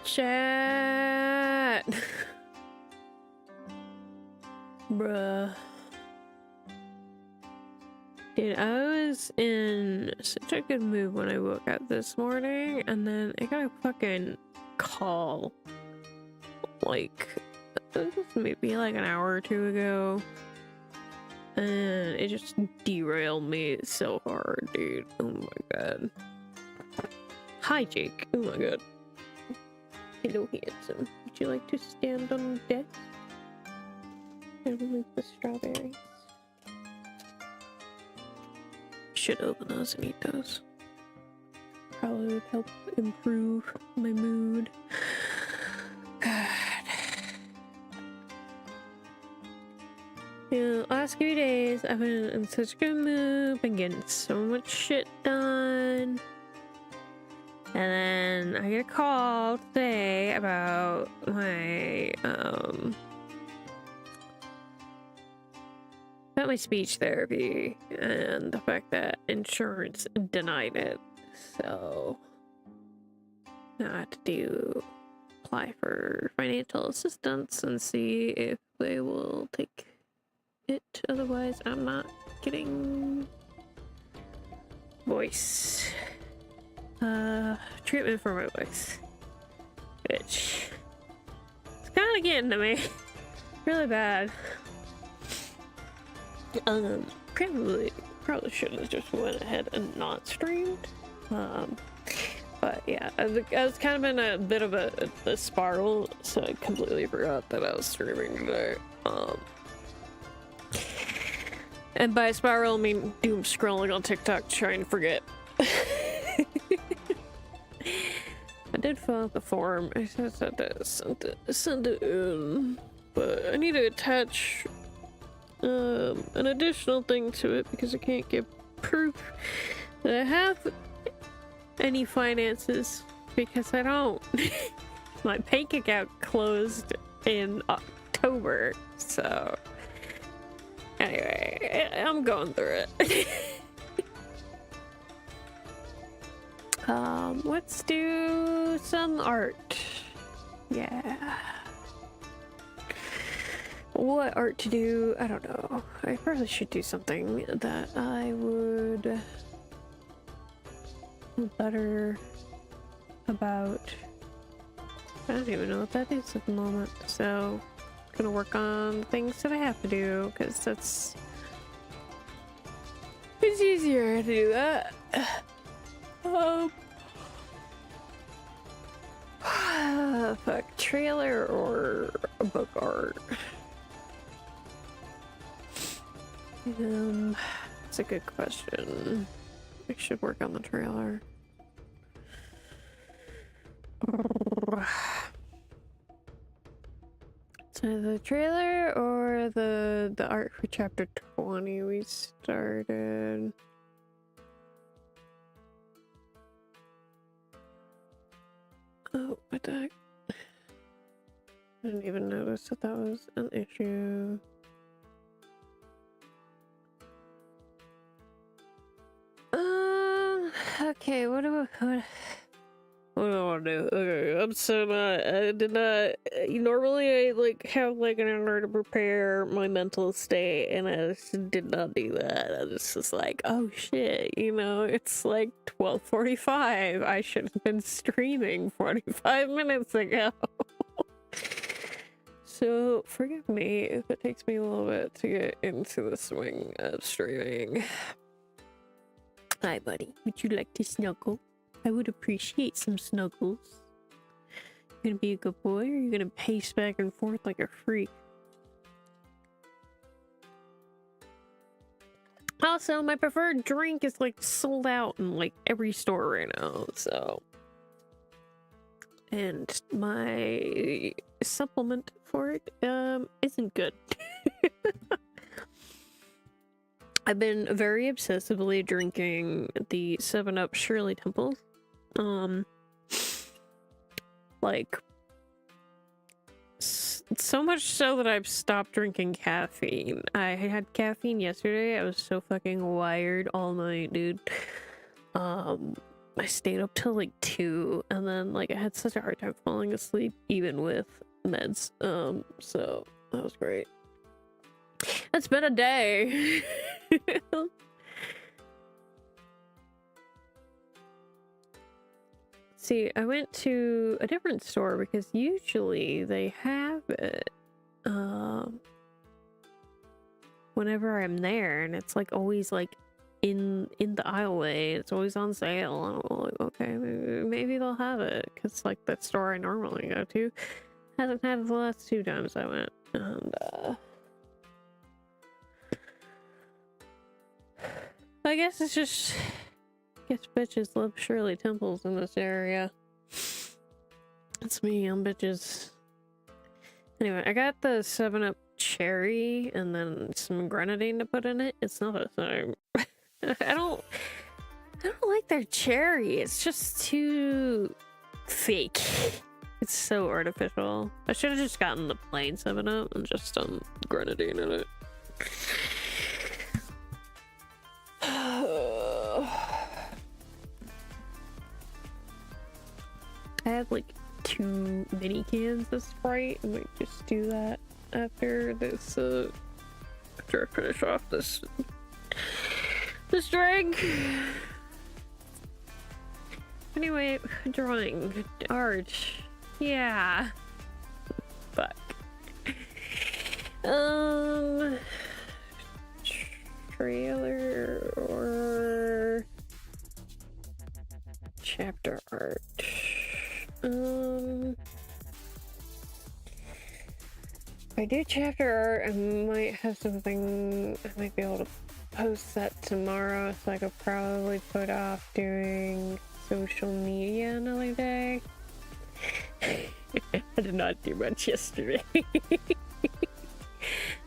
Chat. Bruh. Dude, I was in such a good mood when I woke up this morning, and then I got a fucking call. Like, maybe like an hour or two ago. And it just derailed me so hard, dude. Oh my god. Hi, Jake. Oh my god. Hello, handsome. Would you like to stand on the desk? And remove the strawberries. Should open those and eat those. Probably would help improve my mood. God. Yeah, last few days I've been in such a good mood, been getting so much shit done. And then I get a call today about my speech therapy and the fact that insurance denied it. So now I have to apply for financial assistance and see if they will take it. Otherwise I'm not getting voice treatment for my voice, which it's kind of getting to me really bad. Probably should have just went ahead and not streamed. But yeah, I was kind of in a bit of a spiral, so I completely forgot that I was streaming today. And by spiral, I mean doom scrolling on TikTok trying to forget. I did fill out the form. I said send it in, but I need to attach an additional thing to it because I can't get proof that I have any finances because I don't. My bank account closed in October, so anyway, I'm going through it. Let's do some art. Yeah. What art to do? I don't know. I probably should do something that I would better about. I don't even know what that is at the moment, so I'm gonna work on things that I have to do because it's easier to do that. Fuck, trailer or book art? That's a good question. I should work on the trailer. So the trailer or the art for chapter 20 we started. Oh, what the heck? I didn't even notice that that was an issue. Okay, what do I want to do? Okay, I'm so not. I did not. Normally, I like have like an hour to prepare my mental state, and I just did not do that. I was just like, oh shit, you know, it's like 12:45. I should have been streaming 45 minutes ago. So forgive me if it takes me a little bit to get into the swing of streaming. Hi, buddy. Would you like to snuggle? I would appreciate some snuggles. You gonna be a good boy, or are you gonna pace back and forth like a freak? Also, my preferred drink is like sold out in like every store right now, so. And my supplement for it isn't good. I've been very obsessively drinking the 7-Up Shirley Temples. Like, so much so that I've stopped drinking caffeine. I had caffeine yesterday. I was so fucking wired all night, dude. I stayed up till like 2, and then like I had such a hard time falling asleep even with meds. So that was great. It's been a day. See, I went to a different store because usually they have it whenever I'm there, and it's like always like in the aisleway. It's always on sale, and I'm like, okay, maybe they'll have it, because like the store I normally go to hasn't had it the last 2 times I went. And I guess it's just, bitches love Shirley Temples in this area. That's me, I'm bitches. Anyway, I got the 7-Up cherry and then some grenadine to put in it. It's not the same. I don't like their cherry. It's just too fake. It's so artificial. I should have just gotten the plain 7-Up and just done grenadine in it. I had like 2 mini cans of Sprite. I might just do that after this, after I finish off this drink. Anyway, drawing, art, yeah. Fuck. Trailer or chapter art. If I do chapter art, I might have something, I might be able to post that tomorrow, so I could probably put off doing social media another day. I did not do much yesterday.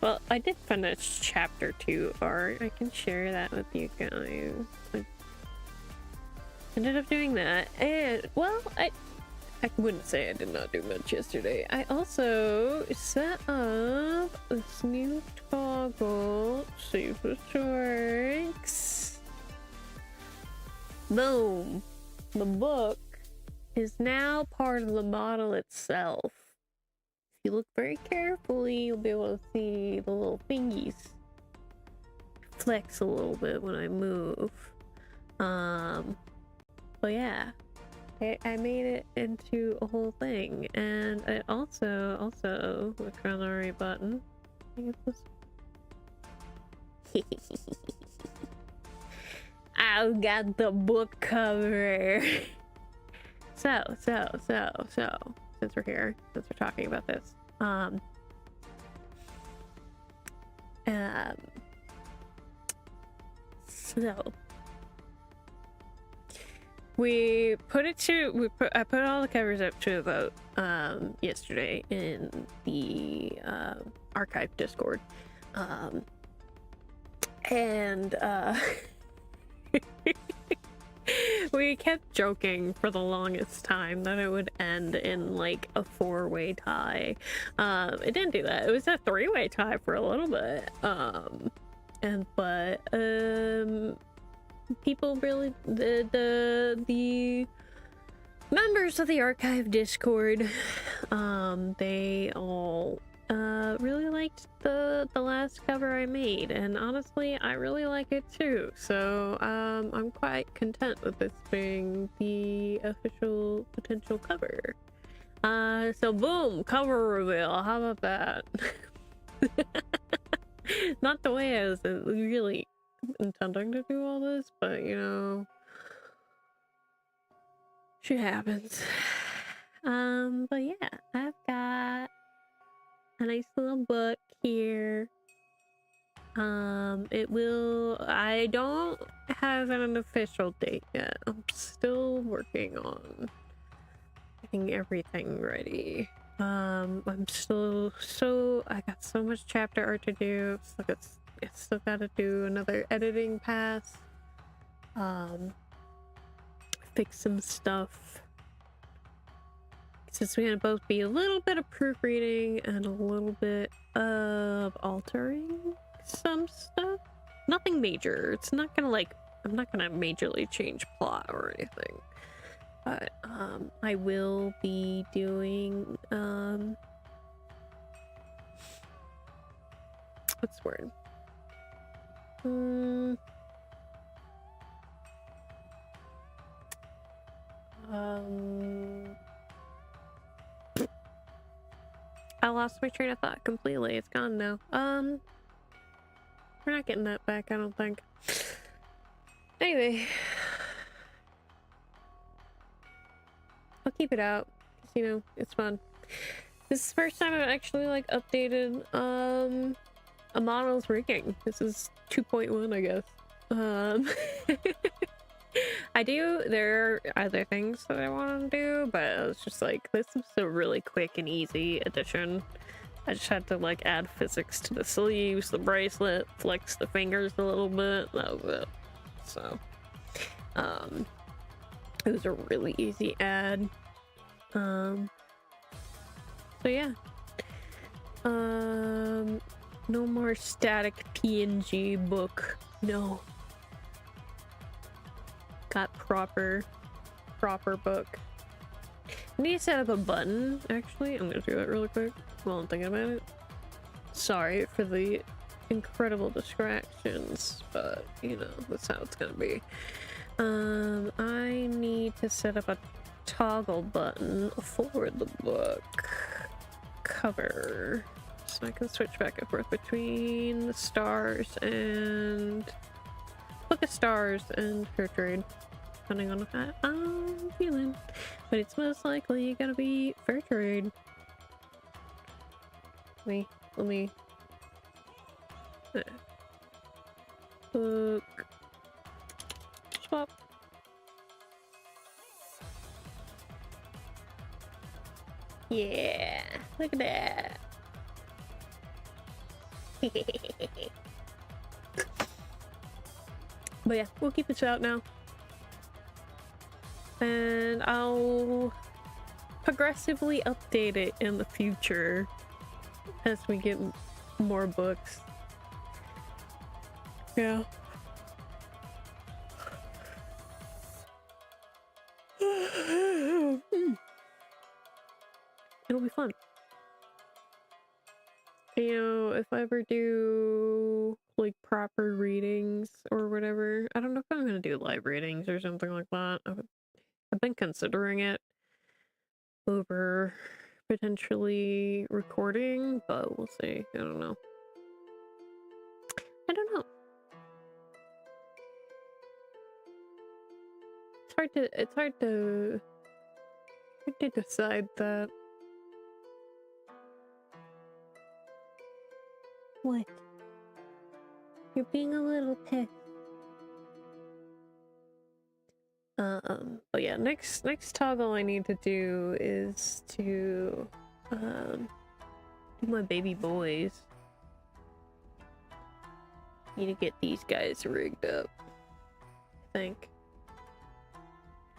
Well, I did finish chapter 2 art. I can share that with you guys. I ended up doing that, and well, I wouldn't say I did not do much yesterday. I also set up this new toggle. See if this works. Boom. The book is now part of the model itself. If you look very carefully, you'll be able to see the little thingies flex a little bit when I move. But yeah. I made it into a whole thing, and I also look on the right button. I got the book cover. So since we're here, since we're talking about this, so I put all the covers up to a vote yesterday in the archive Discord, and we kept joking for the longest time that it would end in like a 4-way tie. It didn't do that. It was a 3-way tie for a little bit, but people really, the members of the archive Discord, they all really liked the last cover I made, and honestly I really like it too, so I'm quite content with this being the official potential cover. So boom, cover reveal, how about that? Not the way I was really intending to do all this, but you know, shit happens. But yeah, I've got a nice little book here. I don't have an official date yet. I'm still working on getting everything ready. I'm still I got so much chapter art to do. I still gotta do another editing pass. Fix some stuff. Since we're gonna both be a little bit of proofreading and a little bit of altering some stuff. Nothing major. It's not gonna like I'm not gonna majorly change plot or anything. But I will be doing what's the word? I lost my train of thought completely. It's gone now. We're not getting that back, I don't think. Anyway, I'll keep it out, 'cause, you know, it's fun. This is the first time I've actually like updated a model's rigging. This is 2.1, I guess. There are other things that I want to do, but I was just like, this is a really quick and easy addition. I just had to like add physics to the sleeves, the bracelet, flex the fingers a little bit, that was it. So, it was a really easy add. So yeah. No more static PNG book. No. Got proper book. I need to set up a button, actually. I'm gonna do that really quick while I'm thinking about it. Sorry for the incredible distractions, but you know, that's how it's gonna be. I need to set up a toggle button for the book cover. So I can switch back and forth between the stars and Book of Stars and Fair Trade, depending on how I'm feeling. But it's most likely gonna be Fair Trade. Let me book swap. Yeah, look at that. But yeah, we'll keep this out now. And I'll progressively update it in the future as we get more books. Yeah. It'll be fun. You know, if I ever do like proper readings or whatever, I don't know if I'm gonna do live readings or something like that. I've been considering it over potentially recording, but we'll see. I don't know. I don't know. It's hard to decide that. What? You're being a little pissed. But yeah, next toggle I need to do is to do my baby boys. Need to get these guys rigged up. I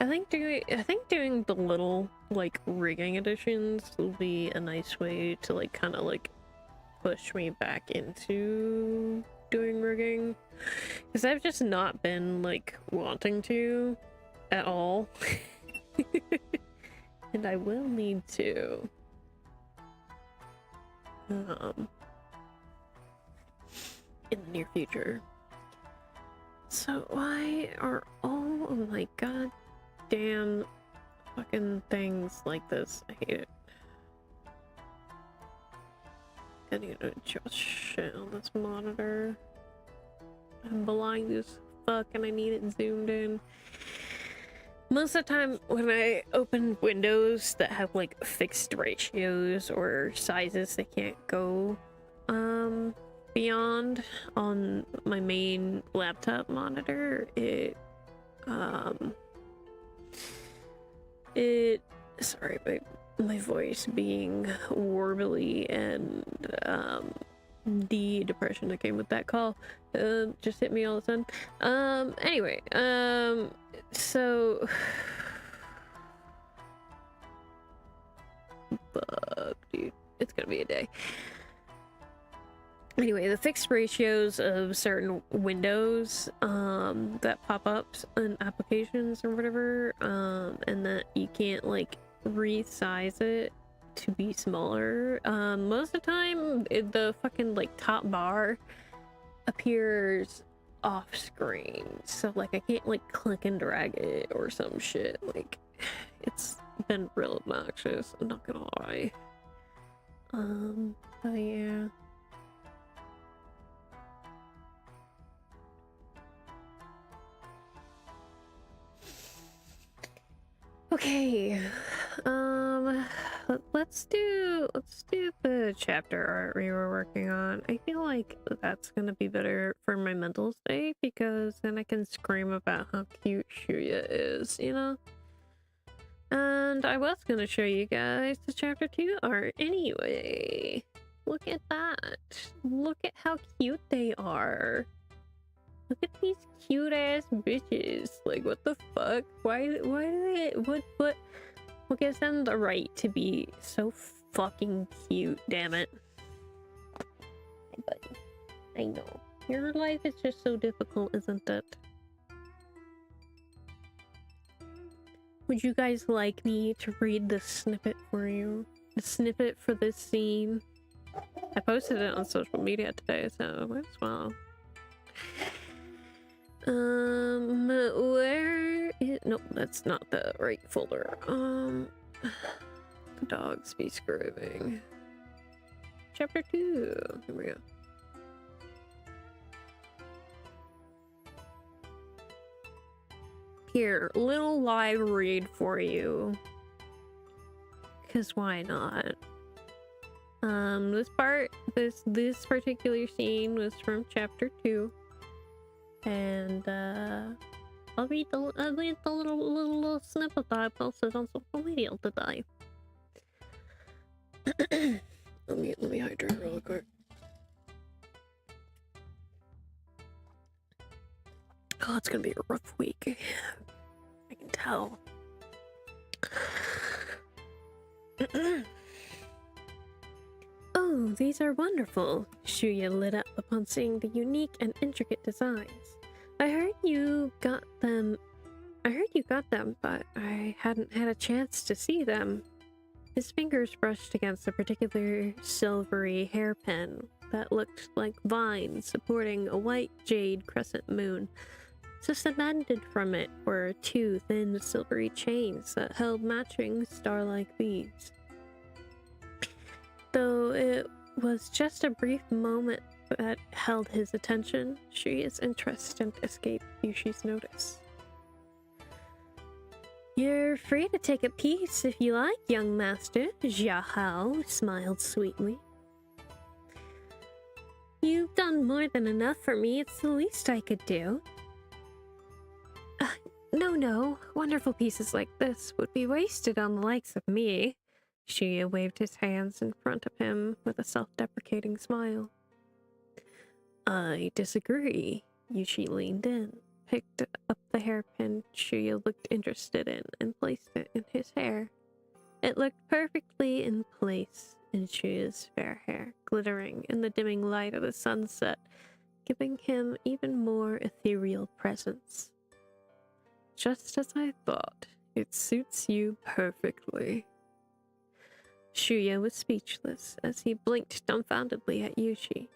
think doing the little like rigging additions will be a nice way to like kind of like push me back into doing rigging, because I've just not been like wanting to at all. And I will need to in the near future. So why are all of my goddamn fucking things like this? I hate it. I need to adjust shit on this monitor. I'm blind as fuck and I need it zoomed in. Most of the time when I open windows that have like fixed ratios or sizes they can't go beyond on my main laptop monitor, sorry, my voice being warbly and the depression that came with that call just hit me all of a sudden. Anyway, so fuck, dude, it's gonna be a day. Anyway, the fixed ratios of certain windows that pop up in applications or whatever, and that you can't like resize it to be smaller. Most of the time, the fucking like top bar appears off screen, so like I can't like click and drag it or some shit. Like, it's been real obnoxious, I'm not gonna lie. But yeah. Okay, let's do the chapter art we were working on. I feel like that's gonna be better for my mental state, because then I can scream about how cute Shuya is, you know? And I was gonna show you guys the chapter 2 art anyway. Look at that. Look at how cute they are. Look at these cute ass bitches. Like, what the fuck? Why do they, what gives them the right to be so fucking cute, damn it? Hey, buddy. I know. Your life is just so difficult, isn't it? Would you guys like me to read the snippet for you? The snippet for this scene? I posted it on social media today, so might as well. Where is... Nope, that's not the right folder. The dogs be scrubbing. Chapter 2. Here we go. Here, little live read for you. Cause why not? This particular scene was from chapter 2. And I'll read the little snippet that I posted on social media today. let me hydrate real quick. Oh, it's gonna be a rough week. I can tell. Oh, these are wonderful. Shuya lit up upon seeing the unique and intricate designs. I heard you got them, but I hadn't had a chance to see them. His fingers brushed against a particular silvery hairpin that looked like vines supporting a white jade crescent moon. Suspended from it were two thin silvery chains that held matching star-like beads. Though it was just a brief moment that held his attention, Shuya's interest didn't escape Yushi's notice. You're free to take a piece if you like, young master, Jiahao smiled sweetly. You've done more than enough for me, it's the least I could do. No, wonderful pieces like this would be wasted on the likes of me. Shuya waved his hands in front of him with a self-deprecating smile. I disagree. Yushi leaned in, picked up the hairpin Shuya looked interested in, and placed it in his hair. It looked perfectly in place in Shuya's fair hair, glittering in the dimming light of the sunset, giving him even more ethereal presence. Just as I thought, it suits you perfectly. Shuya was speechless as he blinked dumbfoundedly at Yushi.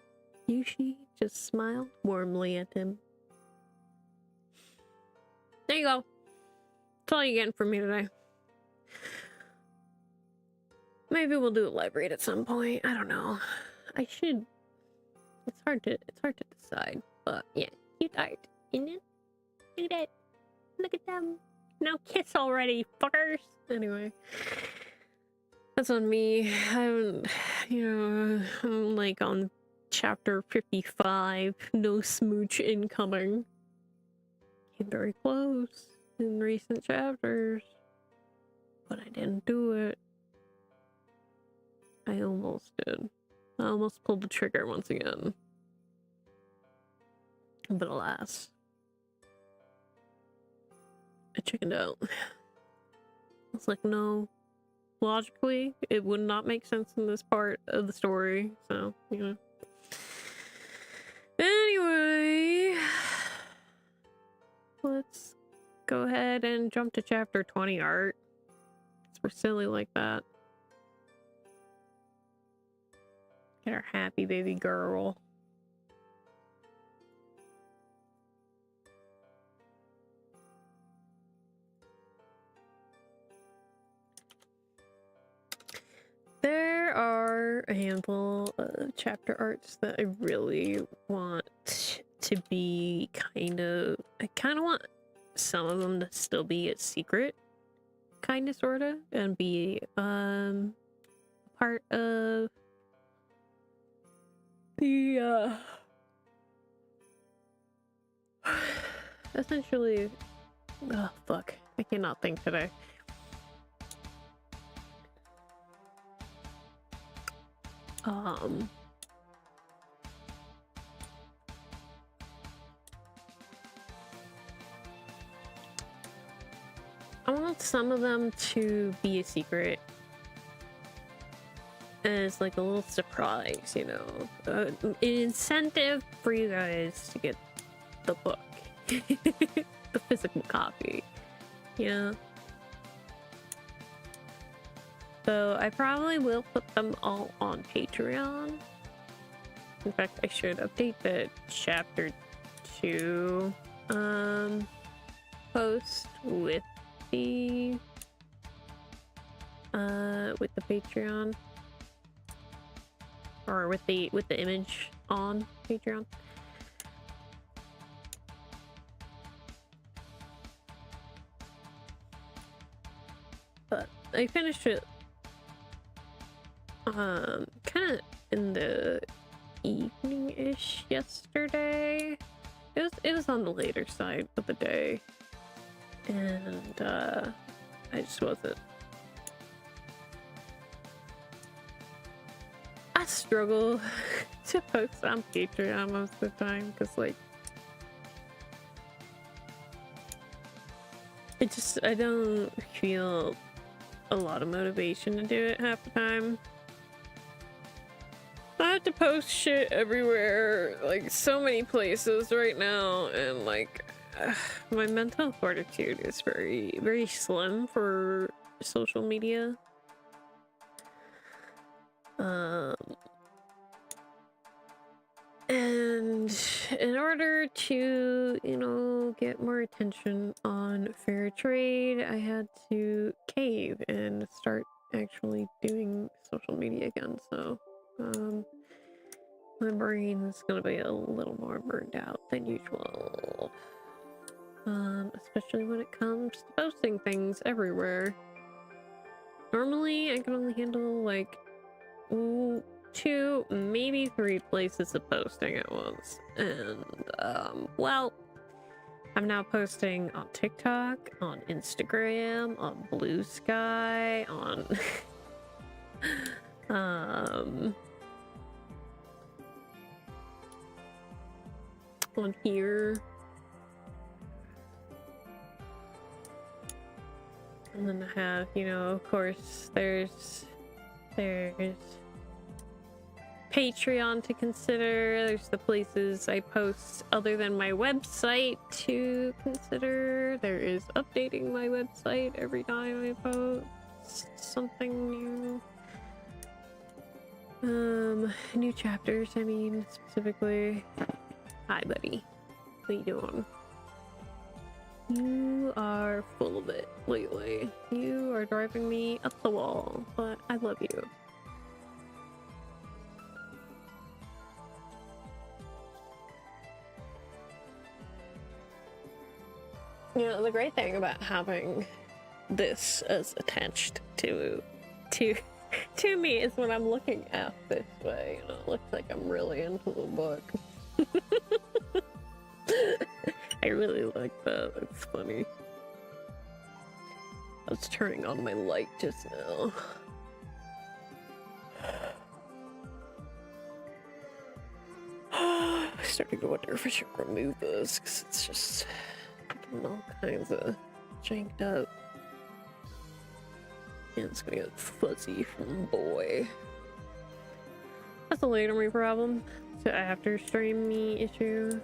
Yushi just smiled warmly at him. There you go. That's all you're getting from me today. Maybe we'll do a live read at some point. I don't know. I should. It's hard to decide. But yeah, cute art, isn't it? Look at it. Look at them. Now kiss already, fuckers. Anyway. That's on me. I haven't, I'm like on chapter 55. No smooch incoming. Came very close in recent chapters. But I didn't do it. I almost did. I almost pulled the trigger once again. But alas. I chickened out. I was like, no. Logically, it would not make sense in this part of the story, so, go ahead and jump to chapter 20 art. We're silly like that. Get our happy baby girl. There are a handful of chapter arts that I really want to be I kind of want some of them to still be a secret, kind of, sort of, and be part of the essentially, oh fuck, I cannot think today. I want some of them to be a secret as like a little surprise, you know, an incentive for you guys to get the book, the physical copy, you know. So I probably will put them all on Patreon. In fact, I should update the chapter 2 post with the Patreon, or with the image on Patreon. But I finished it kind of in the evening-ish yesterday. It was on the later side of the day, and I just wasn't. I struggle to post on Patreon most of the time because, like, I don't feel a lot of motivation to do it half the time. I have to post shit everywhere, like so many places right now, and like my mental fortitude is very, very slim for social media. And in order to, you know, get more attention on fair trade, I had to cave and start actually doing social media again. So my brain is gonna be a little more burned out than usual, especially when it comes to posting things everywhere. Normally I can only handle like 2, maybe 3 places of posting at once, and well, I'm now posting on TikTok, on Instagram, on Blue Sky, on on here, and then I have, you know, of course, there's Patreon to consider. There's the places I post other than my website to consider. There is updating my website every time I post something new. New chapters, I mean, specifically. Hi, buddy. What you doing? You are full of it lately. You are driving me up the wall, but I love you. You know, the great thing about having this as attached to me is when I'm looking out this way, you know, it looks like I'm really into the book. I really like that. It's funny. I was turning on my light just now. I'm starting to wonder if I should remove this, because it's just all kinds of janked up. And it's gonna get fuzzy from boy. That's a later me problem. So after stream me issue.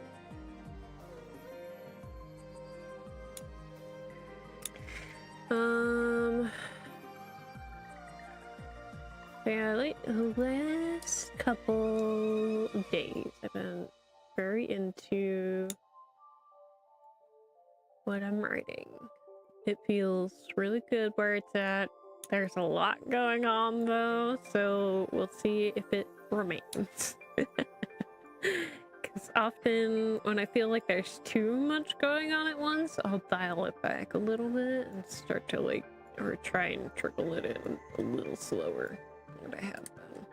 Yeah, like the last couple days I've been very into what I'm writing. It feels really good where it's at. There's a lot going on though, so we'll see if it remains. Because often when I feel like there's too much going on at once, I'll dial it back a little bit and start to like, or try and trickle it in a little slower than what I have been.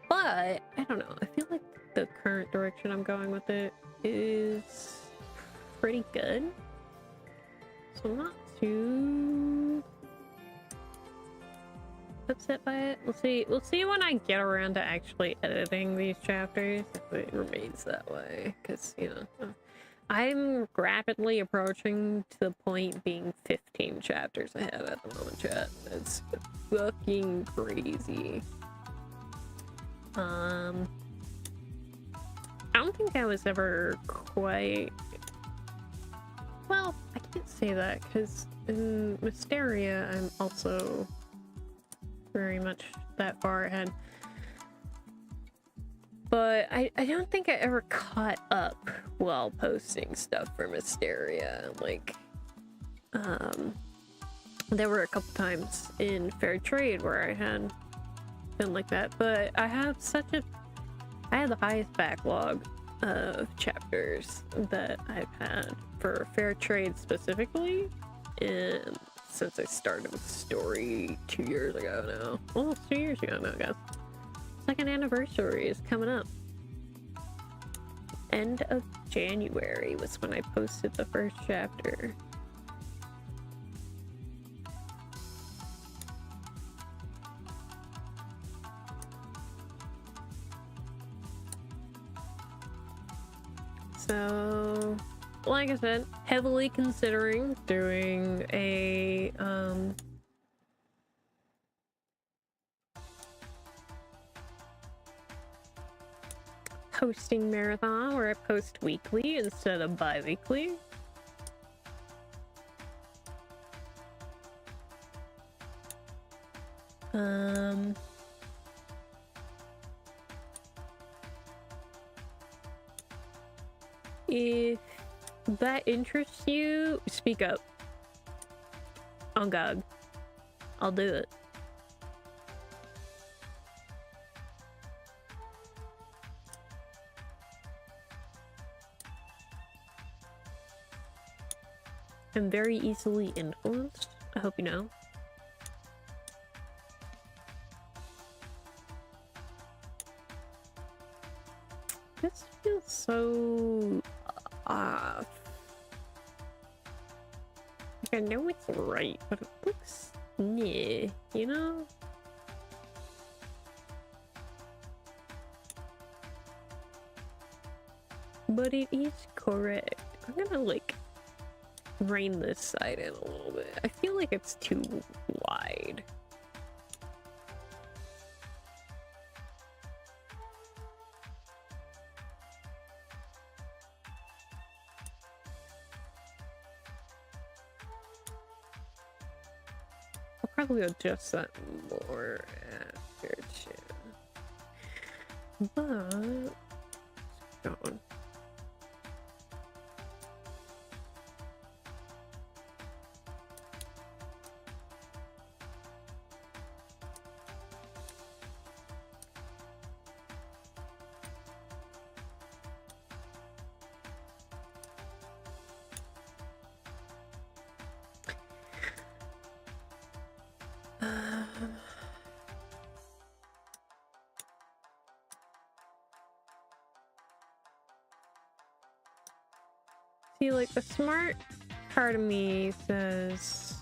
But I don't know, I feel like the current direction I'm going with it is pretty good. So I'm not too upset by it. We'll see when I get around to actually editing these chapters if it remains that way, because you know I'm rapidly approaching to the point being 15 chapters ahead at the moment, chat. It's fucking crazy. I don't think I was ever quite, well, I can't say that because in Mysteria I'm also very much that far ahead, but I don't think I ever caught up while posting stuff for Mysteria. Like there were a couple times in Fair Trade where I had been like that, but I had the highest backlog of chapters that I've had for Fair Trade specifically, and since I started with the story 2 years ago now. Almost 2 years ago now, guys. Second anniversary is coming up. End of January was when I posted the first chapter. So, like I said, heavily considering doing a posting marathon where I post weekly instead of bi-weekly. If that interests you, speak up. Oh God, I'll do it. I'm very easily influenced. I hope you know. This feels so off. Like, I know it's right, but it looks meh, you know? But it is correct. I'm gonna like rein this side in a little bit. I feel like it's too wide. I'll probably adjust that more after too. But let's go on. See, like, the smart part of me says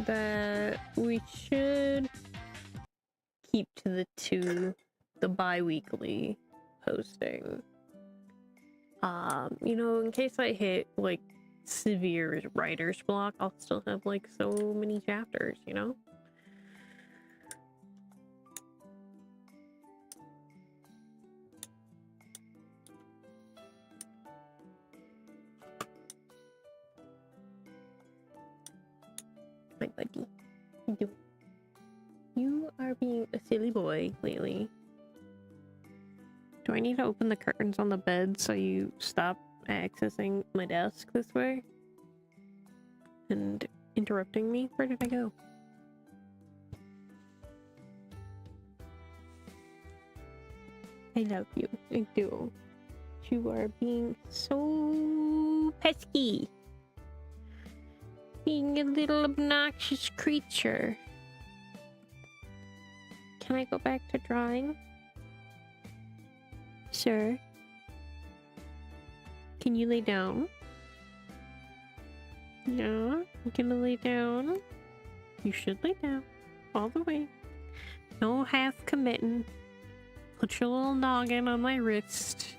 that we should keep to the bi-weekly posting. You know, in case I hit, like, severe writer's block, I'll still have, like, so many chapters, you know? my buddy. You are being a silly boy lately. Do I need to open the curtains on the bed so you stop accessing my desk this way? And interrupting me? Where did I go? I love you. I do. You are being so pesky. Being a little obnoxious creature. Can I go back to drawing? Sir? Can you lay down? Yeah, you gonna lay down? You should lay down. All the way. No half committing. Put your little noggin on my wrist.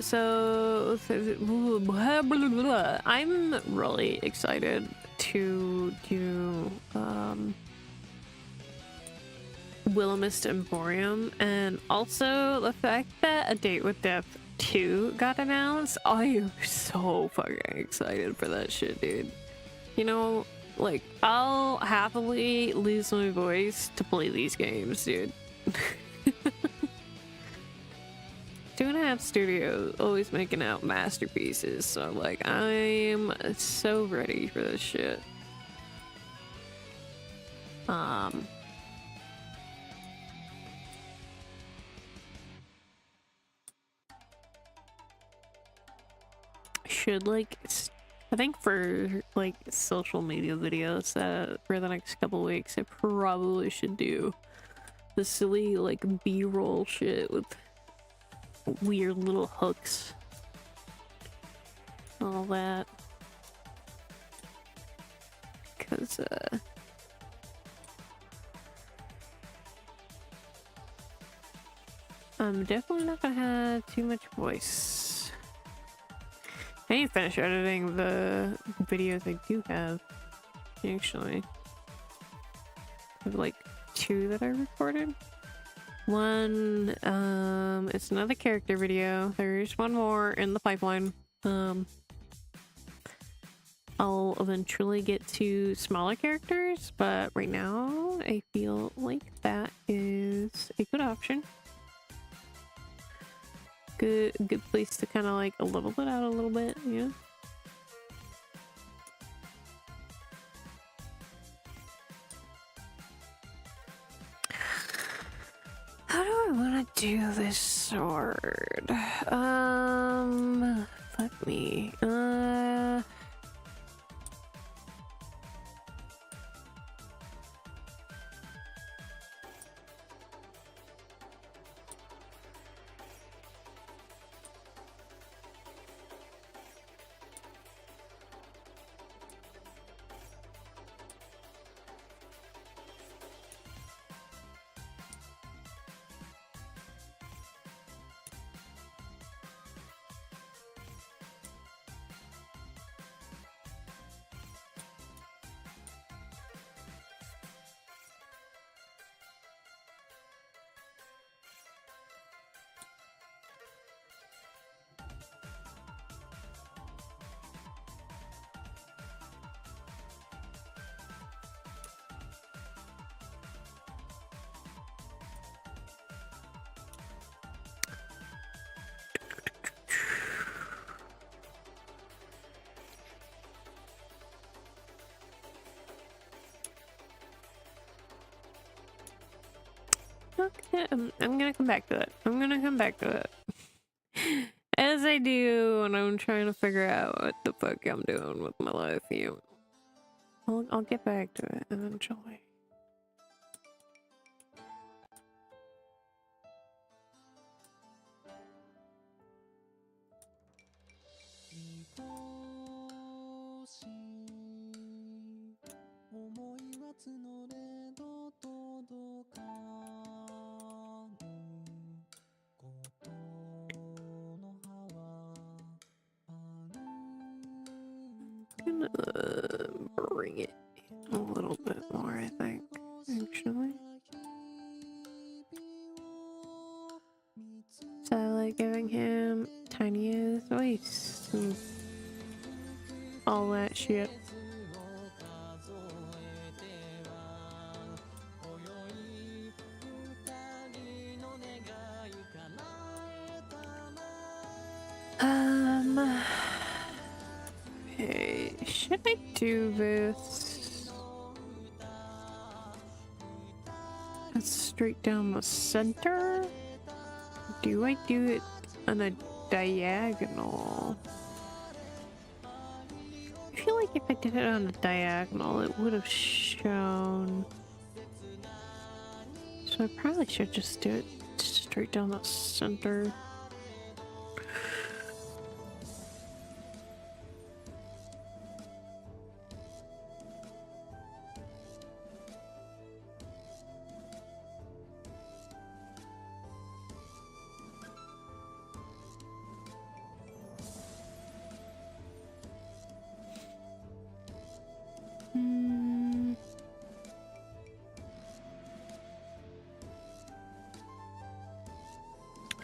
So I'm really excited to do Willamist Emporium, and also the fact that A Date with Death 2 got announced. I am so fucking excited for that shit, dude. You know, like, I'll happily lose my voice to play these games, dude. 2.5 Studios always making out masterpieces, so like I'm so ready for this shit. Should like I think for like social media videos for the next couple weeks I probably should do the silly like B-roll shit with weird little hooks, all that, because I'm definitely not gonna have too much voice. I need to finish editing the videos I do have, actually. I have like 2 that I recorded. One, it's another character video. There's one more in the pipeline. I'll eventually get to smaller characters, but right now I feel like that is a good option. Good place to kind of like a little bit out a little bit, yeah. How do I want to do this sword? Let me, okay, I'm gonna come back to it. I'm gonna come back to it. As I do when I'm trying to figure out what the fuck I'm doing with my life, you. I'll get back to it eventually. Bring it a little bit more, I think, actually. So I like giving him tiny voice and all that shit. Okay, should I do this? That's straight down the center? Do I do it on a diagonal? I feel like if I did it on a diagonal, it would have shown. So I probably should just do it straight down the center.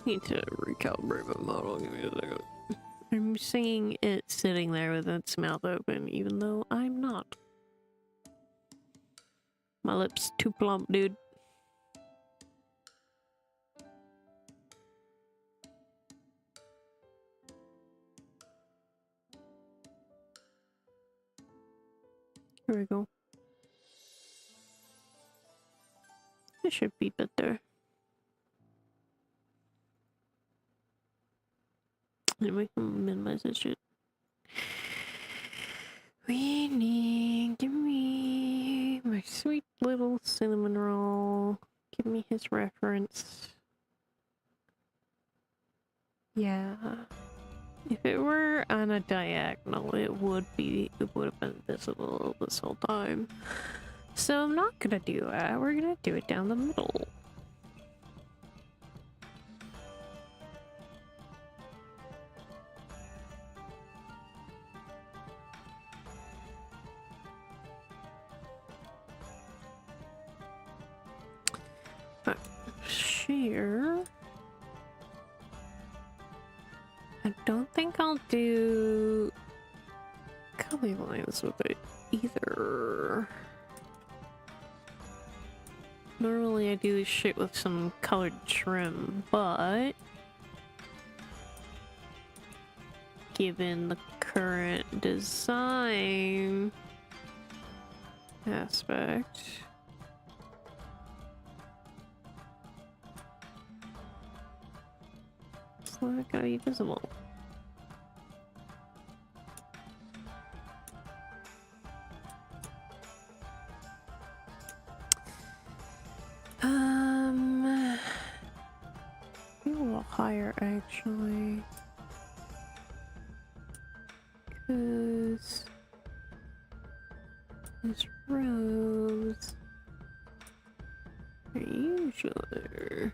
Need to recalibrate my model. Give me a second. I'm seeing it sitting there with its mouth open, even though I'm not. My lips too plump, dude. Here we go. It should be better. Anyway, minimize this shit. Give me my sweet little cinnamon roll. Give me his reference. Yeah. If it were on a diagonal, it would have been visible this whole time. So I'm not gonna do that. We're gonna do it down the middle. Share. I don't think I'll do color lines with it either. Normally I do this shit with some colored trim, but given the current design aspect, it's not gonna be visible. A little higher actually, because this rose are usually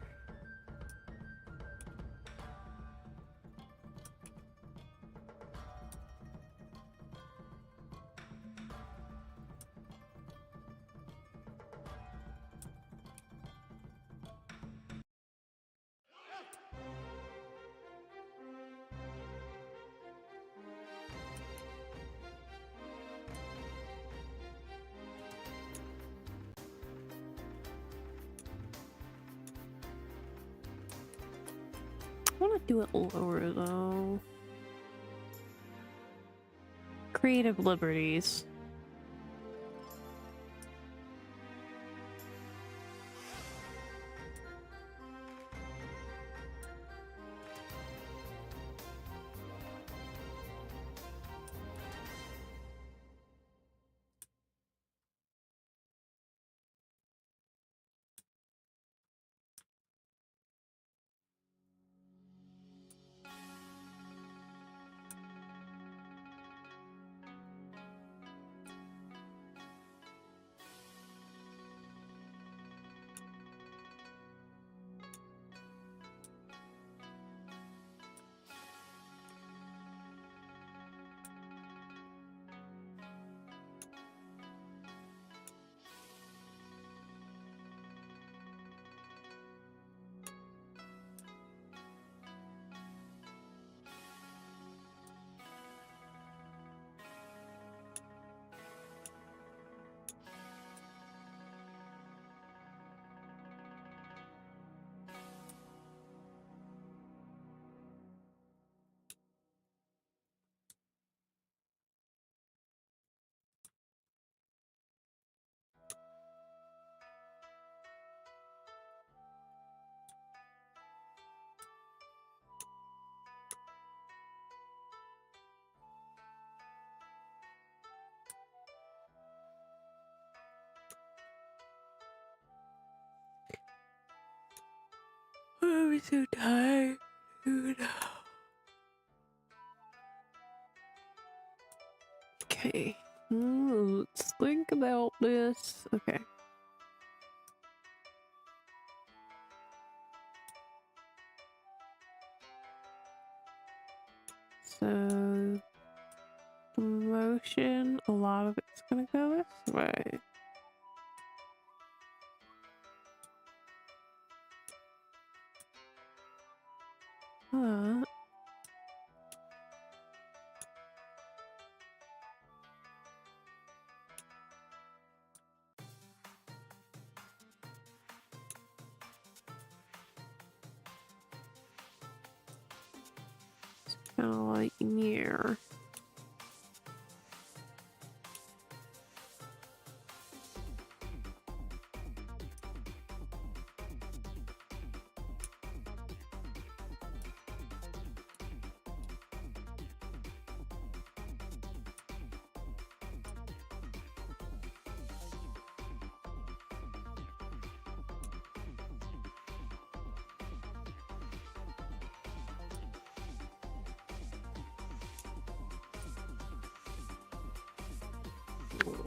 I want to do it lower though. Creative liberties. I'm so tired, dude. Okay, let's think about this. Okay. So, motion, a lot of it's gonna go this way. It's kind of like near.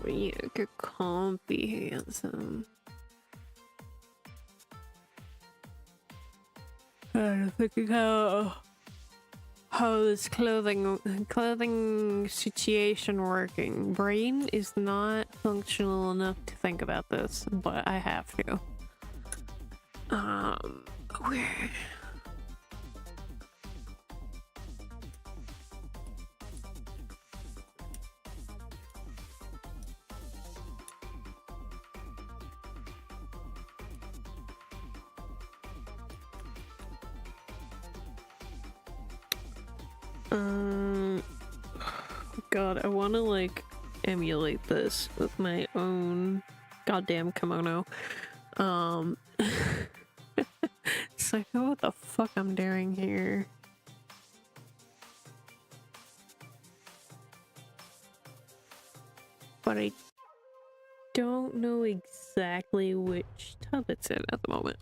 Yeah, it can't be handsome. I'm thinking how this clothing situation working. Brain is not functional enough to think about this, but I have to. Where? God, I want to like emulate this with my own goddamn kimono. It's like, oh, what the fuck I'm doing here? But I don't know exactly which tub it's in at the moment.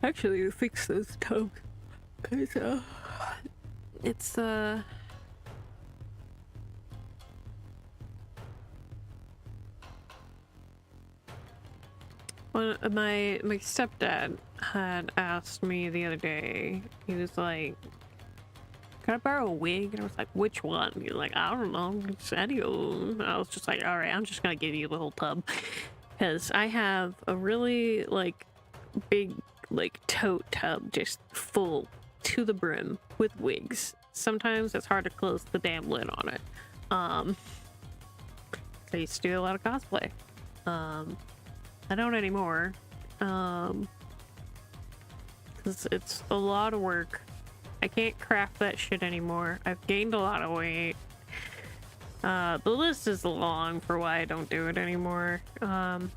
Actually, you fix this tub, cause it's well, my stepdad had asked me the other day. He was like, "Can I borrow a wig?" And I was like, "Which one?" He's like, "I don't know, it's any of them." I was just like, "All right, I'm just gonna give you the whole tub," because I have a really like big like tote tub just full to the brim with wigs. Sometimes it's hard to close the damn lid on it. I used to do a lot of cosplay. I don't anymore. Cause it's a lot of work. I can't craft that shit anymore. I've gained a lot of weight. The list is long for why I don't do it anymore. But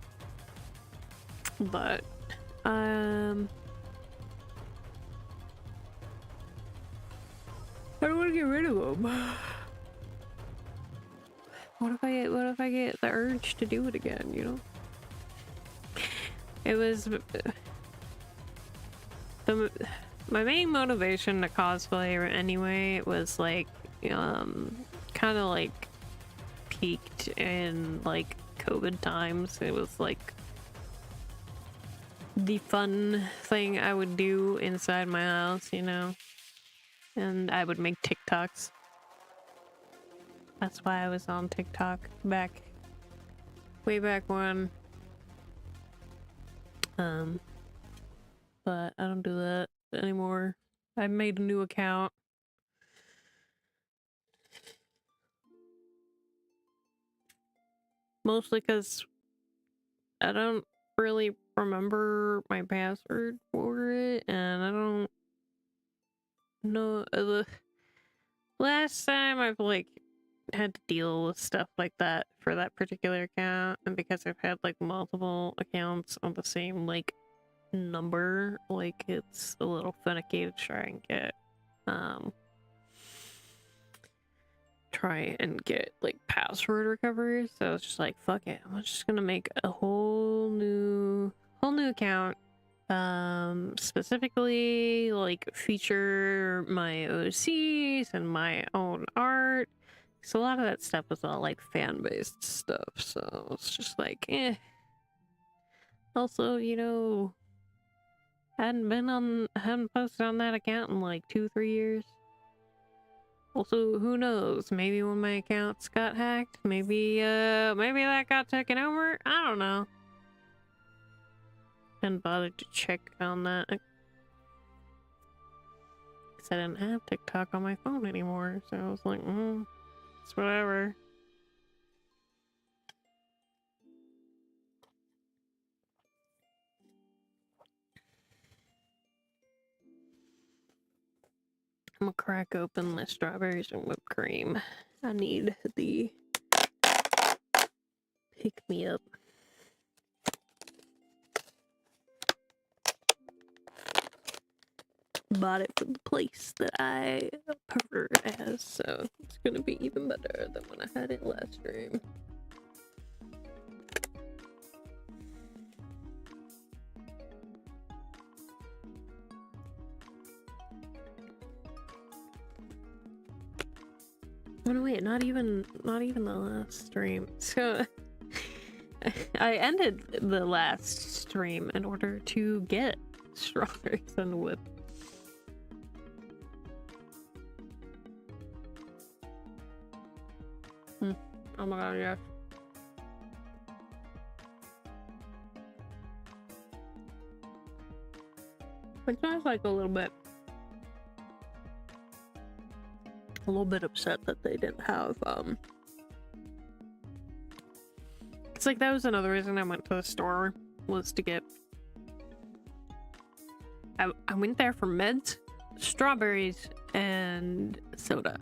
I don't want to get rid of them. What if I get the urge to do it again, you know? It was my main motivation to cosplay anyway was like kind of like peaked in like COVID times. It was like the fun thing I would do inside my house, you know, and I would make TikToks. That's why I was on TikTok way back when. But I don't do that anymore. I made a new account. Mostly because I don't really remember my password for it, and I don't know the last time I've like had to deal with stuff like that for that particular account, and because I've had like multiple accounts on the same like number, like it's a little finicky to try and try and get like password recovery. So I was just like, fuck it, I'm just gonna make a whole new account. Specifically like feature my OCs and my own art. So a lot of that stuff was all like fan-based stuff. So it's just like, eh. Also, you know, hadn't posted on that account in like 2-3 years. Also, who knows? Maybe when my accounts got hacked, maybe that got taken over. I don't know. Didn't bother to check on that. Because I didn't have TikTok on my phone anymore, so I was like, it's whatever. I'm gonna crack open my strawberries and whipped cream. I need the pick-me-up. Bought it from the place that I prefer it as, so it's gonna be even better than when I had it last stream. Oh no, wait, not even the last stream. So I ended the last stream in order to get strawberries and whip. Oh my god, yes. It sounds like a little bit upset that they didn't have it's like that was another reason I went to the store, was to get I went there for meds, strawberries, and soda,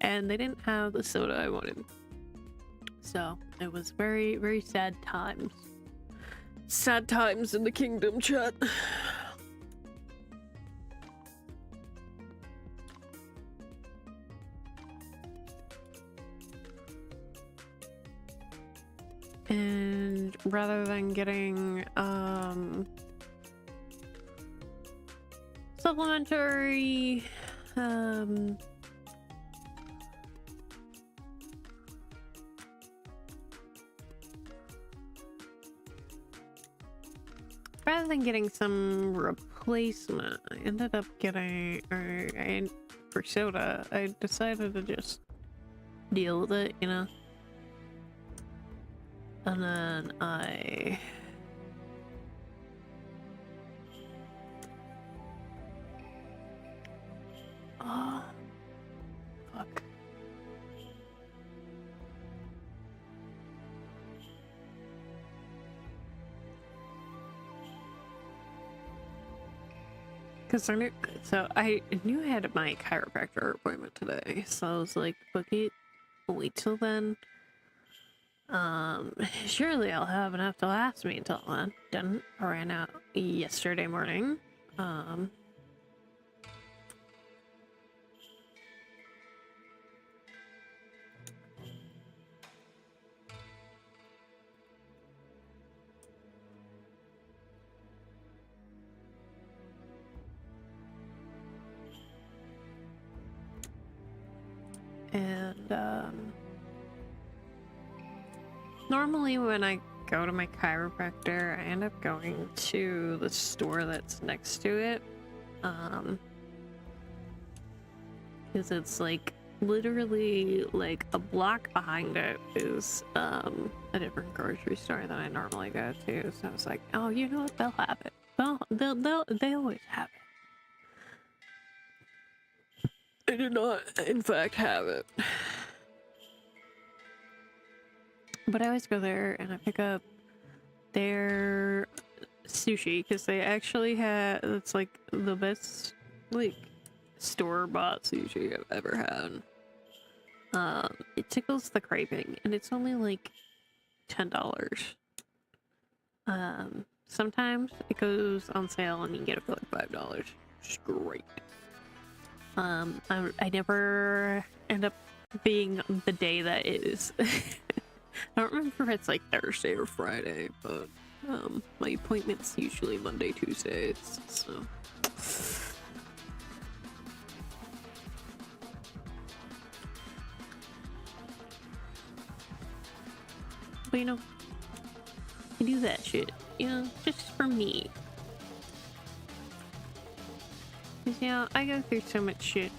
and they didn't have the soda I wanted. So it was very, very sad times. Sad times in the kingdom, chat. And rather than getting supplementary rather than getting some replacement, I ended up getting, for soda, I decided to just deal with it, you know? And then oh, fuck. Because I knew I had my chiropractor appointment today, so I was like, book it, wait till then. Surely I'll have enough to last me until then. Didn't. I ran out yesterday morning. And normally when I go to my chiropractor, I end up going to the store that's next to it. Because it's like literally like a block behind it is a different grocery store that I normally go to. So I was like, oh, you know what? They'll have it. They always have it. I did not, in fact, have it. But I always go there and I pick up their sushi because they actually have, it's like the best like store-bought sushi I've ever had. It tickles the craving and it's only like $10. Sometimes it goes on sale and you get it for like $5. Which is great. I never end up being the day that is. I don't remember if it's like Thursday or Friday, but my appointment's usually Monday, Tuesdays, so. But you know, I do that shit, you know, just for me. Cause yeah, I go through so much shit.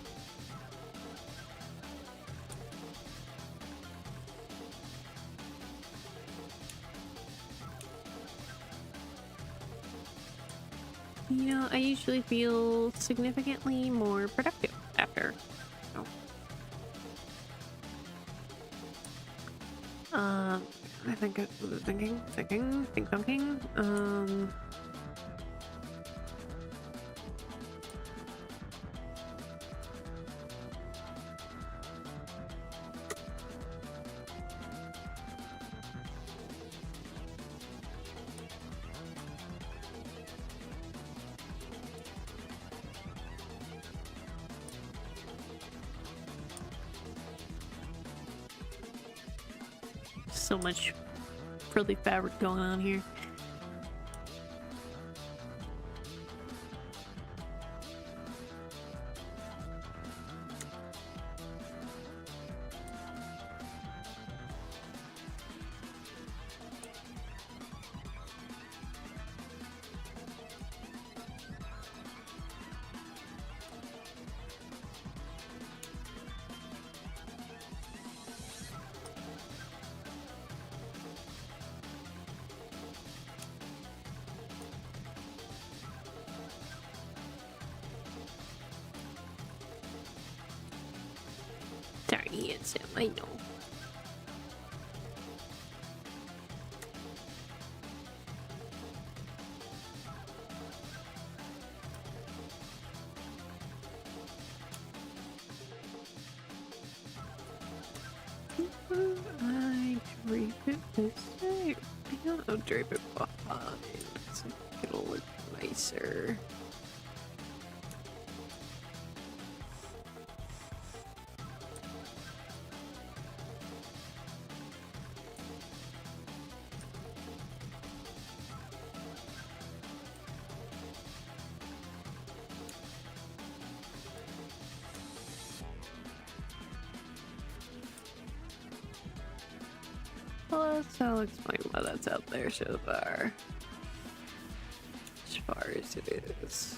You know, I usually feel significantly more productive after. So. I think it was thinking. So much frilly fabric going on here. Sorry, it's I know. I drape it this way. I don't drape it behind. So it'll look nicer. Well, I'll explain why that's out there so far. As far as it is.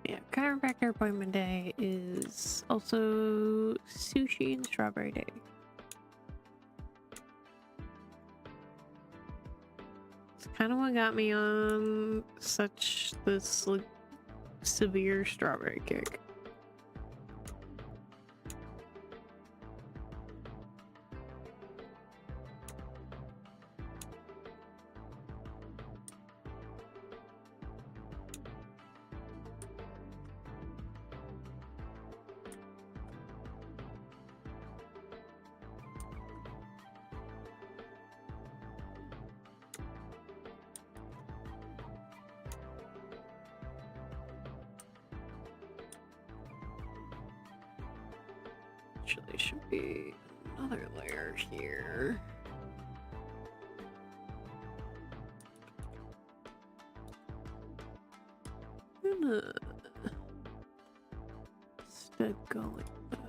Yeah, chiropractor appointment day is also sushi and strawberry day. It's kind of what got me on such this like severe strawberry kick. Actually, should be another layer here. I'm gonna instead go like this.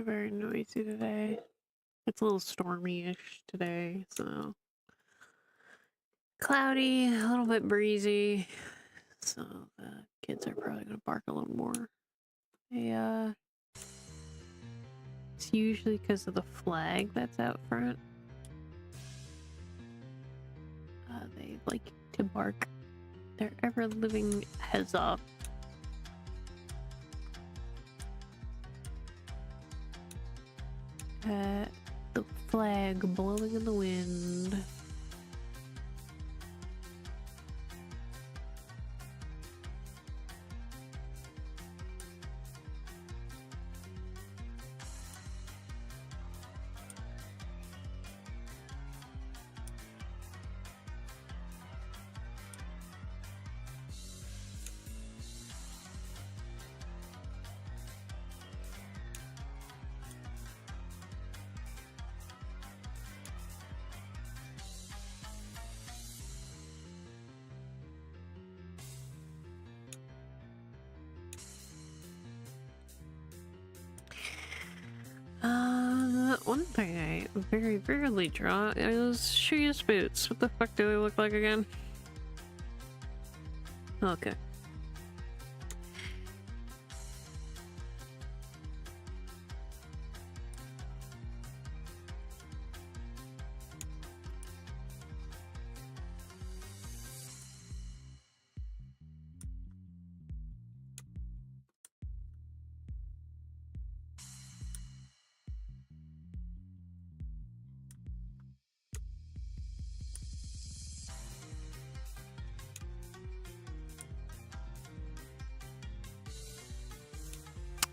very noisy today. It's a little stormy-ish today, so cloudy, a little bit breezy. So the kids are probably gonna bark a little more. It's usually because of the flag that's out front. They like to bark their ever-living heads off. The flag blowing in the wind. One thing I very rarely draw is shoeless boots. What the fuck do they look like again? Okay.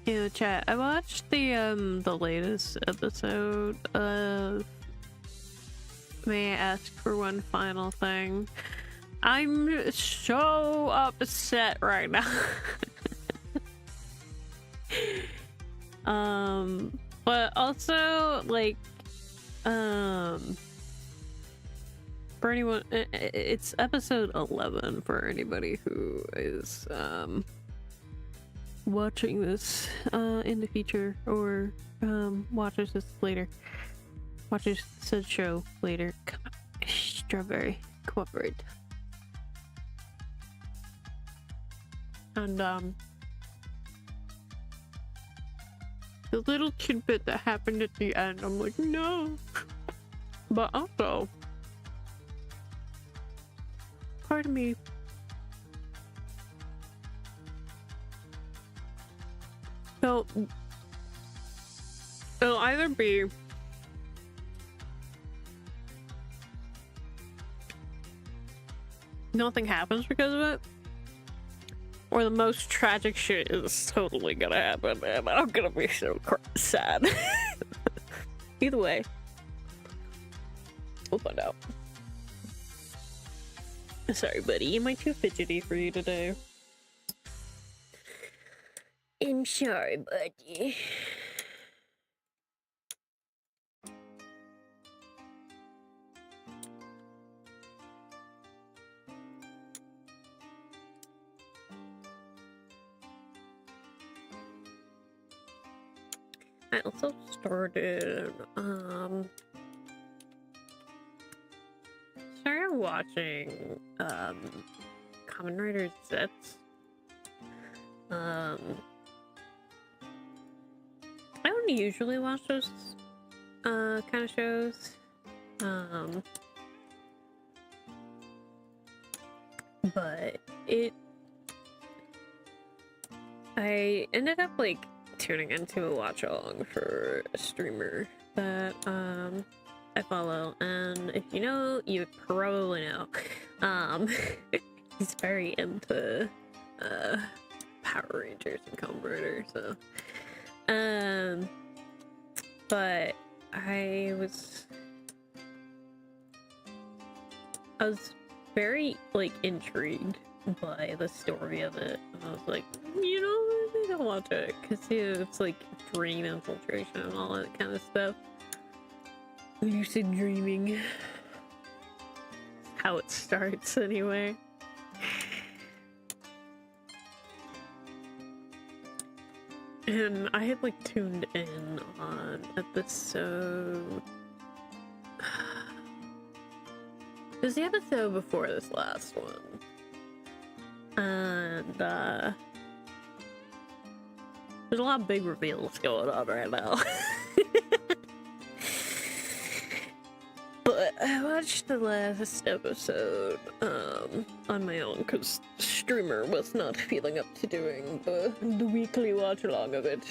Yeah, chat. I watched the latest episode of May I Ask for One Final Thing. I'm so upset right now. But also like for anyone, it's episode 11 for anybody who is watching this in the future or watches this later, watches said show later. Come on, strawberry, cooperate. And the little tidbit that happened at the end, I'm like, no. But also, part of me so it'll either be nothing happens because of it, or the most tragic shit is totally gonna happen and I'm gonna be so sad. Either way, we'll find out. Sorry, buddy, am I too fidgety for you today? I'm sorry, buddy. I also started watching Kamen Rider Zets. I don't usually watch those kind of shows. But I ended up like tuning into a watch along for a streamer that I follow, and if you know, you probably know. He's very into Power Rangers and Kamen Rider, so but I was very like intrigued by the story of it, and I was like, you know, I need to watch it because it's like dream infiltration and all that kind of stuff. Lucid dreaming, how it starts anyway. And I had like tuned in on episode. It was the episode before this last one. And there's a lot of big reveals going on right now. But I watched the last episode on my own because the streamer was not feeling up to doing the weekly watch along of it.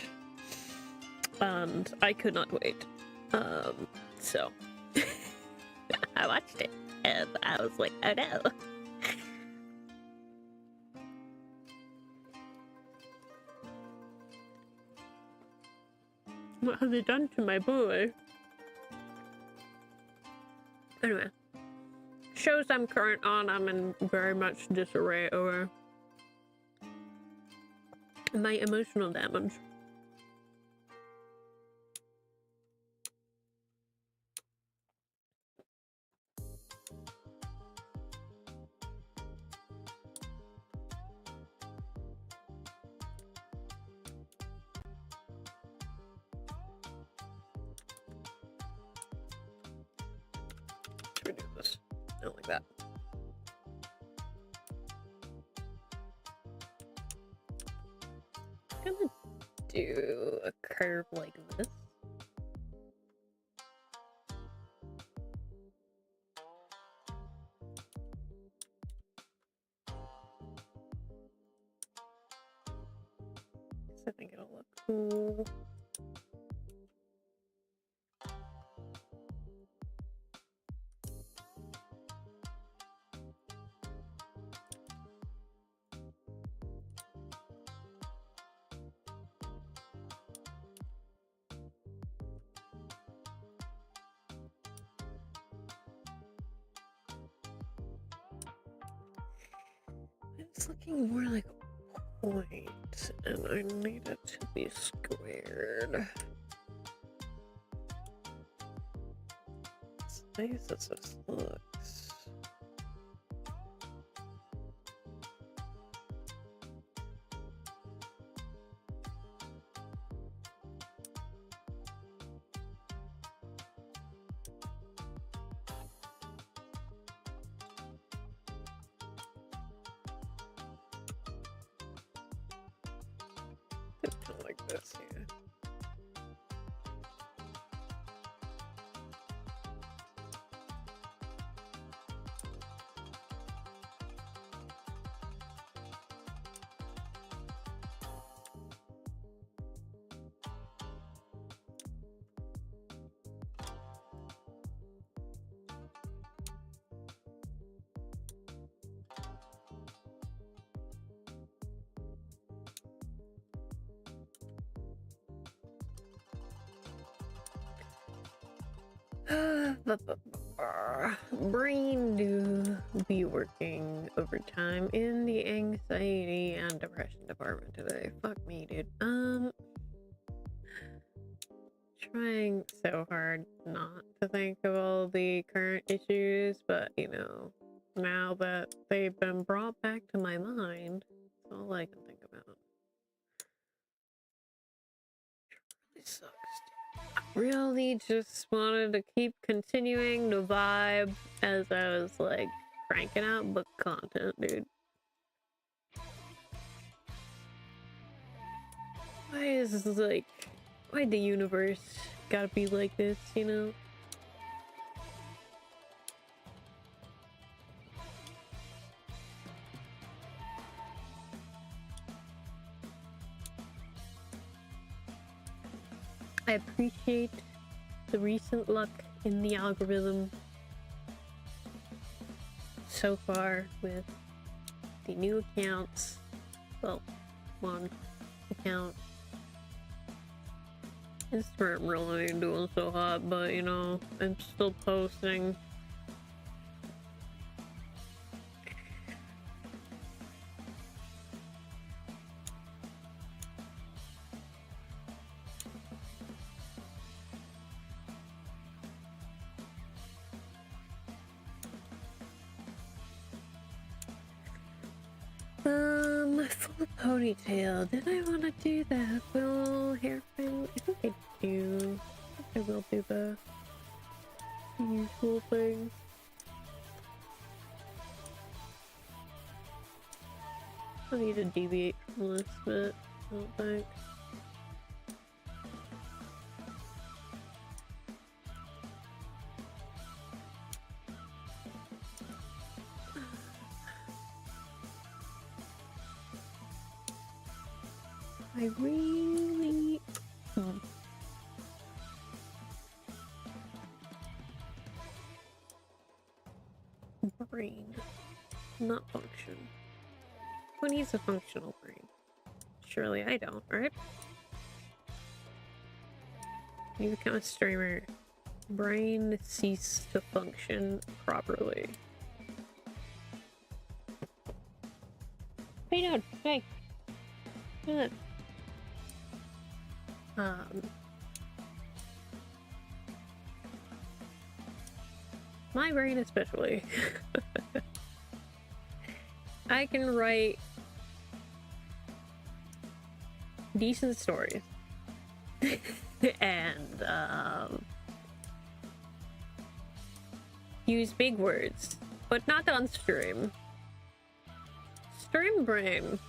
And I could not wait. So I watched it and I was like, oh no. What have they done to my boy? Anyway, shows I'm current on, I'm in very much disarray over my emotional damage. Let's redo this. Not like that. I'm gonna do a curve like this. I think it'll look cool. It's looking more like a point, and I need it to be squared. It's nice as this looks. It's kind of like this here. Brain do be working overtime in the anxiety and depression department today. Fuck me, dude. Trying so hard not to think of all the current issues, but you know, now that they've been brought back to my mind, it's all I can think about. It really sucks. Really just wanted to keep continuing the vibe as I was like cranking out book content, dude. Why is this like, why the universe gotta be like this, you know? I appreciate the recent luck in the algorithm so far with the new accounts. Well, one account. Instagram really ain't doing so hot, but you know, I'm still posting. my full ponytail. Did I want to do the full hair thing? I think I do. I think I will do the usual thing. I need to deviate from this bit, I don't think. I really... Brain. Not function. Who needs a functional brain? Surely I don't, right? You become a streamer. Brain cease to function properly. What are you doing? Hey! Good. My brain especially. I can write decent stories and use big words, but not on stream. Stream brain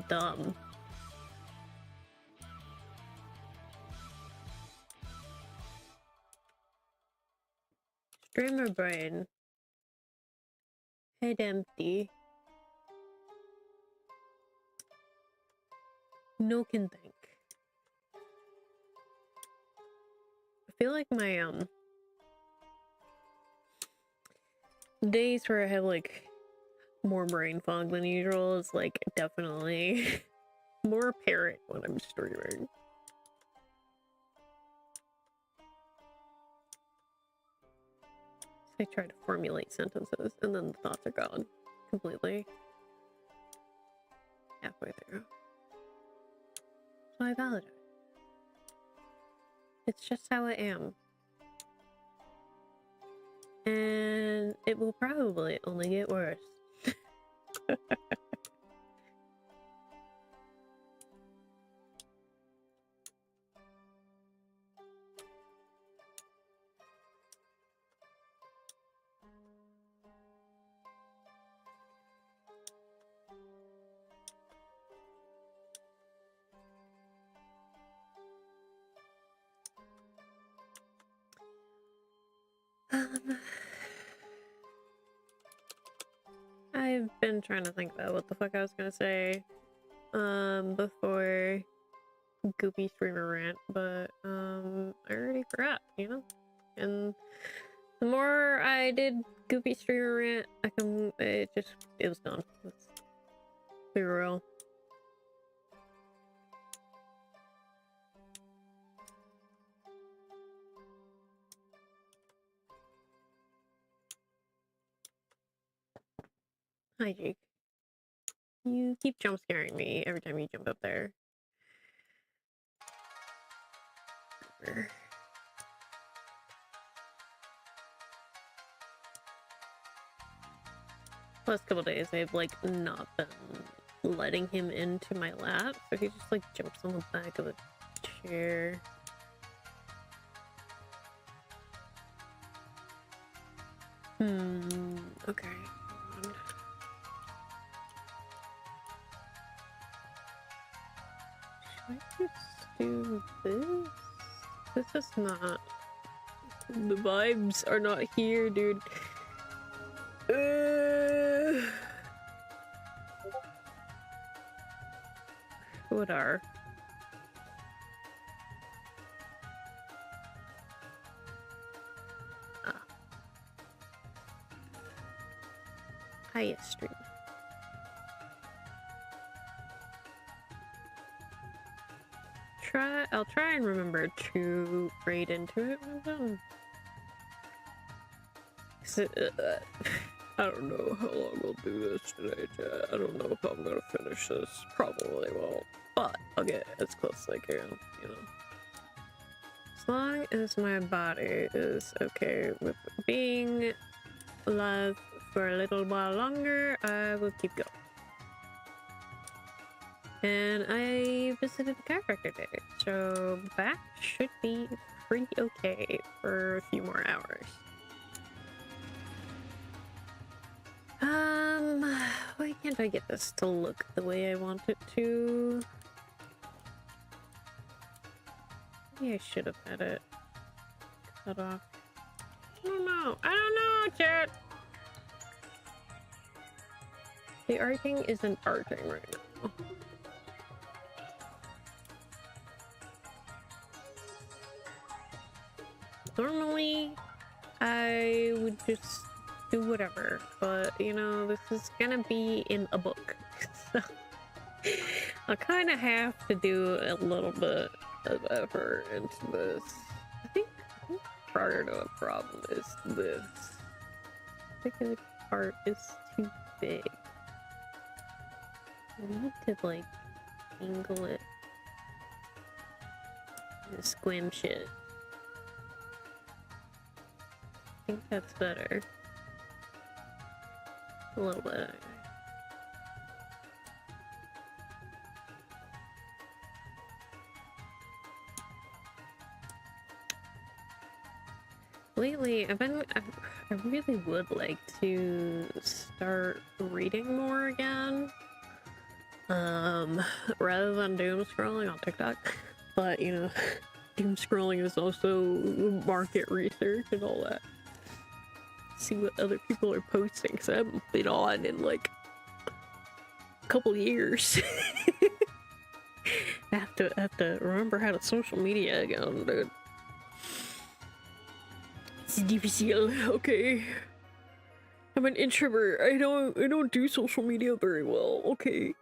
dumb. Streamer brain head empty. No can think. I feel like my days where I have like more brain fog than usual is like definitely more apparent when I'm streaming. I try to formulate sentences and then the thoughts are gone completely. Halfway through. So I validate. It's just how I am. And it will probably only get worse. I've been trying to think about what the fuck I was gonna say before goopy streamer rant, but I already forgot, you know? And the more I did goopy streamer rant, it was gone. Let's be real. Hi, Jake. You keep jump scaring me every time you jump up there. Last couple days, I've like not been letting him into my lap, so he just like jumps on the back of the chair. Okay. Should I just do this? This is not... The vibes are not here, dude. What are? Highest stream. I'll try and remember to raid into it when I'm done. I don't know how long we'll do this today, chat. I don't know if I'm gonna finish this. Probably won't, but I'll get as close as I can, you know. As long as my body is okay with being alive for a little while longer, I will keep going. And I visited the chiropractor today, so back should be pretty okay for a few more hours. Why can't I get this to look the way I want it to? Maybe I should have had it cut off. I don't know. I don't know, chat. The arting isn't arting right now. Normally, I would just do whatever, but you know, this is gonna be in a book, so I kind of have to do a little bit of effort into this. I think part of the problem is this. I think the part is too big. I need to like angle it and squinch it. I think that's better. A little bit. Lately, I really would like to start reading more again. Rather than doom scrolling on TikTok. But, you know, doom scrolling is also market research and all that. See what other people are posting, because I haven't been on in like a couple years. I have to remember how to social media again, dude. It's difficult. Okay. I'm an introvert. I don't do social media very well. Okay.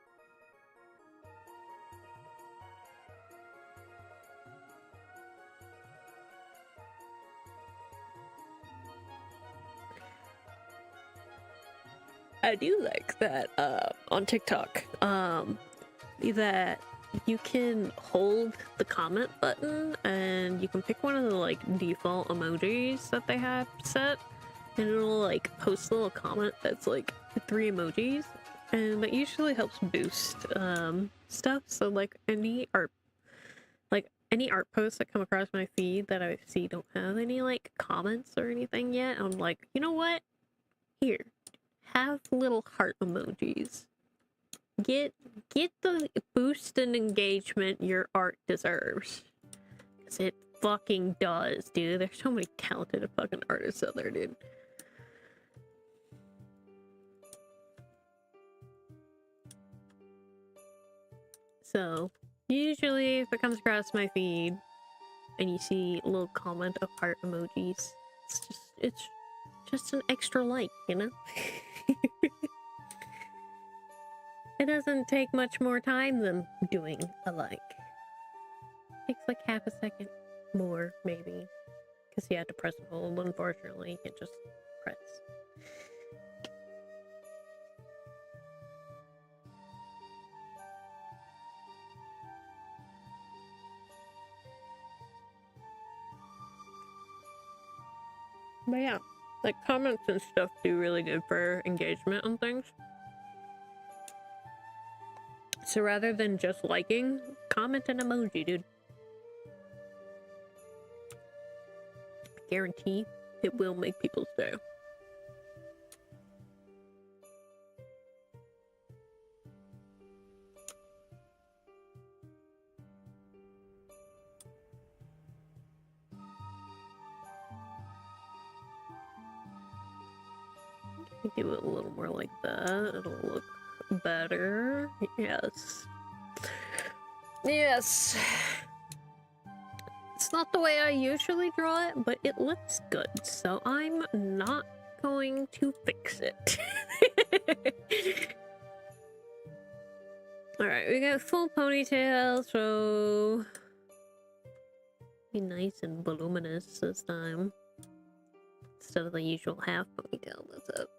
I do like that on TikTok that you can hold the comment button and you can pick one of the like default emojis that they have set, and it'll like post a little comment that's like 3 emojis, and that usually helps boost stuff. So like any art posts that come across my feed that I see don't have any like comments or anything yet, I'm like, you know what, here, have little heart emojis. Get the boost and engagement your art deserves. 'Cause it fucking does, dude. There's so many talented fucking artists out there, dude. So, usually if it comes across my feed and you see a little comment of heart emojis, it's just an extra like, you know? It doesn't take much more time than doing a like. It takes like half a second more, maybe. Because you had to press hold, unfortunately. You can't just press. But yeah, like comments and stuff do really good for engagement on things. So rather than just liking, comment an emoji, dude. Guarantee it will make people's day. Do it a little more like that. It'll look better. Yes. Yes. It's not the way I usually draw it, but it looks good, so I'm not going to fix it. Alright, we got full ponytail, so be nice and voluminous this time. Instead of the usual half ponytail that's up.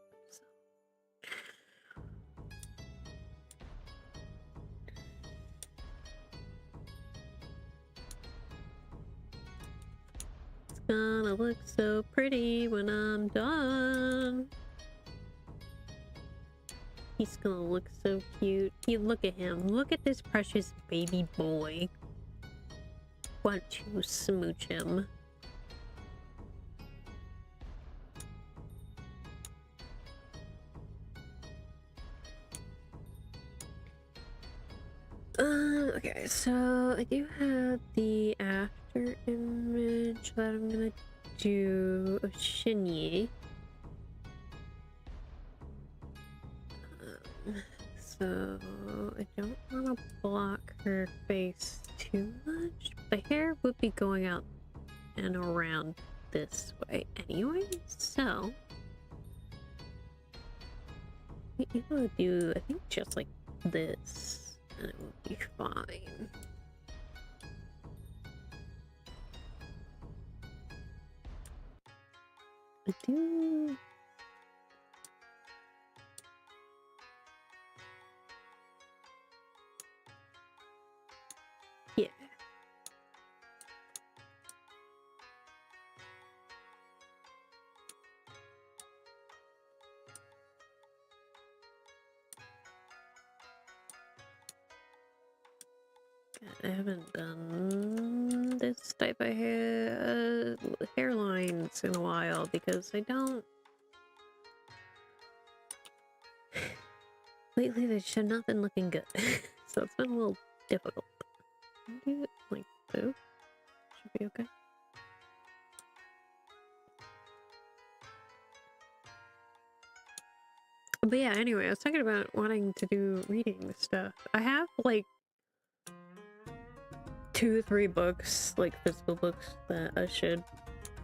Gonna look so pretty when I'm done. He's gonna look so cute. Look at him. Look at this precious baby boy. Why don't you smooch him? Okay, so I do have the after image that I'm gonna do of Shinyi. So I don't want to block her face too much. The hair would be going out and around this way anyway, so you will do, I think, just like this, and it will be fine. I do. Yeah. I haven't done this type of hairlines in a while because I don't. Lately, they should not been looking good, so it's been a little difficult. Do it like this. Should be okay. But yeah, anyway, I was talking about wanting to do reading stuff. I have like 2 or 3 books, like physical books, that I should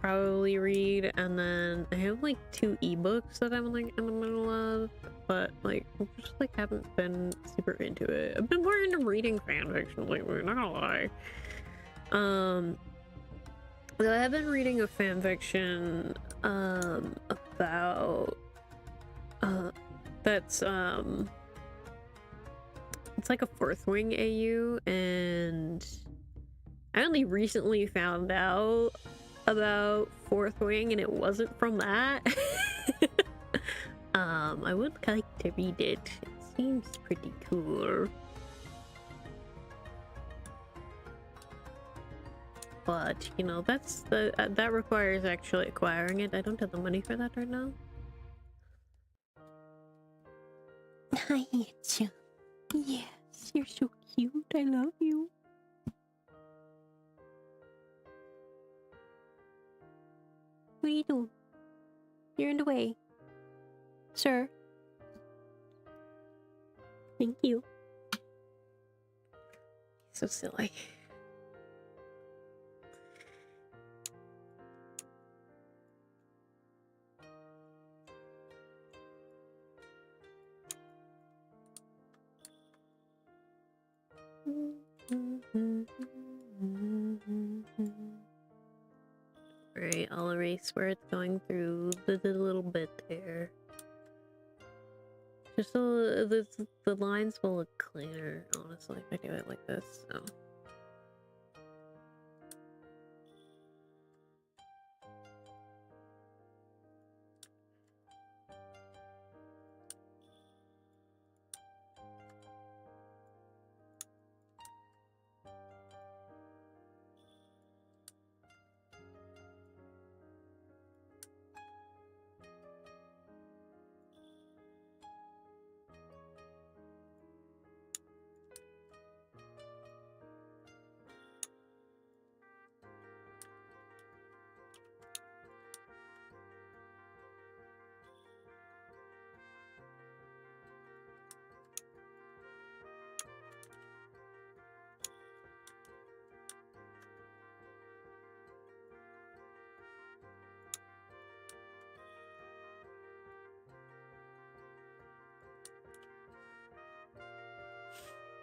probably read, and then I have like 2 ebooks that I'm like in the middle of, but like just like haven't been super into it. I've been more into reading fanfiction lately, not gonna lie. So I have been reading a fanfiction about that's it's like a 4th Wing AU, and I only recently found out about 4th Wing, and it wasn't from that. I would like to read it. It seems pretty cool. But, you know, that's the that requires actually acquiring it. I don't have the money for that right now. Hi, Itsu. Yes, you're so cute. I love you. What are you doing? You're in the way. Sir. Thank you. So silly. Alright, I'll erase where it's going through the little bit there. Just so the lines will look cleaner, honestly, if I do it like this, so.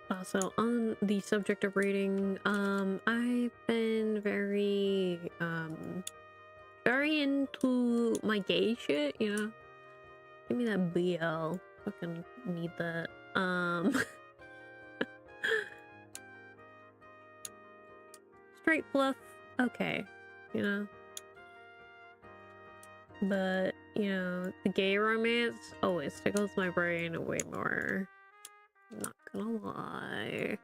Also, on the subject of reading, I've been very into my gay shit, you know? Give me that BL. Fucking need that. Straight fluff, okay, you know? But, you know, the gay romance always tickles my brain way more. Not gonna lie.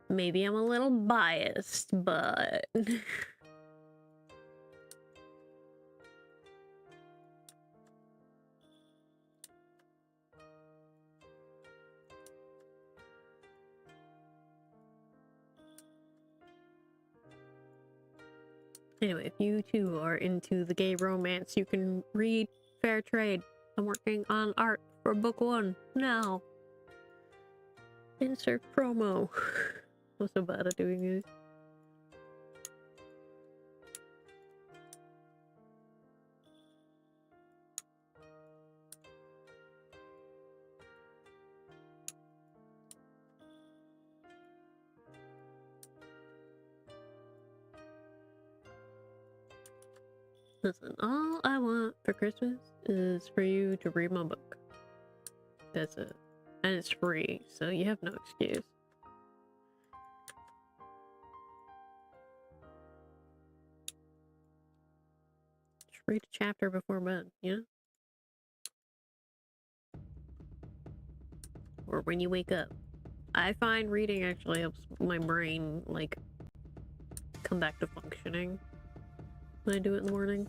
Maybe I'm a little biased, but... Anyway, if you too are into the gay romance, you can read Fair Trade. I'm working on art for book 1 now. Insert promo. I'm so bad at doing it. Listen, all I want for Christmas is for you to read my book. That's it. And it's free, so you have no excuse. Just read a chapter before bed, you know? Or when you wake up. I find reading actually helps my brain, like, come back to functioning when I do it in the morning.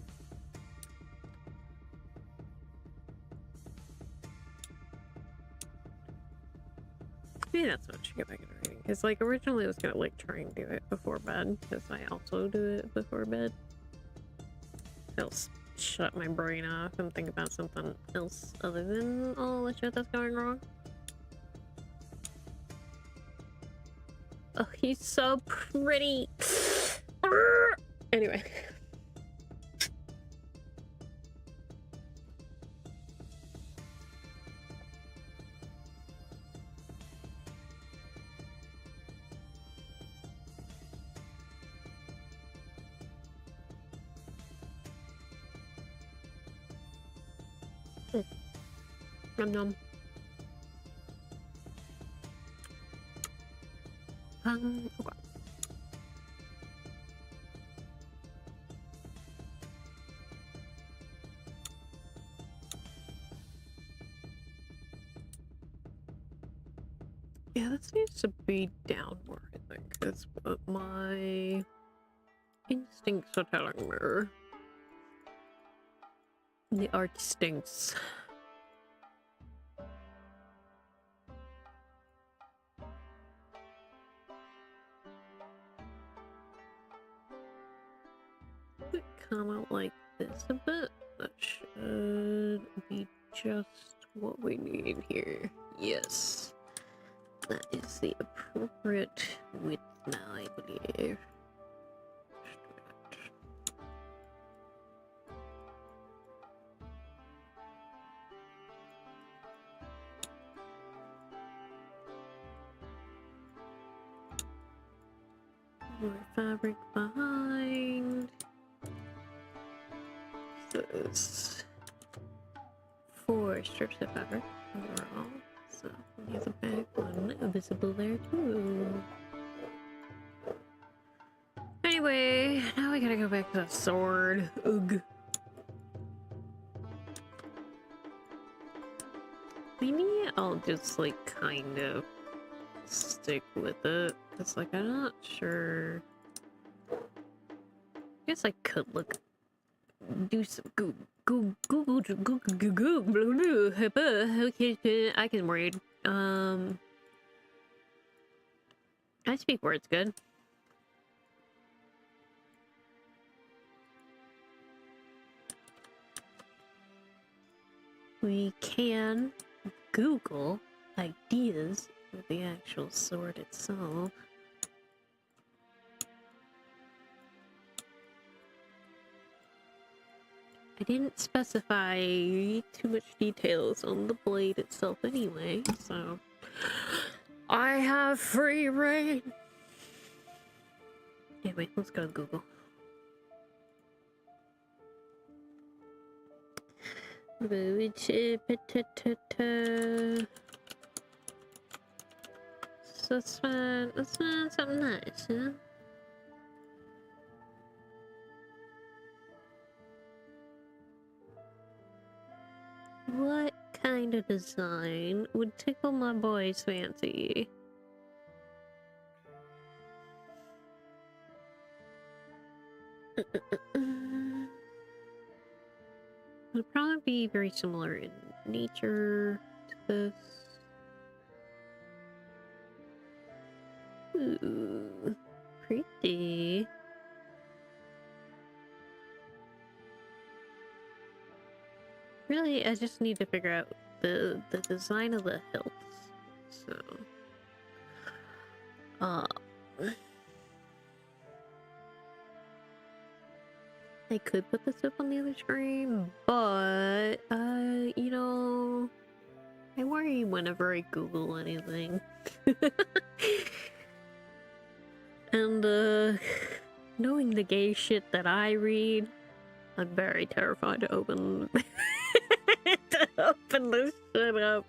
Maybe that's what I should get back into reading. Because, like, originally I was gonna, like, try and do it before bed. Because I also do it before bed. It'll shut my brain off and think about something else other than all the shit that's going wrong. Oh, he's so pretty. Anyway. Nom. Okay. Yeah, this needs to be downward, I think. That's what my instincts are telling me. The art stinks. Kind of like this a bit. That should be just what we need here. Yes. That is the appropriate width now, I believe. More fabric behind. So it's 4 strips of fabric overall. So we have the back one visible there too. Anyway, now we gotta go back to the sword. Ugh. Maybe I'll just like kind of stick with it. Cause like I'm not sure. I guess I could look do some Google. Okay, I can read. I speak words good. We can Google ideas for the actual sword itself. I didn't specify too much details on the blade itself anyway, so I have free reign. Anyway, let's go to Google. So let's find something nice, huh? What kind of design would tickle my boy's fancy? It'll probably be very similar in nature to this. Ooh, pretty. Really, I just need to figure out the design of the hilts. So, I could put this up on the other screen, but you know, I worry whenever I Google anything. And knowing the gay shit that I read, I'm very terrified to open to open this shit up.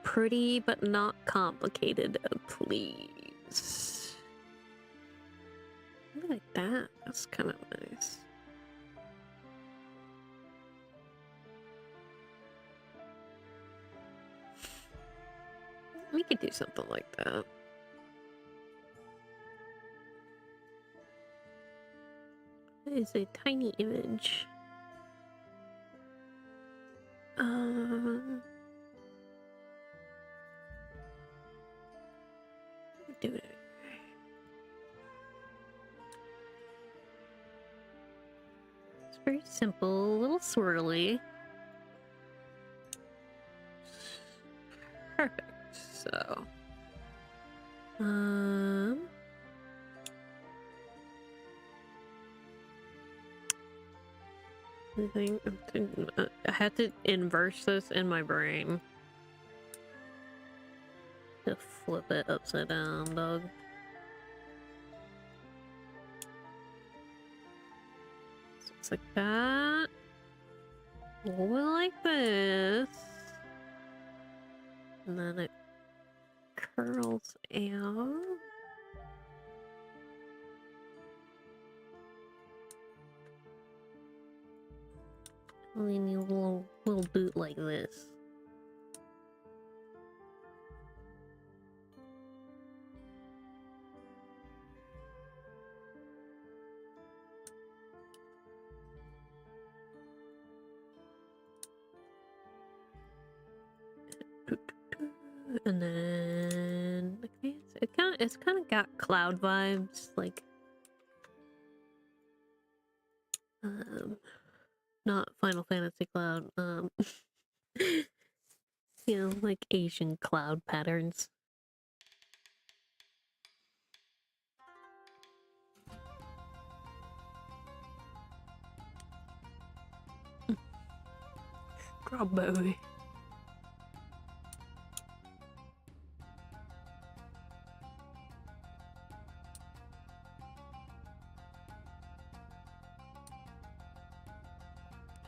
Pretty but not complicated, please. I like that. That's kind of nice. We could do something like that. It is a tiny image. Do it. It's very simple, a little swirly. Perfect. So, I had to inverse this in my brain to flip it upside down, dog. So it's like that. A little bit like this. And then it curls out. And then you little boot like this. And then okay, it's kind of got cloud vibes, like not Final Fantasy Cloud, you know, like Asian cloud patterns. Strawberry.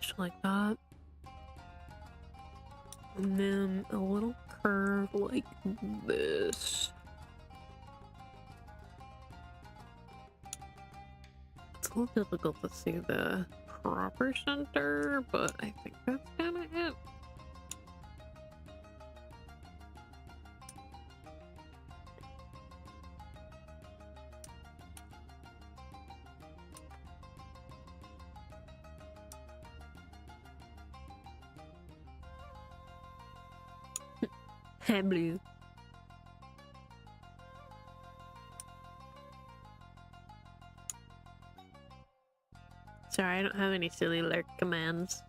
Just like that. And then a little curve like this. It's a little difficult to see the proper center, but I think that's kind of it. Hair blue. Sorry, I don't have any silly lurk commands.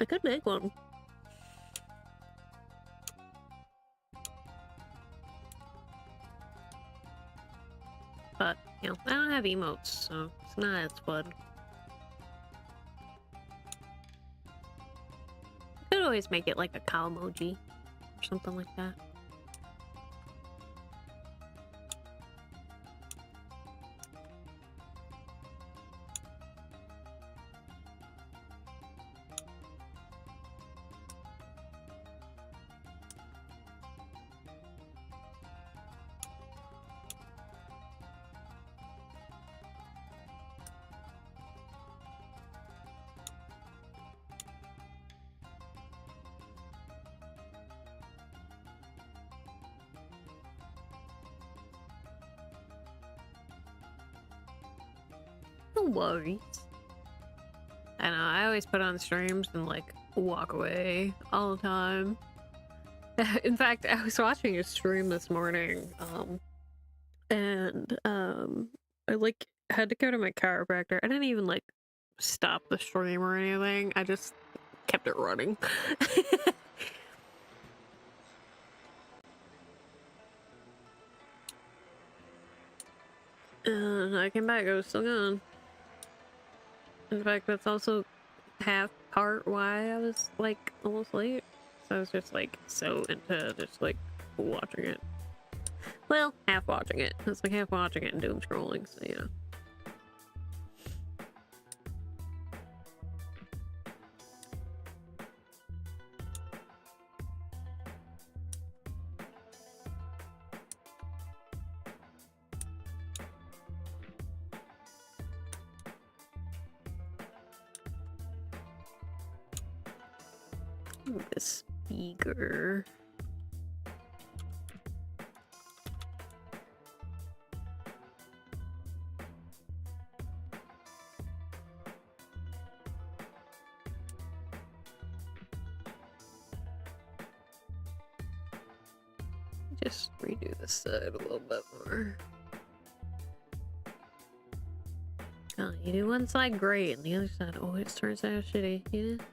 I could make one. But, you know, I don't have emotes, so it's not as fun. I could always make it like a cow emoji or something like that. No worries. I know, I always put on streams and like walk away all the time. In fact, I was watching a stream this morning, and I like had to go to my chiropractor. I didn't even like stop the stream or anything. I just kept it running. And I came back, I was still gone. In fact, that's also half part why I was like almost late. So I was just like so into just like watching it. Well, half watching it. It's like half watching it and doom scrolling, so you know. The speaker. Just redo this side a little bit more. Oh, you do one side great and the other side always turns out shitty, you know?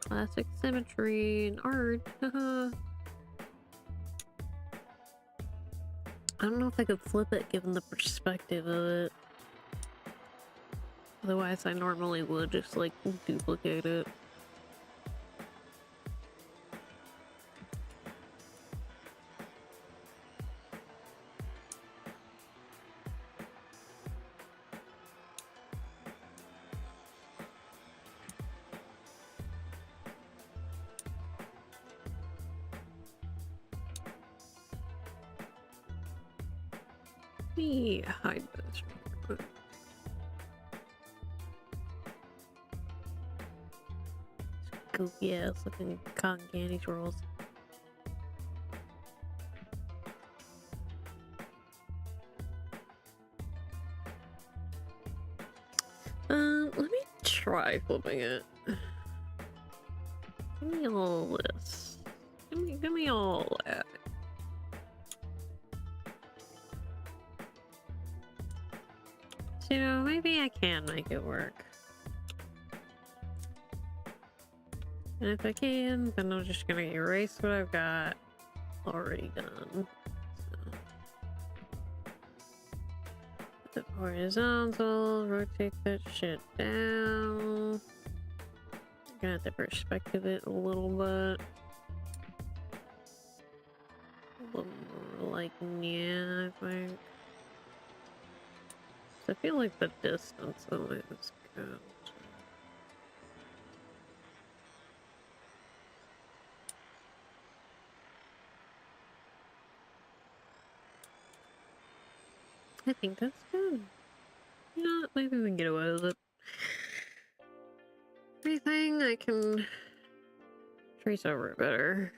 Classic symmetry and art. I don't know if I could flip it given the perspective of it. Otherwise I normally would just like duplicate it. Hide this. Goofy ass looking cotton candy swirls. Let me try flipping it. Give me all this. Give me all that. So maybe I can make it work. And if I can, then I'm just gonna erase what I've got already done. So, the horizontal, rotate that shit down. I'm gonna have to perspective it a little bit. A little more like, yeah, I think. I feel like the distance of it is good. I think that's good. You know what? Maybe we can get away with it. Anything I can trace over it better.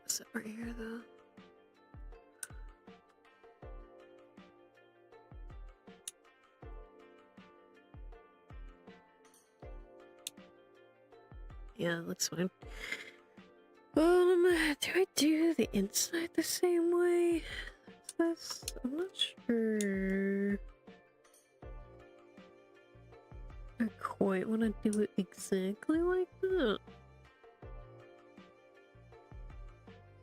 Sit right here though. Yeah, looks fine. Do I do the inside the same way? I'm not sure. I quite want to do it exactly like that.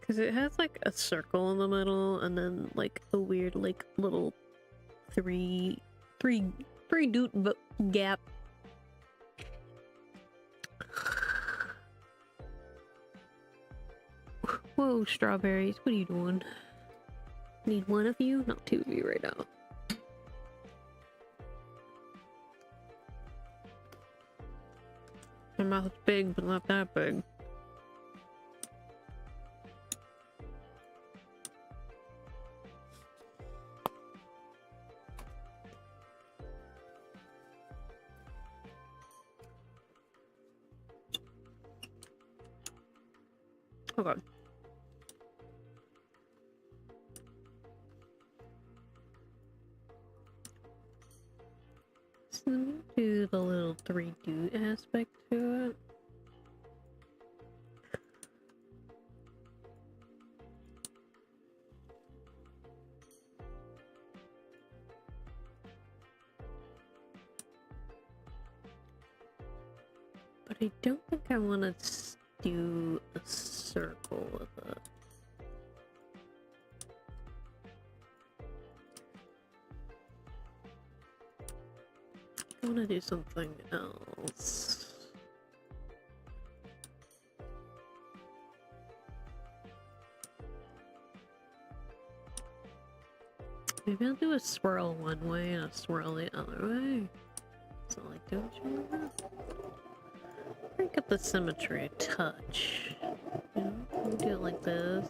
Because it has like a circle in the middle and then like a weird like little three doot gap. Whoa, strawberries, what are you doing? Need one of you? Not two of you right now. My mouth's big, but not that big. Let me do the little 3D aspect to it. But I don't think I want to do a circle with it. I want to do something else. Maybe I'll do a swirl one way and a swirl the other way. So like, don't you know? Break up the symmetry a touch. You know, we'll do it like this.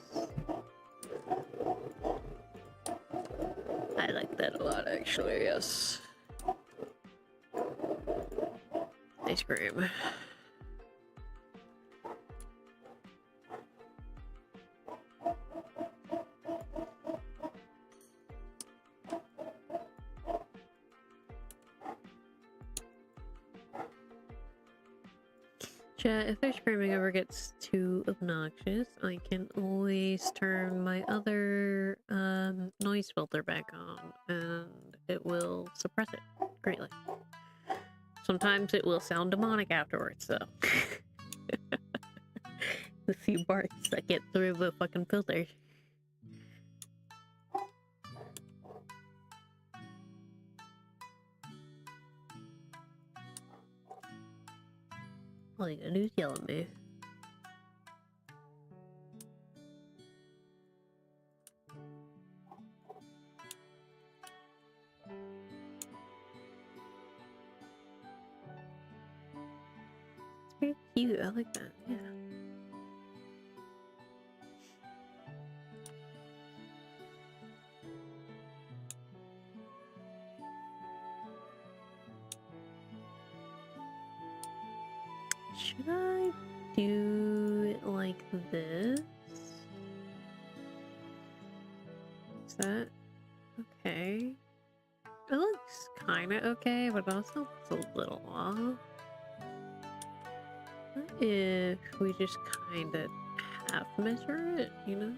I like that a lot, actually, yes. Ice cream. Chat, if their screaming ever gets too obnoxious, I can always turn my other noise filter back on and it will suppress it greatly. Sometimes it will sound demonic afterwards, though. The few barks that get through the fucking filter. All you gotta do is yell at me. It's very cute, I like that, yeah. Should I do it like this? Is that okay? It looks kinda okay, but also looks a little off. What if we just kinda half measure it, you know?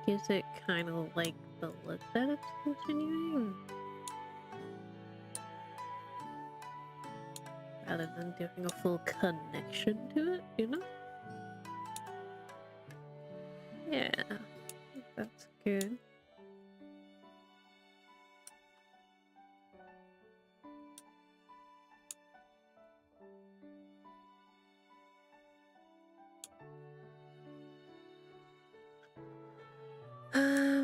Gives it kind of like the look that it's continuing. Rather than doing a full connection to it, you know? Yeah, I think that's good.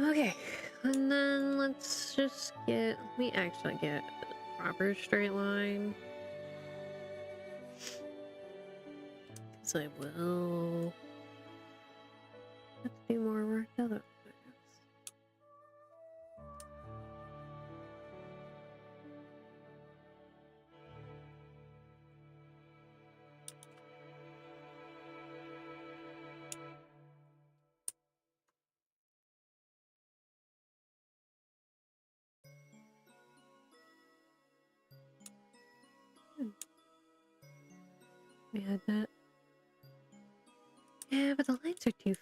Okay, and then let's just let me actually get a proper straight line. So I will have to do more work otherwise. We had that. Yeah, but the lines are too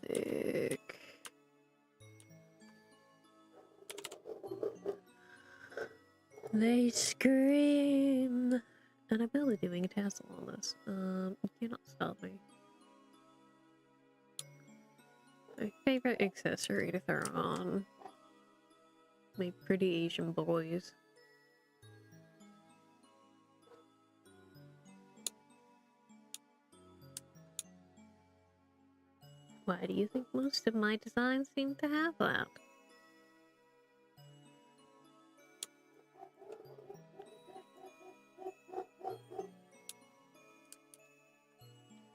thick. They scream! And I'm barely doing a tassel on this. You cannot stop me. My favorite accessory to throw on. My pretty Asian boys. Why do you think most of my designs seem to have that?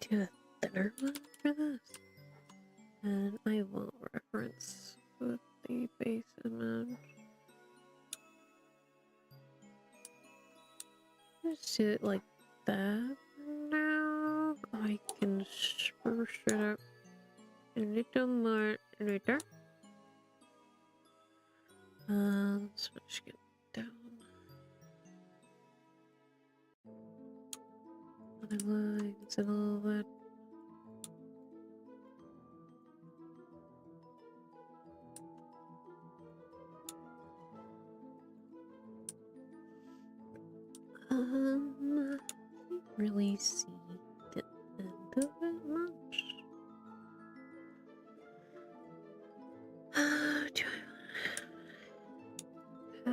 Do a thinner one for this. And I will reference with the base image. Just do it like that. Now I can spruce it up a little more later. So just get down lines and all that. I can't really see the end of it much. Do I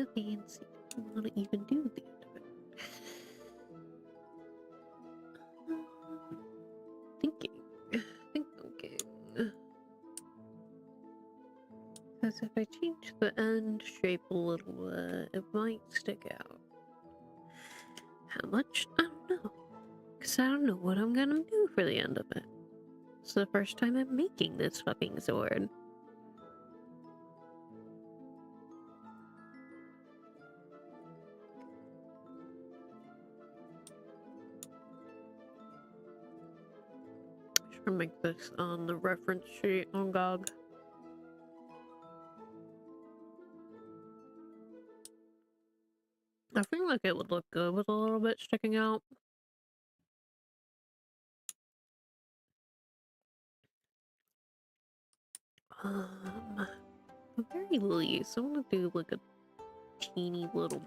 how fancy do I want to even do the end of it? Thinking. Because if I change the end shape a little bit, it might stick out. How much? I don't know. Because I don't know what I'm gonna do for the end of it. It's the first time I'm making this fucking sword. I should make this on the reference sheet on GOG. I feel like it would look good with a little bit sticking out. At the very least, I want to do like a teeny little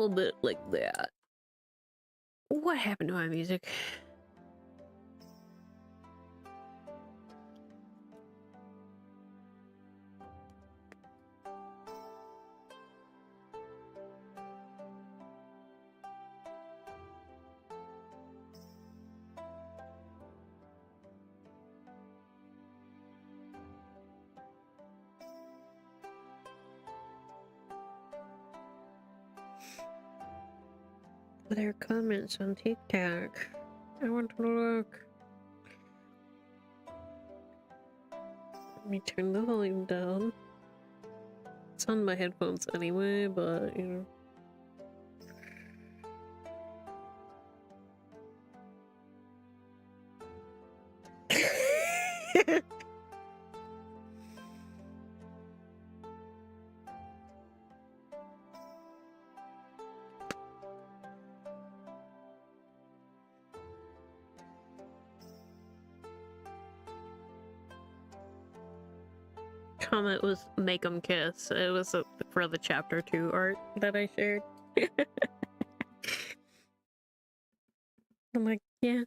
bit like that. What happened to my music? Their comments on TikTok. I want to look. Let me turn the volume down. It's on my headphones anyway, but you know. Comment was make 'em kiss. It was for the chapter 2 art that I shared. I'm like, yeah.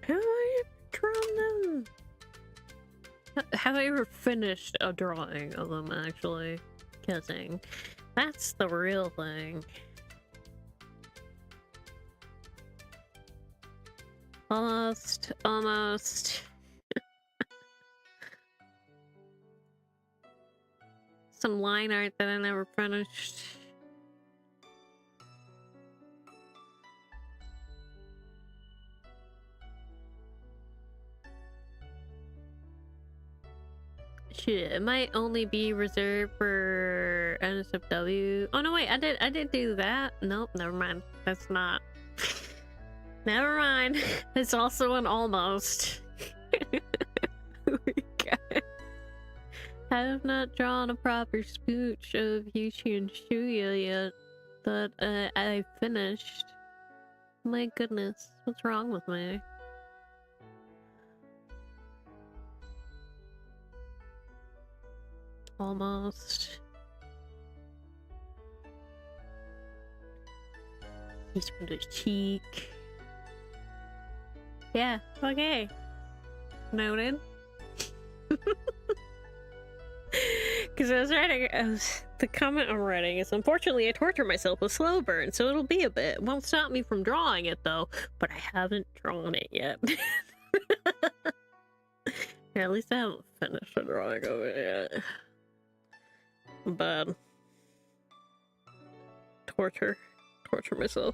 Have I ever drawn them? Have I ever finished a drawing of them actually kissing? That's the real thing. Almost. Some line art that I never finished. Shit, it might only be reserved for NSFW. Oh no, wait, I did do that. Nope, never mind. That's not. Never mind. It's also an almost. I have not drawn a proper smooch of Yushi and Shuya yet, but I finished. My goodness, what's wrong with me? Almost. He's from the cheek. Yeah, okay. Noted. Because the comment I'm writing is, unfortunately, I torture myself with slow burn, so it'll be a bit. It won't stop me from drawing it, though, but I haven't drawn it yet. Yeah, at least I haven't finished the drawing of it yet. Bad. Torture myself.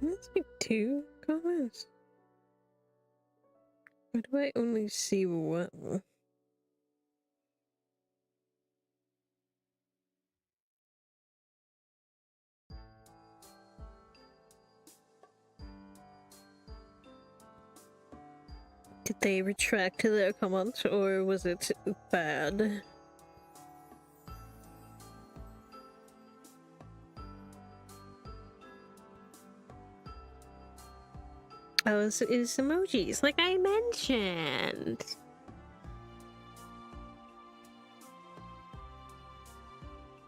Didn't it say 2 comments? Why do I only see 1? Did they retract their comments, or was it bad? Oh, it's emojis, like I mentioned.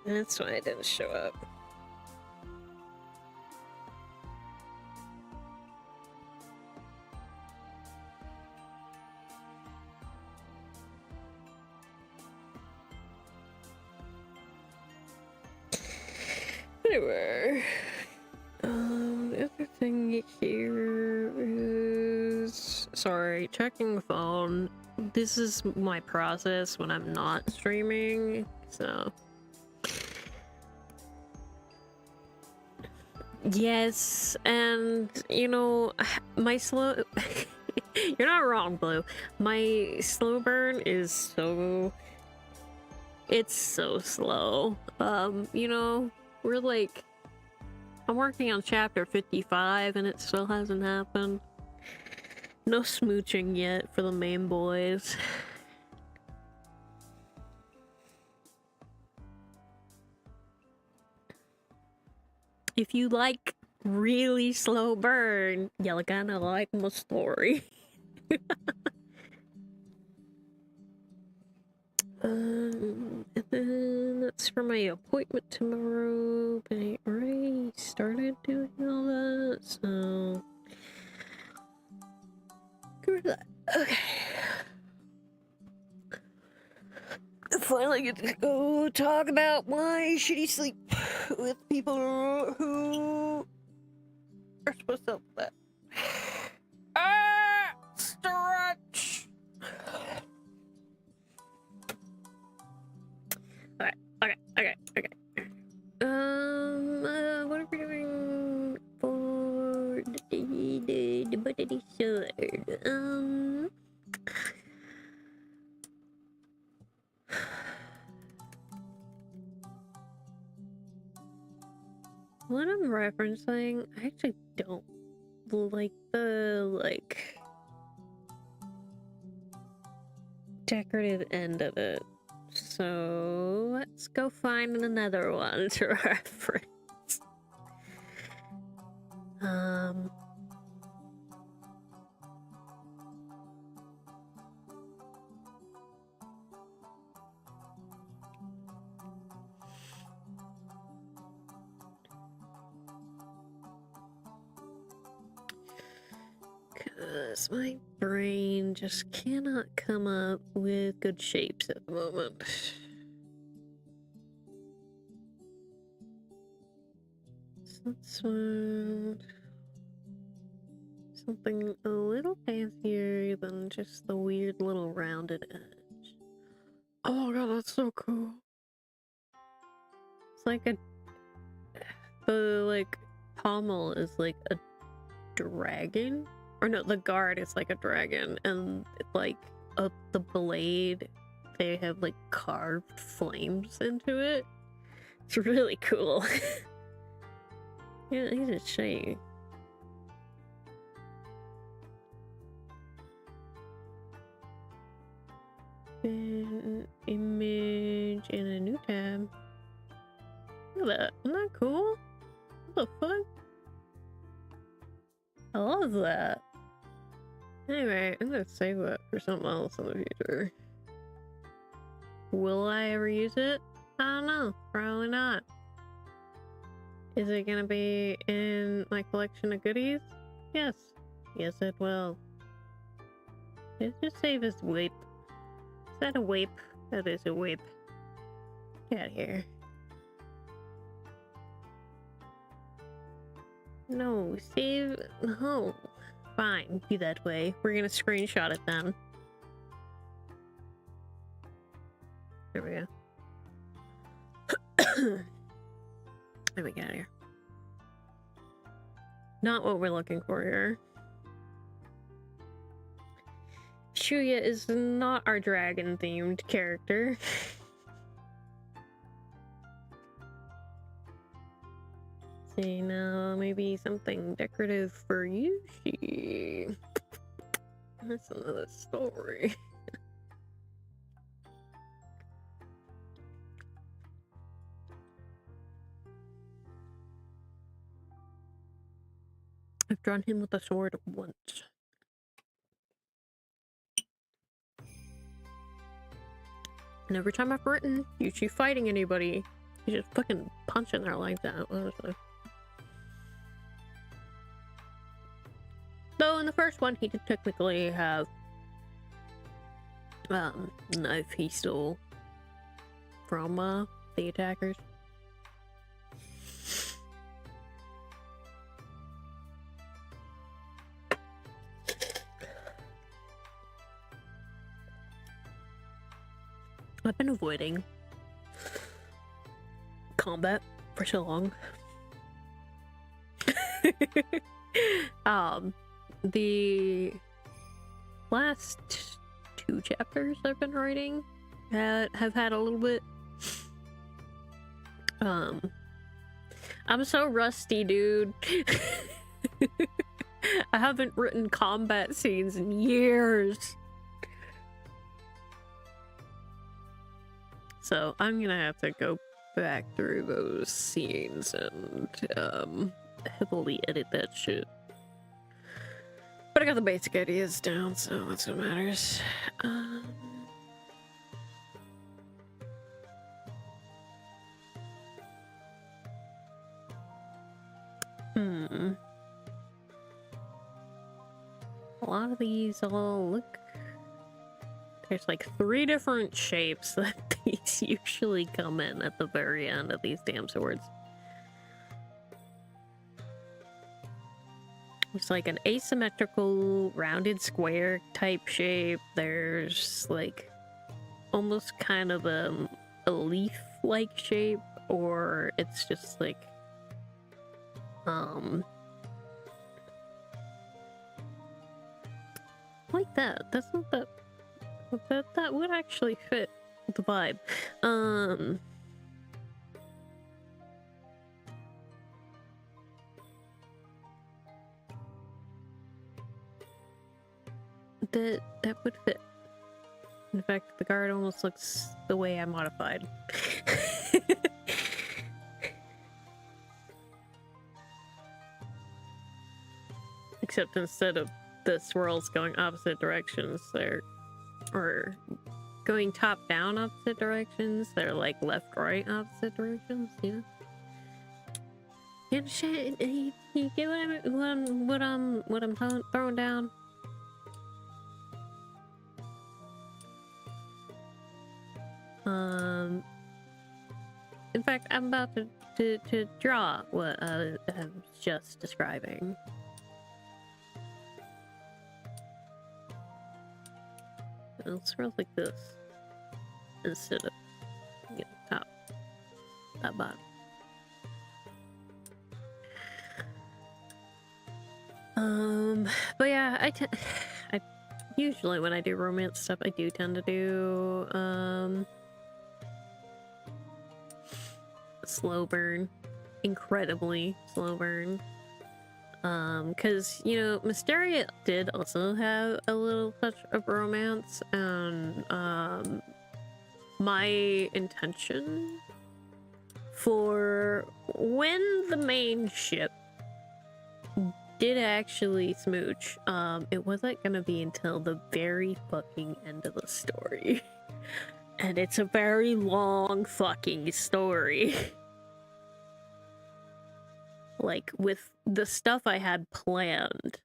That's why it didn't show up. Anyway, the other thing here is, sorry, checking the phone. This is my process when I'm not streaming, so. Yes, and you know, my slow. You're not wrong, Blue. My slow burn is so. It's so slow. You know, we're like. I'm working on chapter 55 and it still hasn't happened. No smooching yet for the main boys. If you like really slow burn, you're gonna like my story. And then that's for my appointment tomorrow, but I already started doing all that, so go to that. Okay. I finally get to go talk about my shitty sleep with people who are supposed to help with that. Stretch! Okay. What are we doing for the buttery sword? What I'm referencing, I actually don't like the, decorative end of it. So let's go find another one to reference. Cause my brain just cannot come up with good shapes at the moment. So let's find something a little fancier than just the weird little rounded edge. Oh god, that's so cool. It's like the pommel is like a dragon. Or no, the guard is like a dragon, and the blade, they have carved flames into it. It's really cool. Yeah, I need to show you. An image in a new tab. Look at that. Isn't that cool? What the fuck? I love that. Anyway, I'm gonna save that for something else in the future. Will I ever use it? I don't know. Probably not. Is it gonna be in my collection of goodies? Yes. Yes, it will. Let's just save as wape. Is that a wape? That is a wape. Get out of here. No, save. No. Fine, be that way. We're gonna screenshot it then. There we go. Let me get out of here. Not what we're looking for here. Shuya is not our dragon-themed character. See, now maybe something decorative for Yushi. That's another story. I've drawn him with a sword once. And every time I've written Yushi fighting anybody, he's just fucking punching their lives out, honestly. Though in the first one, he did technically have knife he stole from the attackers. I've been avoiding combat for so long. The last 2 chapters I've been writing have had a little bit. I'm so rusty, dude. I haven't written combat scenes in years. So I'm gonna have to go back through those scenes and heavily edit that shit. But I got the basic ideas down, so that's what matters. A lot of these all look... There's like 3 different shapes that these usually come in at the very end of these damn swords. It's like an asymmetrical rounded square type shape. There's like almost kind of a leaf-like shape, or it's just like like that. That's not that. That would actually fit the vibe. That would fit. In fact, the guard almost looks the way I modified. Except instead of the swirls going opposite directions, they're or going top down opposite directions, they're like left right opposite directions, you know? You get what I'm throwing down? In fact, I'm about to draw what I was just describing. It'll swirl like this instead of, you know, top bottom. But yeah, I usually when I do romance stuff, I do tend to do slow burn, incredibly slow burn. Because, you know, Mysteria did also have a little touch of romance, and my intention for when the main ship did actually smooch. It wasn't gonna be until the very fucking end of the story. And it's a very long fucking story. Like, with the stuff I had planned.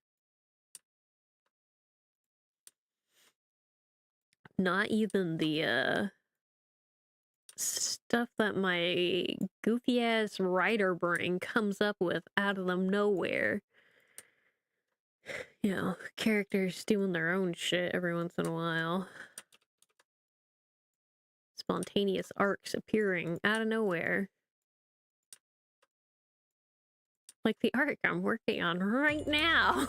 Not even the, stuff that my goofy-ass writer brain comes up with out of them nowhere. You know, characters doing their own shit every once in a while. Spontaneous arcs appearing out of nowhere. Like the arc I'm working on right now.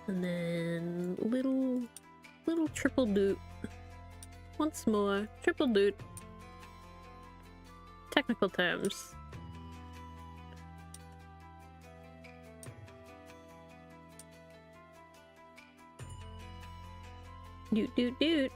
And then little triple doot. Once more, triple doot. Technical terms. Doot doot doot.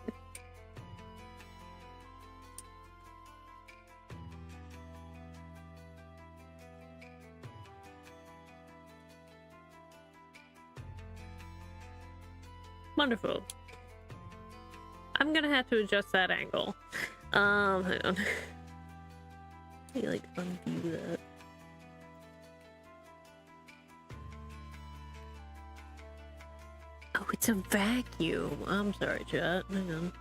Wonderful. I'm gonna have to adjust that angle. Hang on. Let me like undo that. Oh, it's a vacuum. I'm sorry, chat. Hang on.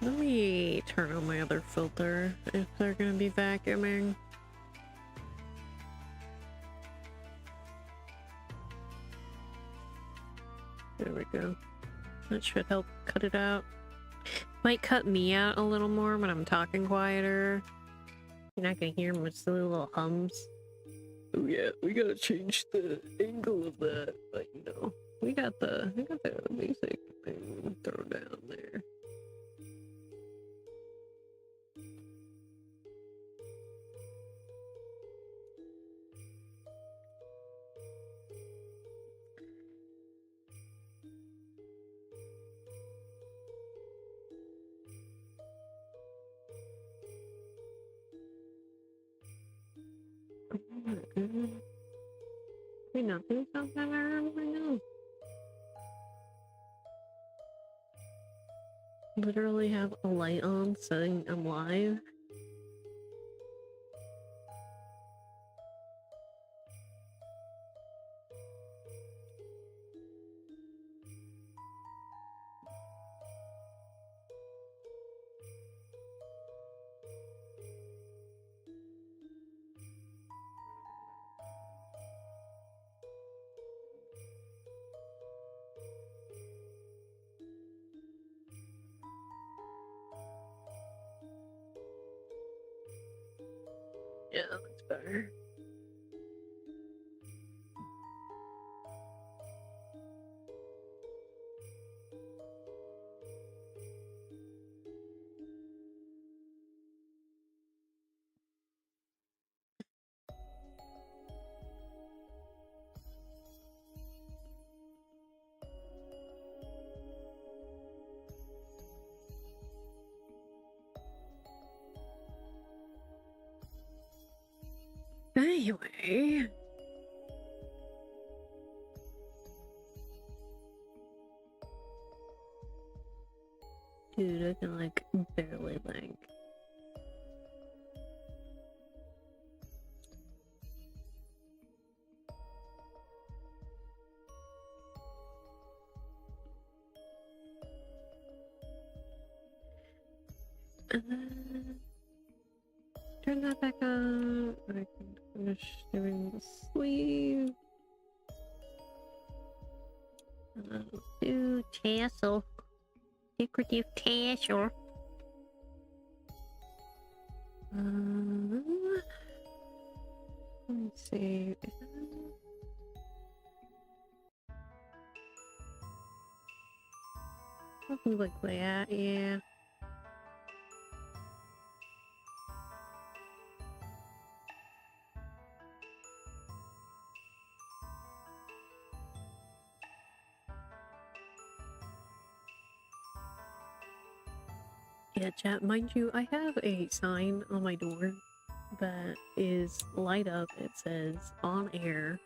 Let me turn on my other filter if they're gonna be vacuuming. There we go. That should help cut it out. Might cut me out a little more when I'm talking quieter. You're not gonna hear my silly little hums. Oh yeah, we gotta change the angle of that, but you know, we got the basic thing thrown down there. Wait, nothing's not that around right now. Literally have a light on saying I'm live. Yeah, that's better. Anyway. Dude, I can like barely like. Turn that back on. I can finish doing the sleeve. Do tassel. Decorative tassel. Let me see. Something like that, yeah. Yeah, chat, mind you, I have a sign on my door that is light up. It says on air.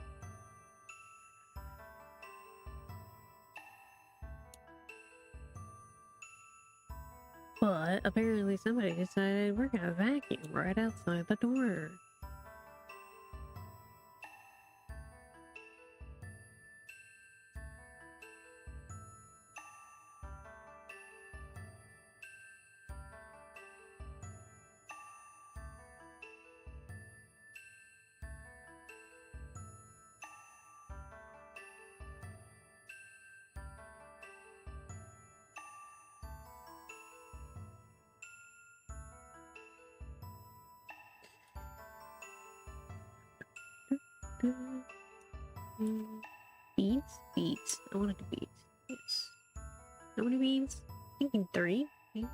But apparently somebody decided we're gonna vacuum right outside the door. Beads? Beads. I want to do beads. Yes. How many beads? Thinking 3, maybe?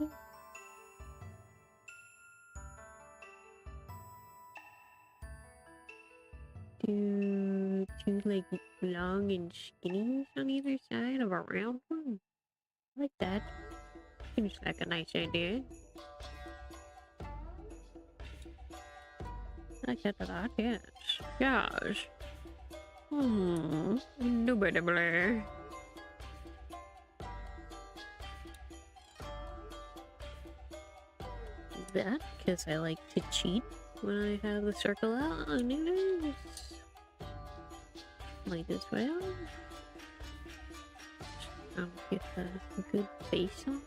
Do 2 like long and skinny on either side of a round one? I like that. Seems like a nice idea. I like that a lot, yes. Yes. Indubitably. That, because I like to cheat when I have the circle out on it. Like this way. Get a good face on it.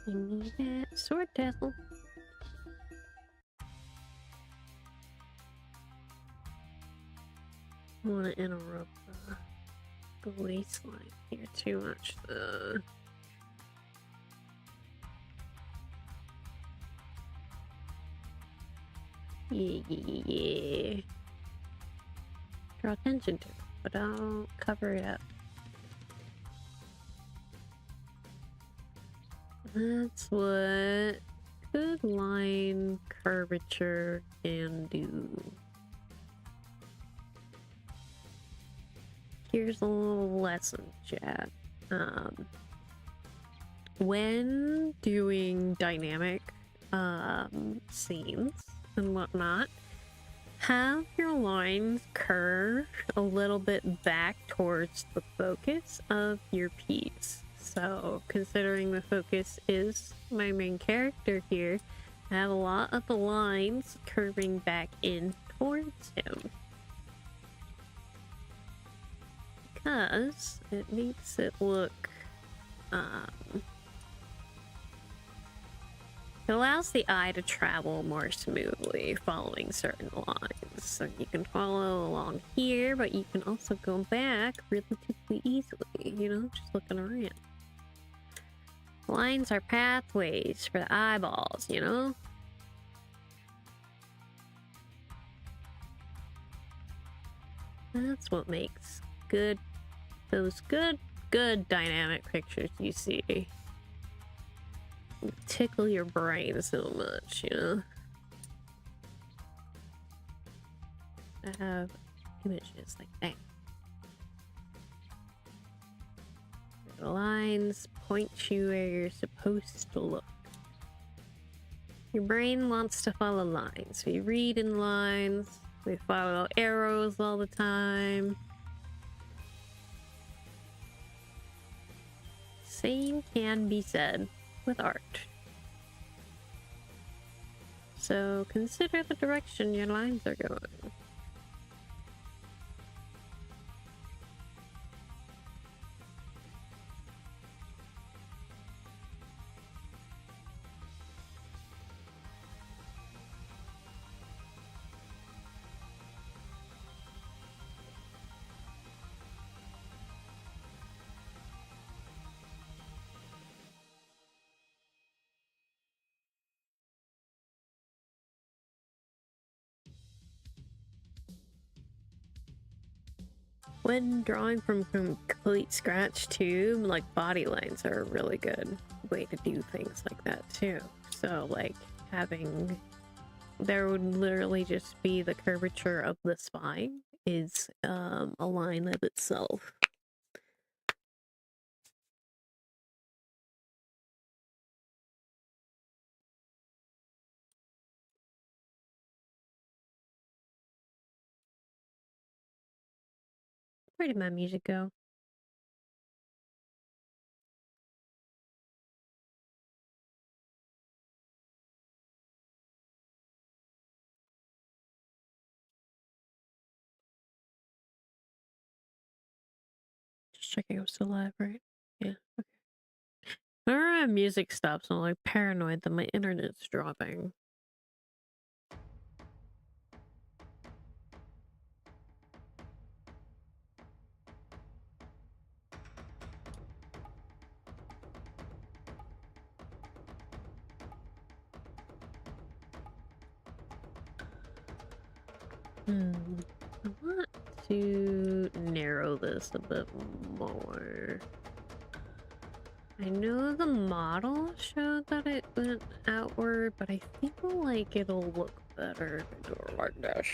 I need that sword tassel. I want to interrupt the waistline here too much. Yeah. Draw attention to it, but I'll cover it up. That's what good line curvature can do. Here's a little lesson, chat. When doing dynamic scenes and whatnot, have your lines curve a little bit back towards the focus of your piece. So, considering the focus is my main character here, I have a lot of the lines curving back in towards him. Because it makes it look, it allows the eye to travel more smoothly following certain lines. So you can follow along here, but you can also go back relatively easily, you know, just looking around. Lines are pathways for the eyeballs, you know? That's what makes those good dynamic pictures you see tickle your brain so much, you know? I have images like that. The lines point you where you're supposed to look. Your brain wants to follow lines. We read in lines. We follow arrows all the time. Same can be said with art. So consider the direction your lines are going. When drawing from complete scratch too, like body lines are a really good way to do things like that too. So like having, there would literally just be the curvature of the spine is a line of itself. Where did my music go? Just checking I'm still live, right? Yeah, okay. Whenever my music stops, I'm like paranoid that my internet's dropping. I want to narrow this a bit more. I know the model showed that it went outward, but I feel like it'll look better if I do it like this.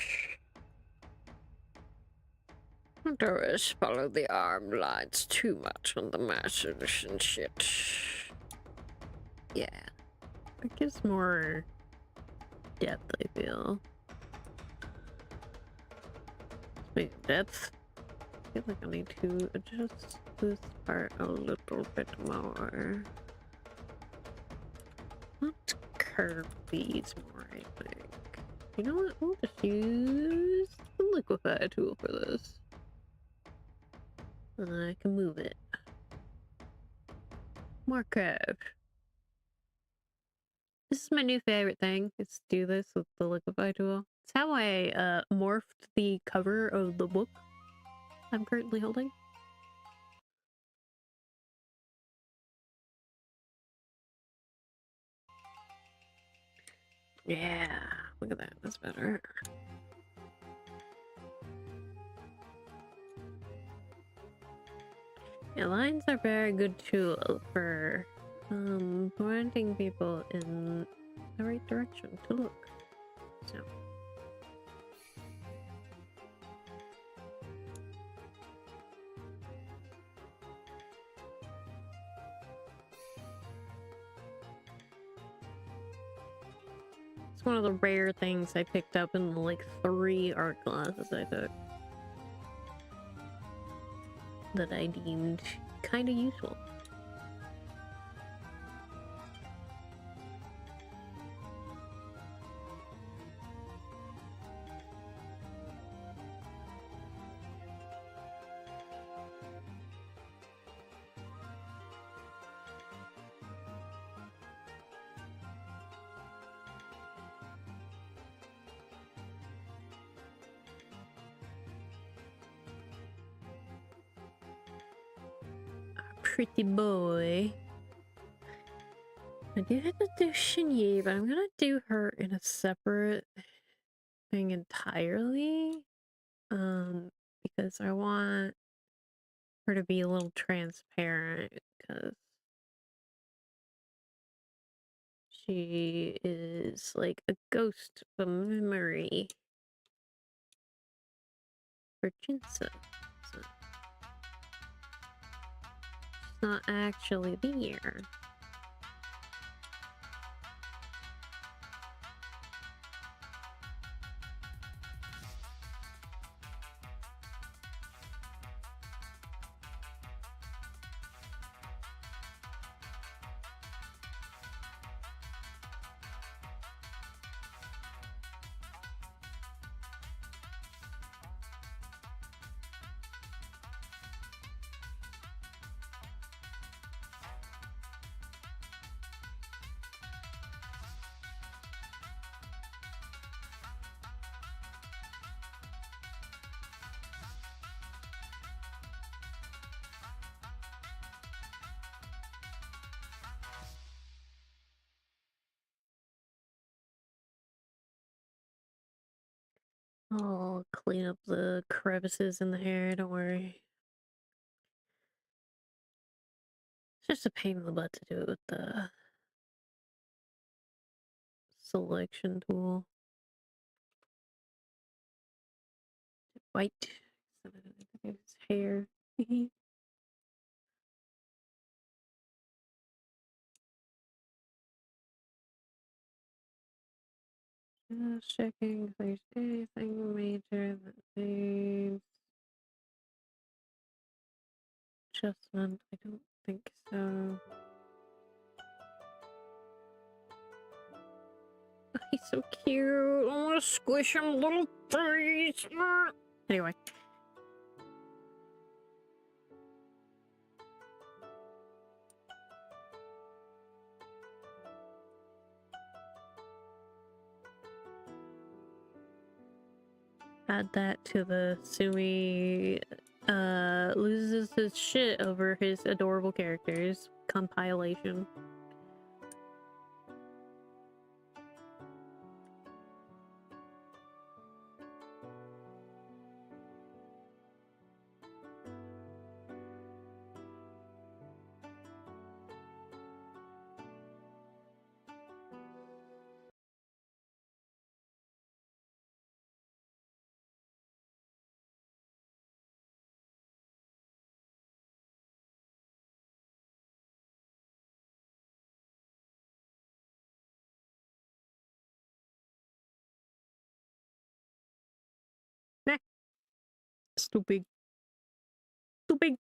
Don't always follow the arm lines too much on the masters and shit. Yeah. It gives more depth, I feel. Speaking of depth, I feel like I need to adjust this part a little bit more. Let's curve these more, I think. You know what? We'll just use the liquify tool for this. And I can move it. More curve. This is my new favorite thing. Is do this with the liquify tool. It's how I morphed the cover of the book I'm currently holding. Yeah, look at that. That's better. Yeah, lines are very good tool for pointing people in the right direction to look. So. It's one of the rare things I picked up in the like 3 art classes I took that I deemed kind of useful. Pretty boy. I do have to do Shinyi, but I'm gonna do her in a separate thing entirely. Because I want her to be a little transparent, because she is like a ghost of a memory for Jinsa. So she's not actually there. I'll clean up the crevices in the hair, don't worry. It's just a pain in the butt to do it with the selection tool. White. His hair. Just checking if there's anything major that needs adjustment. I don't think so. He's so cute. I want to squish him, little face. Anyway. Add that to the Sumi loses his shit over his adorable characters compilation. Nah. Stupid. Stupid.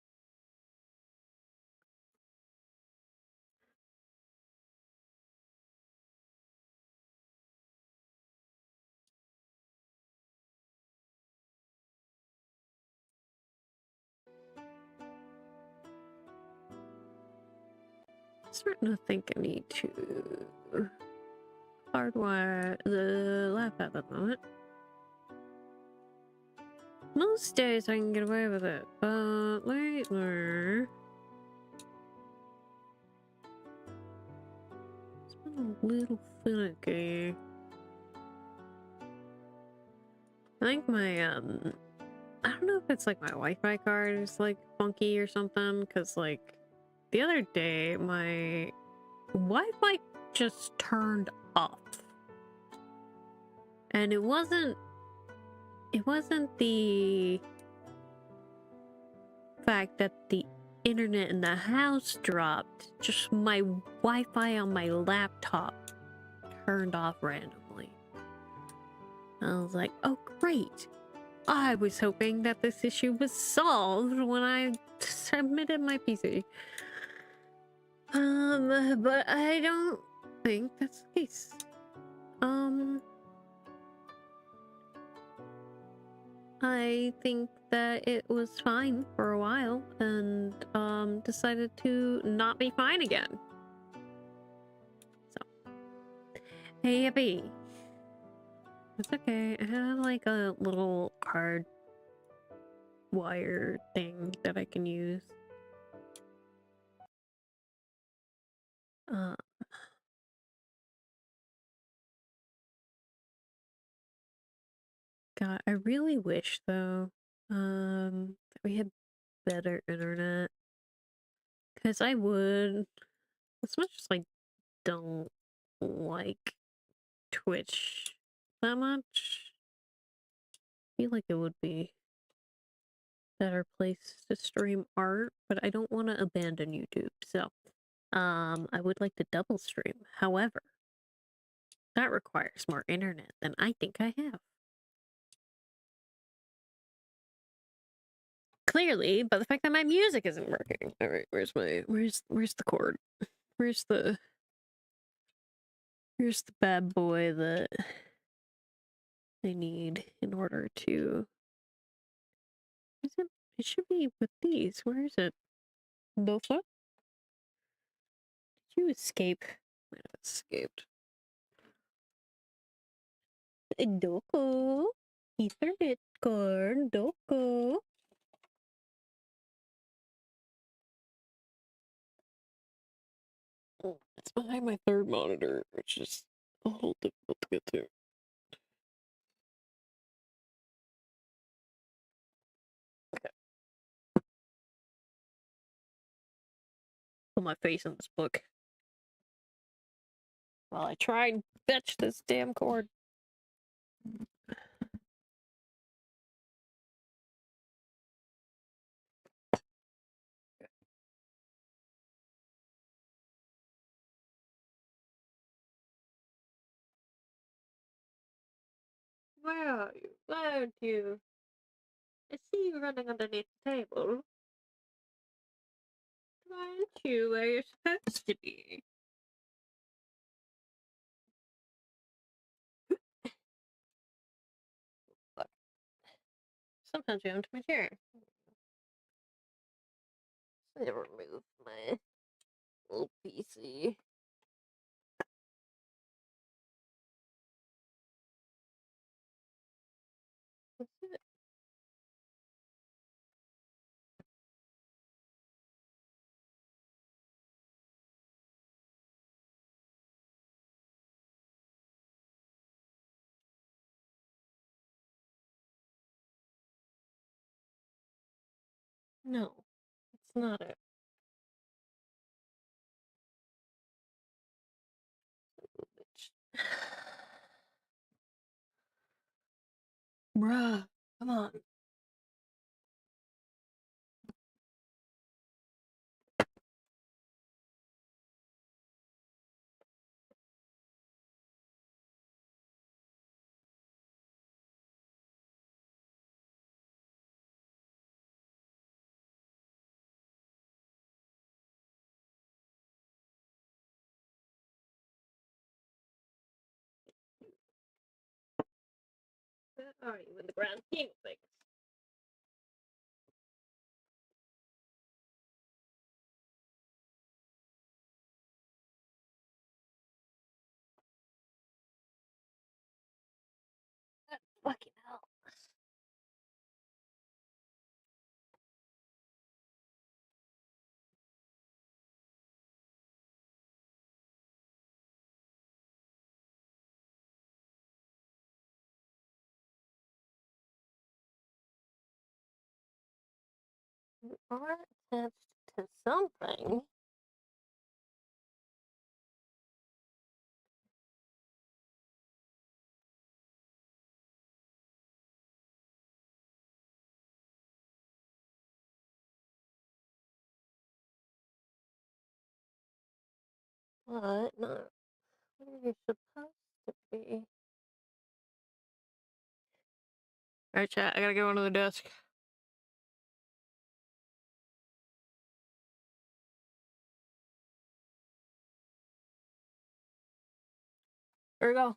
Starting to think I need to hardwire the laptop at the moment. Most days I can get away with it, but lately it's been a little finicky. I think my I don't know if it's like my Wi-Fi card is like funky or something, because like the other day my Wi-Fi just turned off. And it wasn't the fact that the internet in the house dropped, just my Wi-Fi on my laptop turned off randomly. I was like, oh great. I was hoping that this issue was solved when I submitted my PC. But I don't think that's the case. I think that it was fine for a while and decided to not be fine again. So, yippee. It's okay. I have like a little card wire thing that I can use. God, I really wish though, that we had better internet. Cause I would, as much as I don't like Twitch that much, I feel like it would be a better place to stream art, but I don't want to abandon YouTube, so I would like to double stream. However, that requires more internet than I think I have. Clearly, by the fact that my music isn't working. All right, where's the cord? Where's the bad boy that I need in order to... Is it? It should be with these. Where is it? Dova? Did you escape? Might have escaped. Doko. Ethernet cord. Doko. Oh, it's behind my third monitor, which is a little difficult to get to. Put my face in this book while I try and fetch this damn cord. Where are you? Why aren't you? I see you running underneath the table. Why aren't you where you're supposed to be? Fuck. Sometimes you to my chair. I remove my little PC. That's it. No, it's not it. Bruh, come on. Where are you in the grand scheme of things? Fucking hell. You are attached to something. But not where you're supposed to be. Alright, chat, I gotta go under the desk. There we go.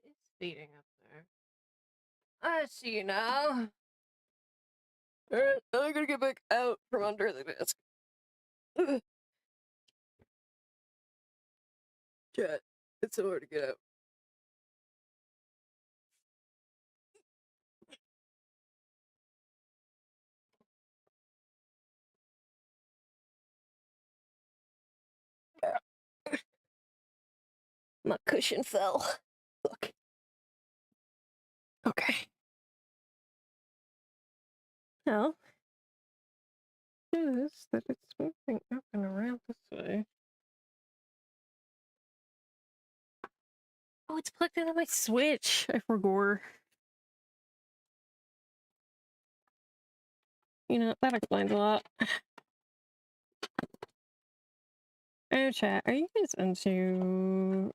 It's feeding up there. I see you now. Alright, I gotta get back out from under the desk. Chat, it's so hard to get out. My cushion fell. Look. Okay. Now, notice that it's moving up and around this way. Oh, it's plugged into my Switch. I forgot. You know, that explains a lot. Oh, chat, are you guys into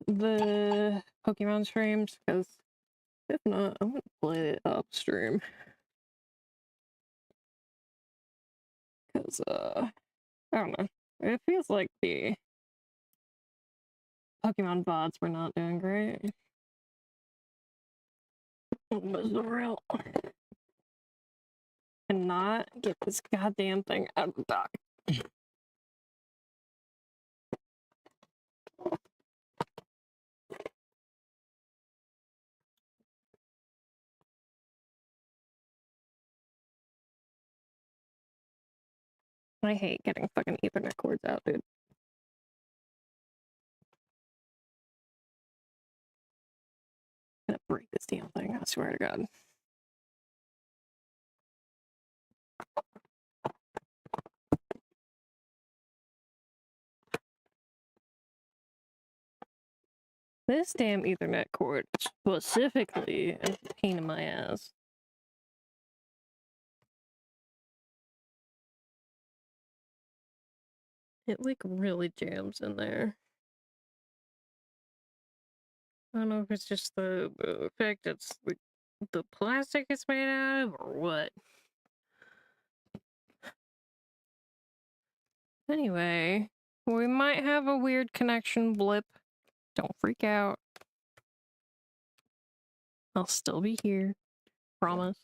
the Pokemon streams? Because if not, I'm gonna play it upstream. because, I don't know. It feels like the Pokemon bots were not doing great. Was the real. Cannot get this goddamn thing out of the dock. I hate getting fucking Ethernet cords out, dude. I'm gonna break this damn thing, I swear to God. This damn Ethernet cord specifically is a pain in my ass. It like really jams in there. I don't know if it's just the fact it's the plastic it's made out of or what. Anyway, we might have a weird connection blip. Don't freak out. I'll still be here. Promise.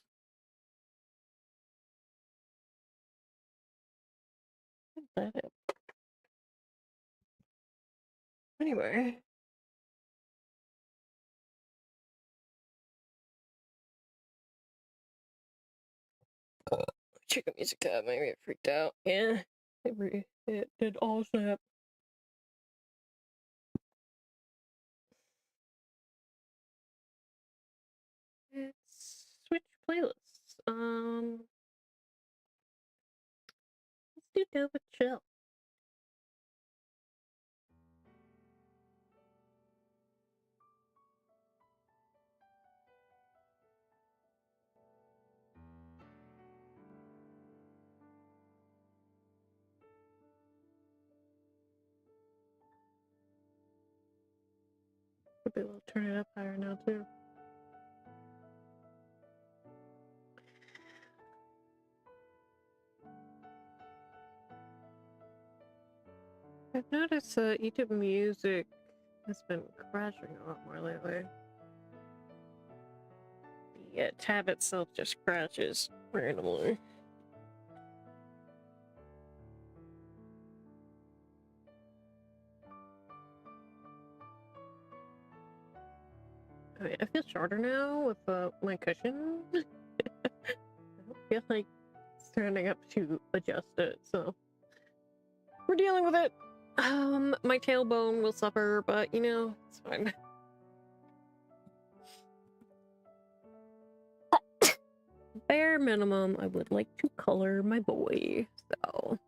Is that it? Anyway. Chicken music tab, maybe it freaked out. Yeah. It did all that. Let's switch playlists. Let's do Dova Chill. Could be able to turn it up higher now too. I've noticed YouTube Music has been crashing a lot more lately. The tab itself just crashes randomly. I mean, I feel shorter now with my cushion. I don't feel like standing up to adjust it, so we're dealing with it. My tailbone will suffer, but you know, it's fine. Bare minimum, I would like to color my boy, so.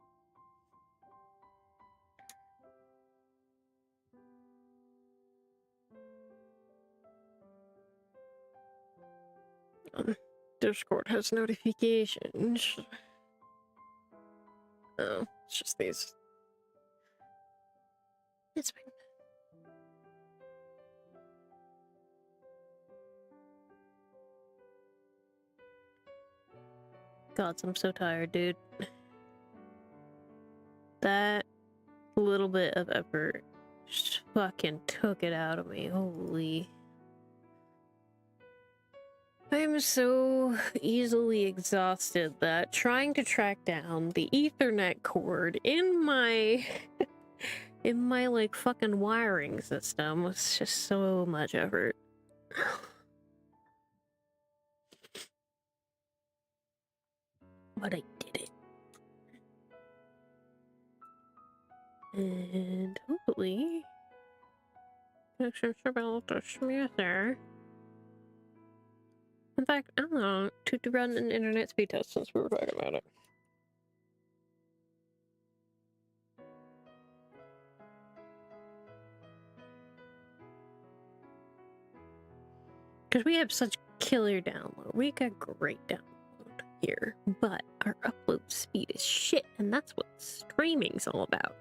Discord has notifications. Oh, it's just these. It's fine. God, I'm so tired, dude. That little bit of effort just fucking took it out of me. Holy. I'm so easily exhausted that trying to track down the Ethernet cord in my in my like fucking wiring system was just so much effort. But I did it. And hopefully connection should be a little smoother. In fact, I don't know, to run an internet speed test since we were talking about it. Because we have such killer download. We got great download here, but our upload speed is shit, and that's what streaming's all about.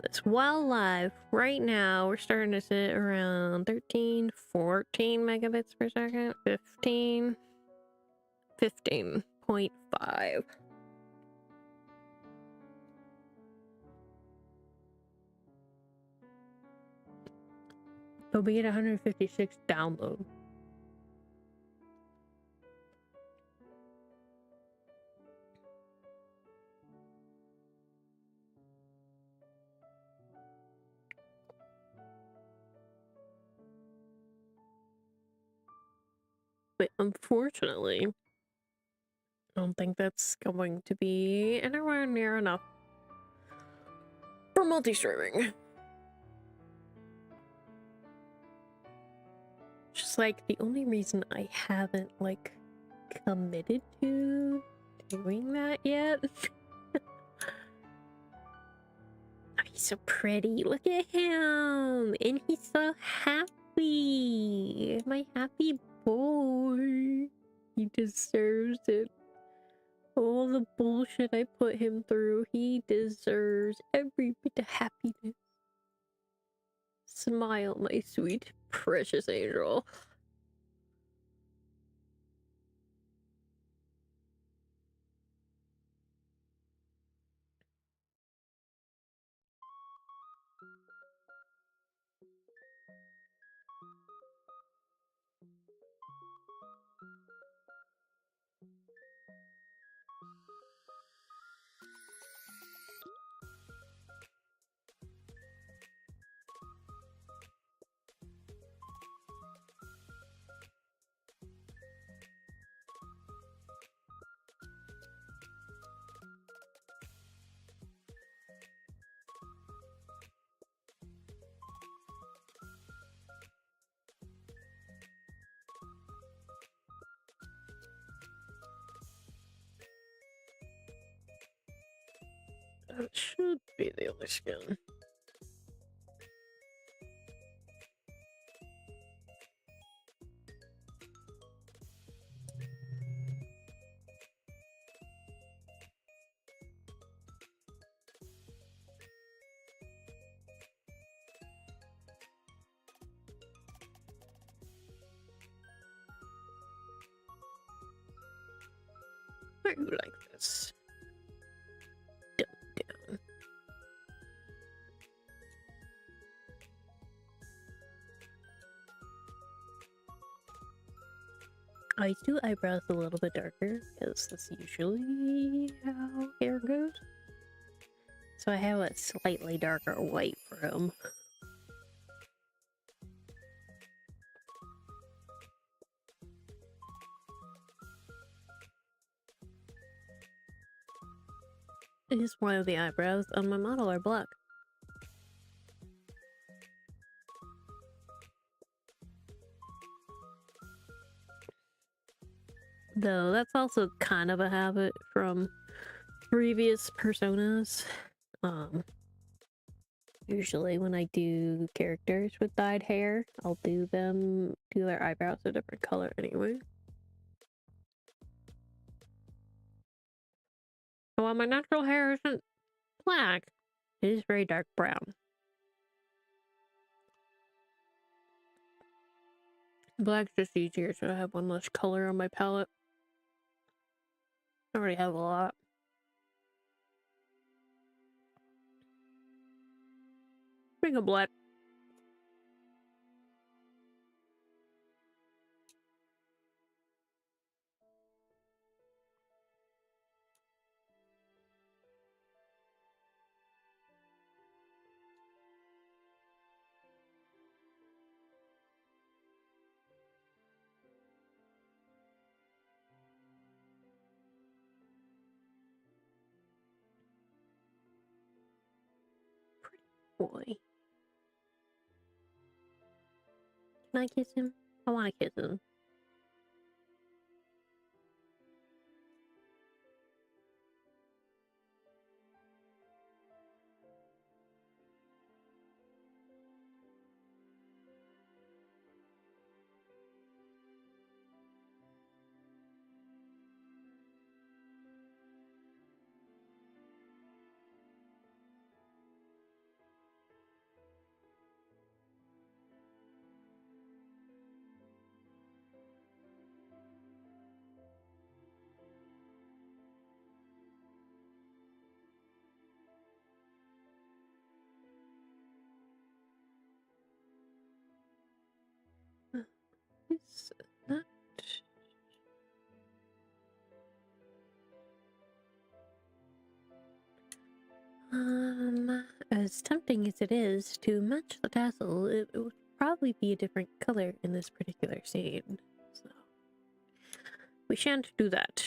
It's while live right now, we're starting to sit around 13, 14 megabits per second, 15.5. Oh, we get 156 download. But unfortunately, I don't think that's going to be anywhere near enough for multi-streaming. Just like the only reason I haven't like committed to doing that yet. Oh, he's so pretty. Look at him. And he's so happy. My happy boy. He deserves it. All the bullshit I put him through, he deserves every bit of happiness. Smile, my sweet, precious angel. That should be the only skin. I do like this. Down. I do eyebrows a little bit darker because that's usually how hair goes. So I have a slightly darker white for him. It is one of the eyebrows on my model are black. Though that's also kind of a habit from previous personas. Usually when I do characters with dyed hair, I'll do their eyebrows a different color anyway. Well, my natural hair isn't black. It is very dark brown. Black's just easier, so I have one less color on my palette. I already have a lot. Bring a black. Boy. Can I kiss him? I want to kiss him. is not... As tempting as it is to match the tassel, it would probably be a different color in this particular scene. So we shan't do that.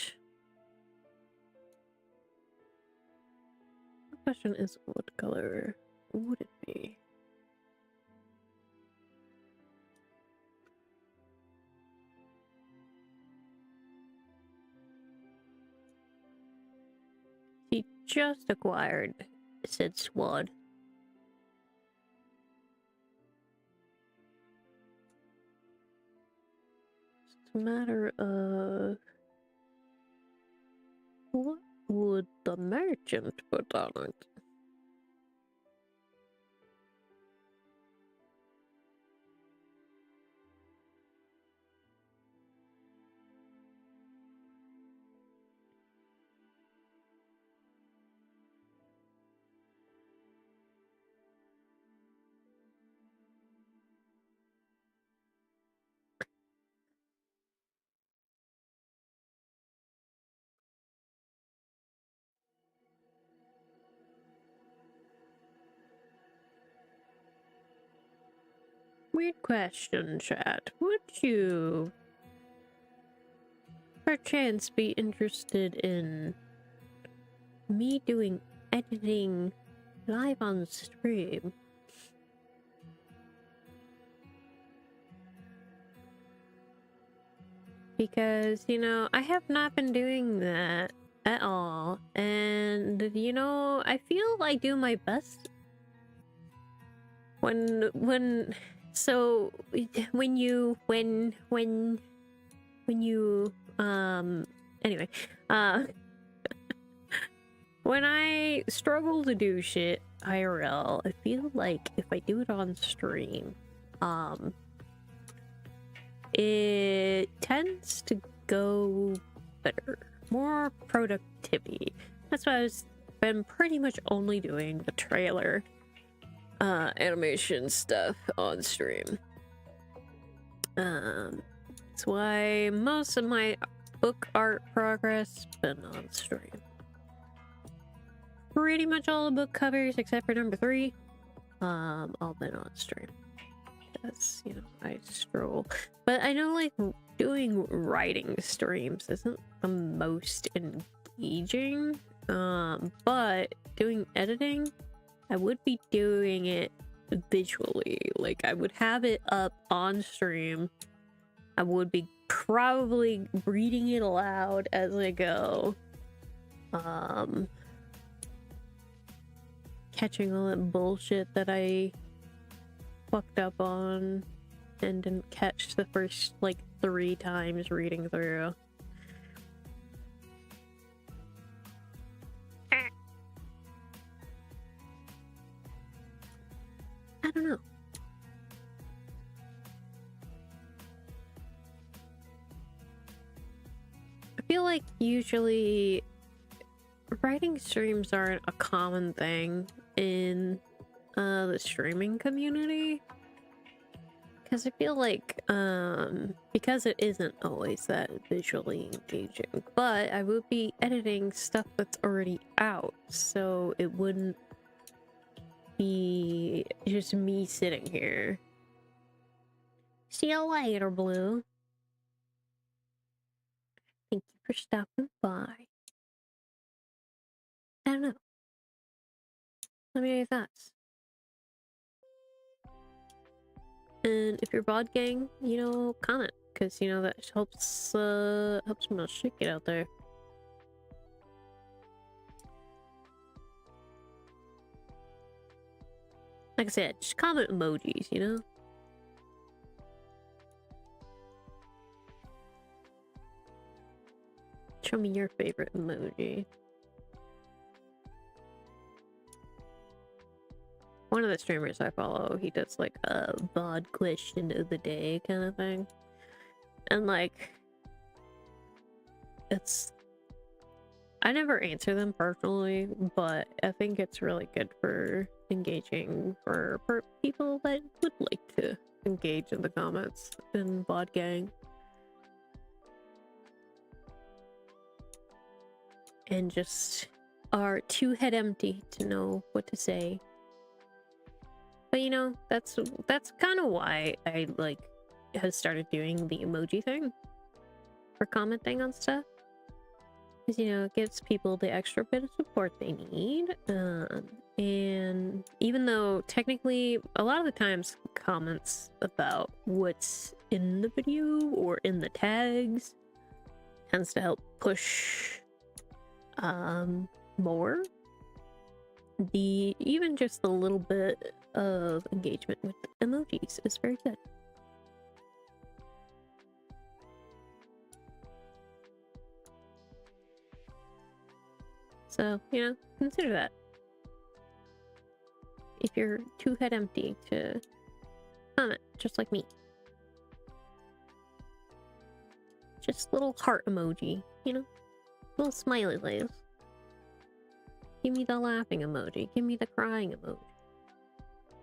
The question is, what color would it be? He just acquired said sword. It's a matter of what would the merchant put on it? Weird question, chat. Would you perchance be interested in me doing editing live on stream? Because, you know, I have not been doing that at all. And, you know, I feel I do my best when anyway, when I struggle to do shit IRL, I feel like if I do it on stream, it tends to go better, more productivity. That's why I've been pretty much only doing the trailer animation stuff on stream. That's why most of my book art progress been on stream. Pretty much all the book covers except for number 3, all been on stream. Because, you know, I stroll. But I know, like, doing writing streams isn't the most engaging. But doing editing, I would be doing it visually. Like, I would have it up on stream. I would be probably reading it aloud as I go. Catching all that bullshit that I fucked up on and didn't catch the first, like, 3 times reading through. I don't know. I feel like usually writing streams aren't a common thing in the streaming community, because I feel like because it isn't always that visually engaging, but I would be editing stuff that's already out, so it wouldn't be just me sitting here. See you later, Blue. Thank you for stopping by. I don't know. Let me know your thoughts. And if you're bod gang, you know, comment, because, you know, that helps my shit get out there. Like I said, just comment emojis, you know? Show me your favorite emoji. One of the streamers I follow, he does like a VOD question of the day kind of thing. And like, I never answer them personally, but I think it's really good for engaging for people that would like to engage in the comments in Bod Gang. And just are too head empty to know what to say. But you know, that's kind of why I like have started doing the emoji thing for commenting on stuff. Because, you know, it gives people the extra bit of support they need. And even though technically a lot of the times comments about what's in the video or in the tags tends to help push more, even just a little bit of engagement with emojis is very good. So, you know, consider that. If you're too head empty to comment, just like me. Just little heart emoji, you know? Little smiley face. Give me the laughing emoji. Give me the crying emoji.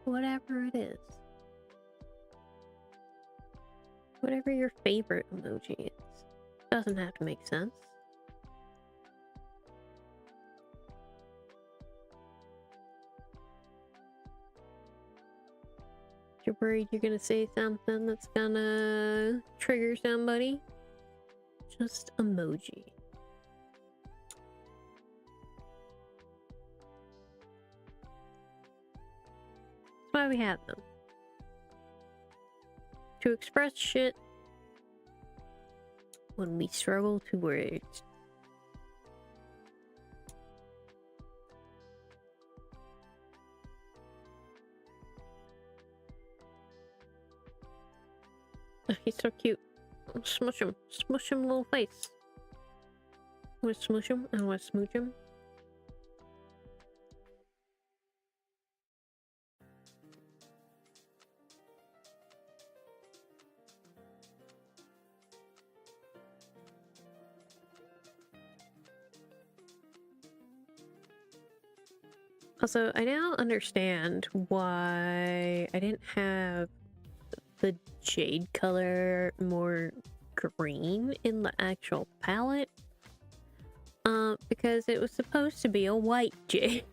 Whatever it is. Whatever your favorite emoji is. Doesn't have to make sense. If you're worried you're gonna say something that's gonna trigger somebody, just emoji. That's why we have them. To express shit when we struggle to words. He's so cute. Smush him. Smush him, little face. I want to smoosh him. I want to smooch him. Also, I now understand why I didn't have the jade color more green in the actual palette. Because it was supposed to be a white jade.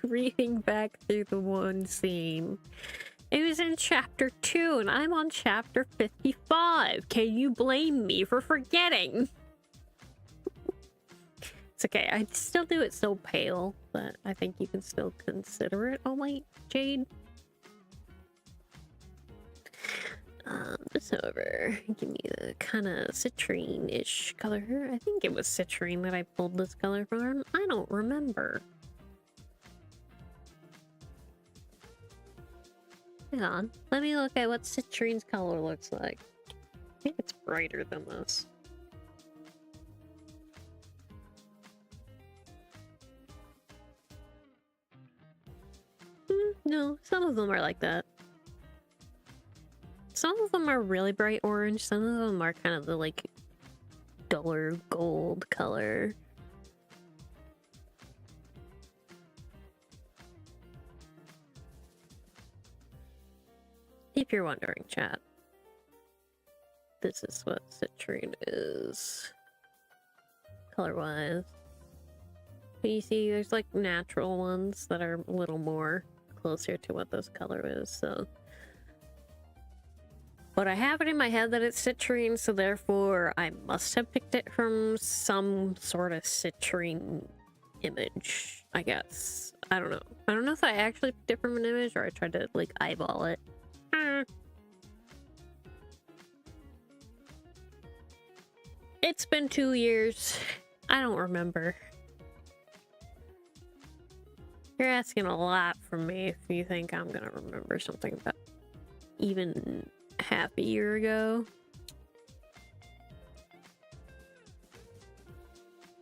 Reading back through the one scene. It was in chapter 2 and I'm on chapter 55. Can you blame me for forgetting? It's okay, I'd still do it so pale, but I think you can still consider it a white jade. This, however, give me the kind of citrine-ish color. I think it was citrine that I pulled this color from. I don't remember. Hang on. Let me look at what citrine's color looks like. I think it's brighter than this. No, some of them are like that. Some of them are really bright orange, some of them are kind of the, like, duller gold color. If you're wondering, chat, this is what citrine is, color-wise. But you see, there's, like, natural ones that are a little more closer to what this color is, so... But I have it in my head that it's citrine, so therefore I must have picked it from some sort of citrine image, I guess. I don't know. I don't know if I actually picked it from an image or I tried to, like, eyeball it. It's been 2 years. I don't remember. You're asking a lot from me if you think I'm gonna remember something about even half a year ago.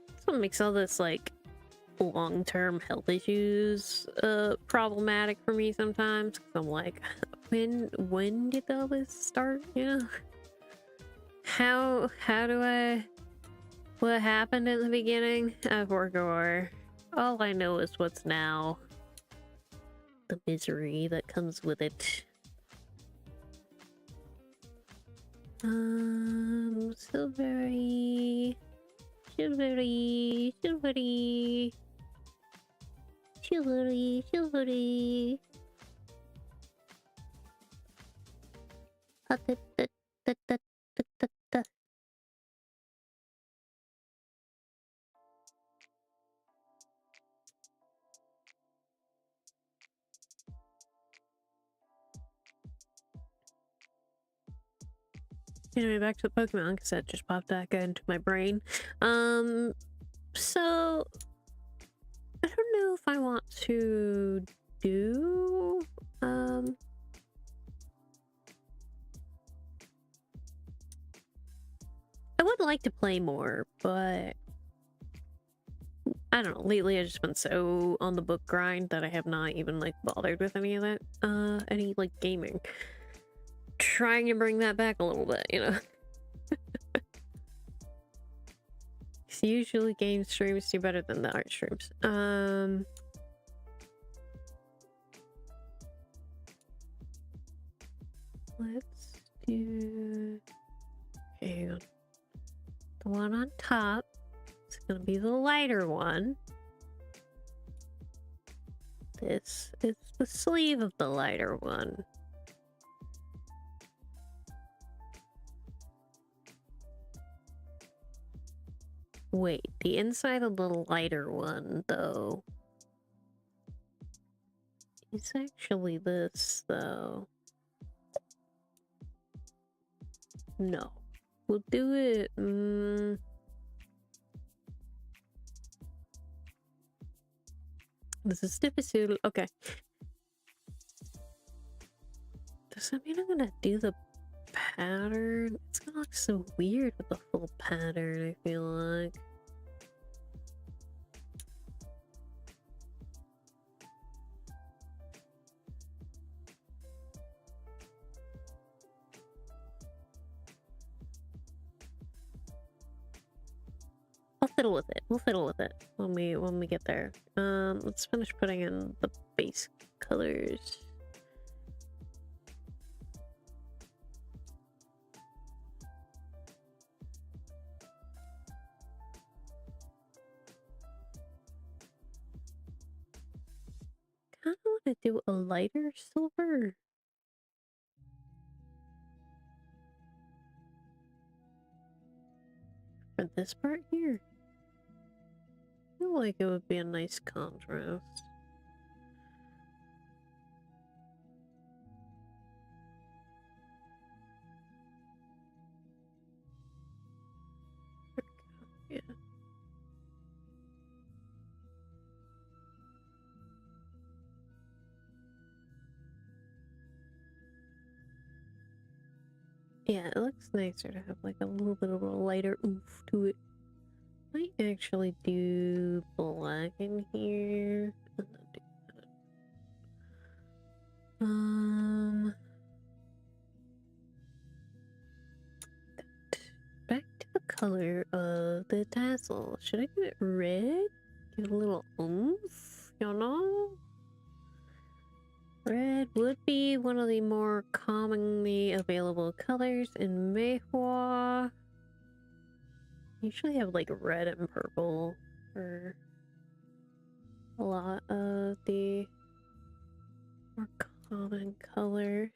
That's what makes all this, like, long-term health issues problematic for me sometimes. 'Cause I'm like, when did all this start? You know? How do I... What happened in the beginning? I forgot. All I know is what's now. The misery that comes with it. Silvery, silvery, silvery, silvery, silvery. Anyway, back to the Pokemon, because that just popped back into my brain. So I don't know if I want to do I would like to play more, but I don't know. Lately, I've just been so on the book grind that I have not even like bothered with any of that, any like gaming. Trying to bring that back a little bit, you know. Usually, game streams do better than the art streams. Let's do. Okay, hang on. The one on top. It's gonna be the lighter one. This is the sleeve of the lighter one. Wait, the inside of the lighter one, though, is actually this, though. No. We'll do it. This is difficult. Okay. Does that mean I'm gonna do the pattern? It's gonna look so weird with the full pattern, I feel like. I'll fiddle with it. We'll fiddle with it when we get there. Let's finish putting in the base colors. Kinda wanna do a lighter silver. For this part here. I feel like it would be a nice contrast. Yeah. Yeah, it looks nicer to have like a little bit of a lighter oomph to it. Might actually do black in here. And then do that. Back to the color of the tassel. Should I do it red? Give it a little oomph, you know? Red would be one of the more commonly available colors in Meihua. Usually have like red and purple for a lot of the more common colors.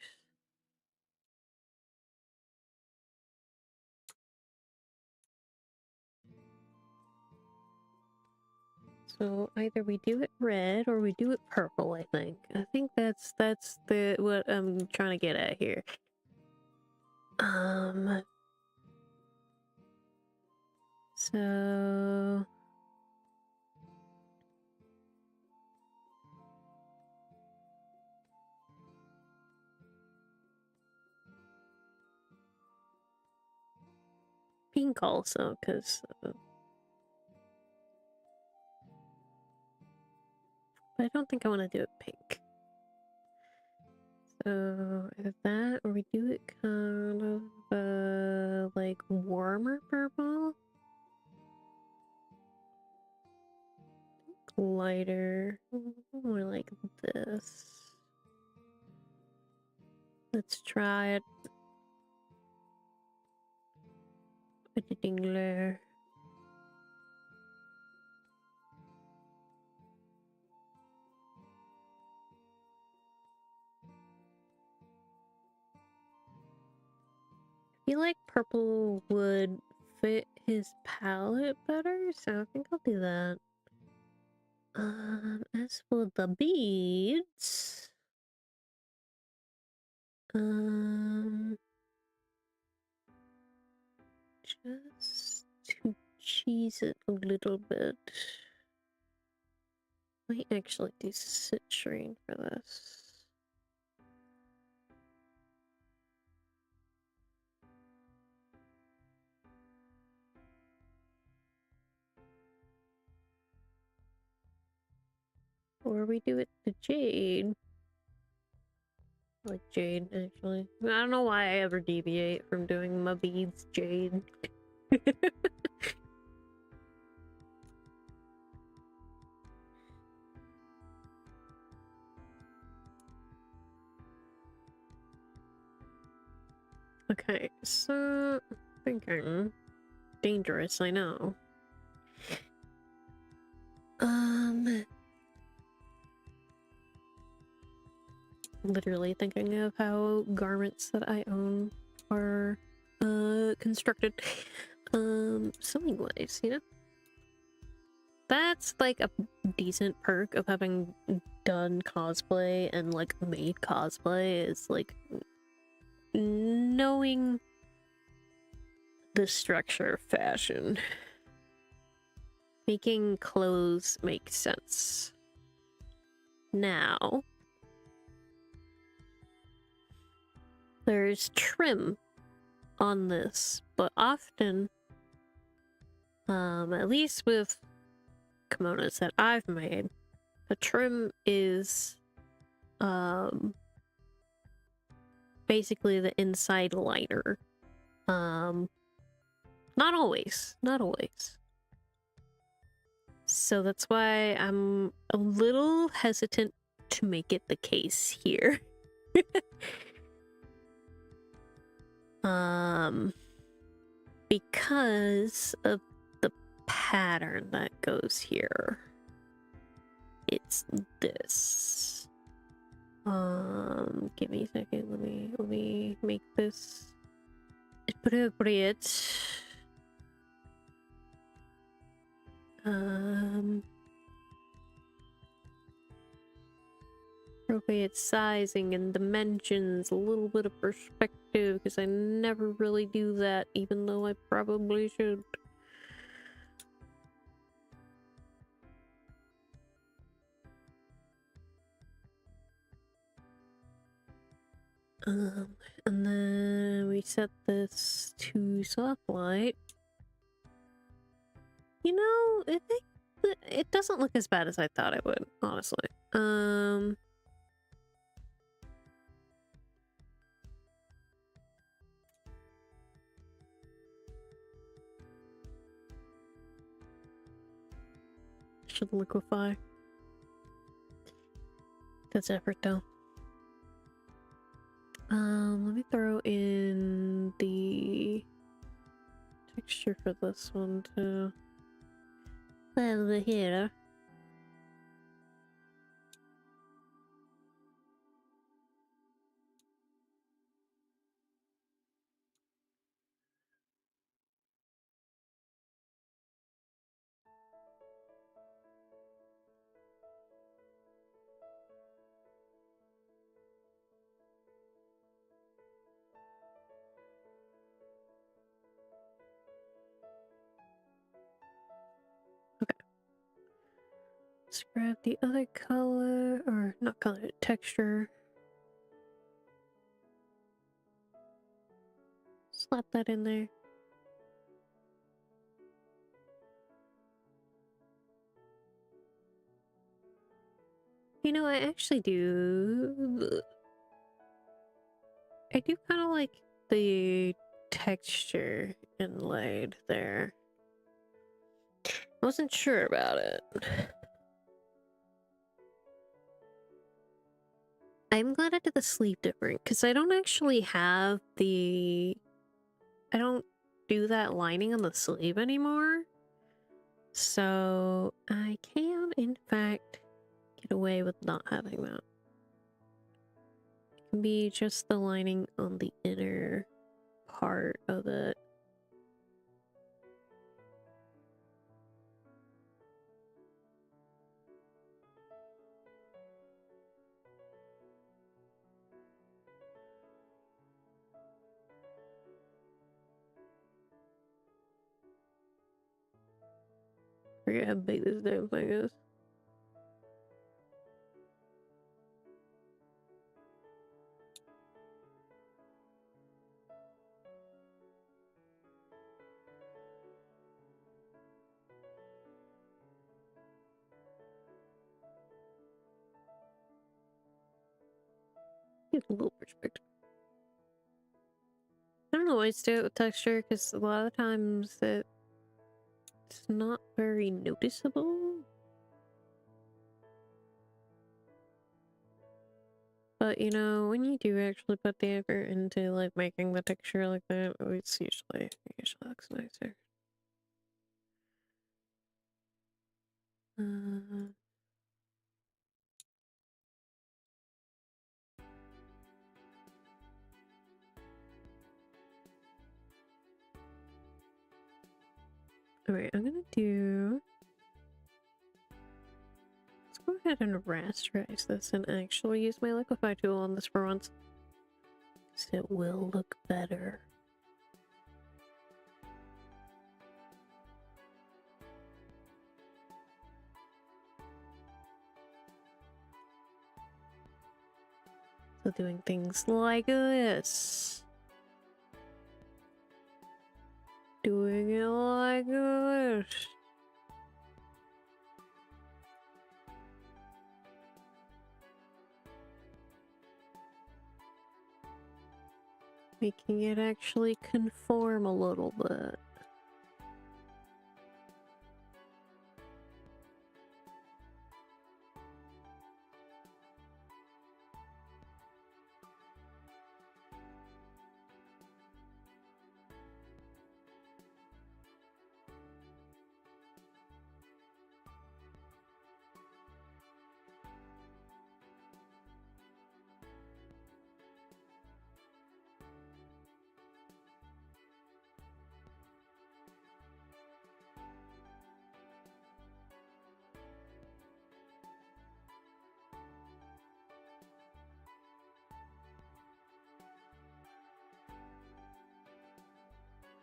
So either we do it red or we do it purple, I think. I think that's the what I'm trying to get at here. So pink also, because I don't think I want to do it pink. So either that or we do it kind of like warmer purple. Lighter, more like this. Let's try it. Editing layer. I feel like purple would fit his palette better, so I think I'll do that. As for the beads, just to cheese it a little bit. Might actually do citrine for this. Or we do it to jade. I like jade, actually. I don't know why I ever deviate from doing my beads jade. Okay, so thinking dangerous, I know. Literally thinking of how garments that I own are constructed sewing wise, you know? That's like a decent perk of having done cosplay and like made cosplay, is like knowing the structure of fashion. Making clothes make sense. Now, there's trim on this, but often, at least with kimonos that I've made, the trim is basically the inside liner. Not always. So that's why I'm a little hesitant to make it the case here. Because of the pattern that goes here. It's this. Give me a second. Let me make this appropriate. Appropriate sizing and dimensions, a little bit of perspective, because I never really do that, even though I probably should. And then we set this to soft light. You know, it doesn't look as bad as I thought it would, honestly. Should liquefy. That's effort though. Let me throw in the texture for this one too. Over here. Let's grab the other color, or not color, texture. Slap that in there. You know, I actually do. I do kind of like the texture inlaid there. I wasn't sure about it. I'm glad I did the sleeve different, because I don't actually have the... I don't do that lining on the sleeve anymore. So I can, in fact, get away with not having that. It can be just the lining on the inner part of it. I forget how big this damn thing is. Get a little perspective. I don't always do it with texture because a lot of times it's not very noticeable. But you know, when you do actually put the effort into like making the texture like that, it's usually looks nicer. Alright, I'm gonna do... Let's go ahead and rasterize this and actually use my liquify tool on this for once. So it will look better. So doing things like this. Doing it like this. Making it actually conform a little bit.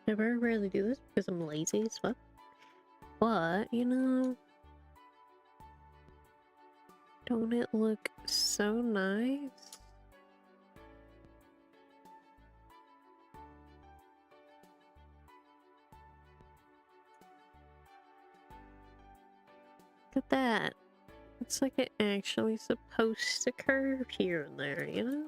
I very rarely do this because I'm lazy as fuck. But, you know, don't it look so nice? Look at that. It's like it actually supposed to curve here and there, you know?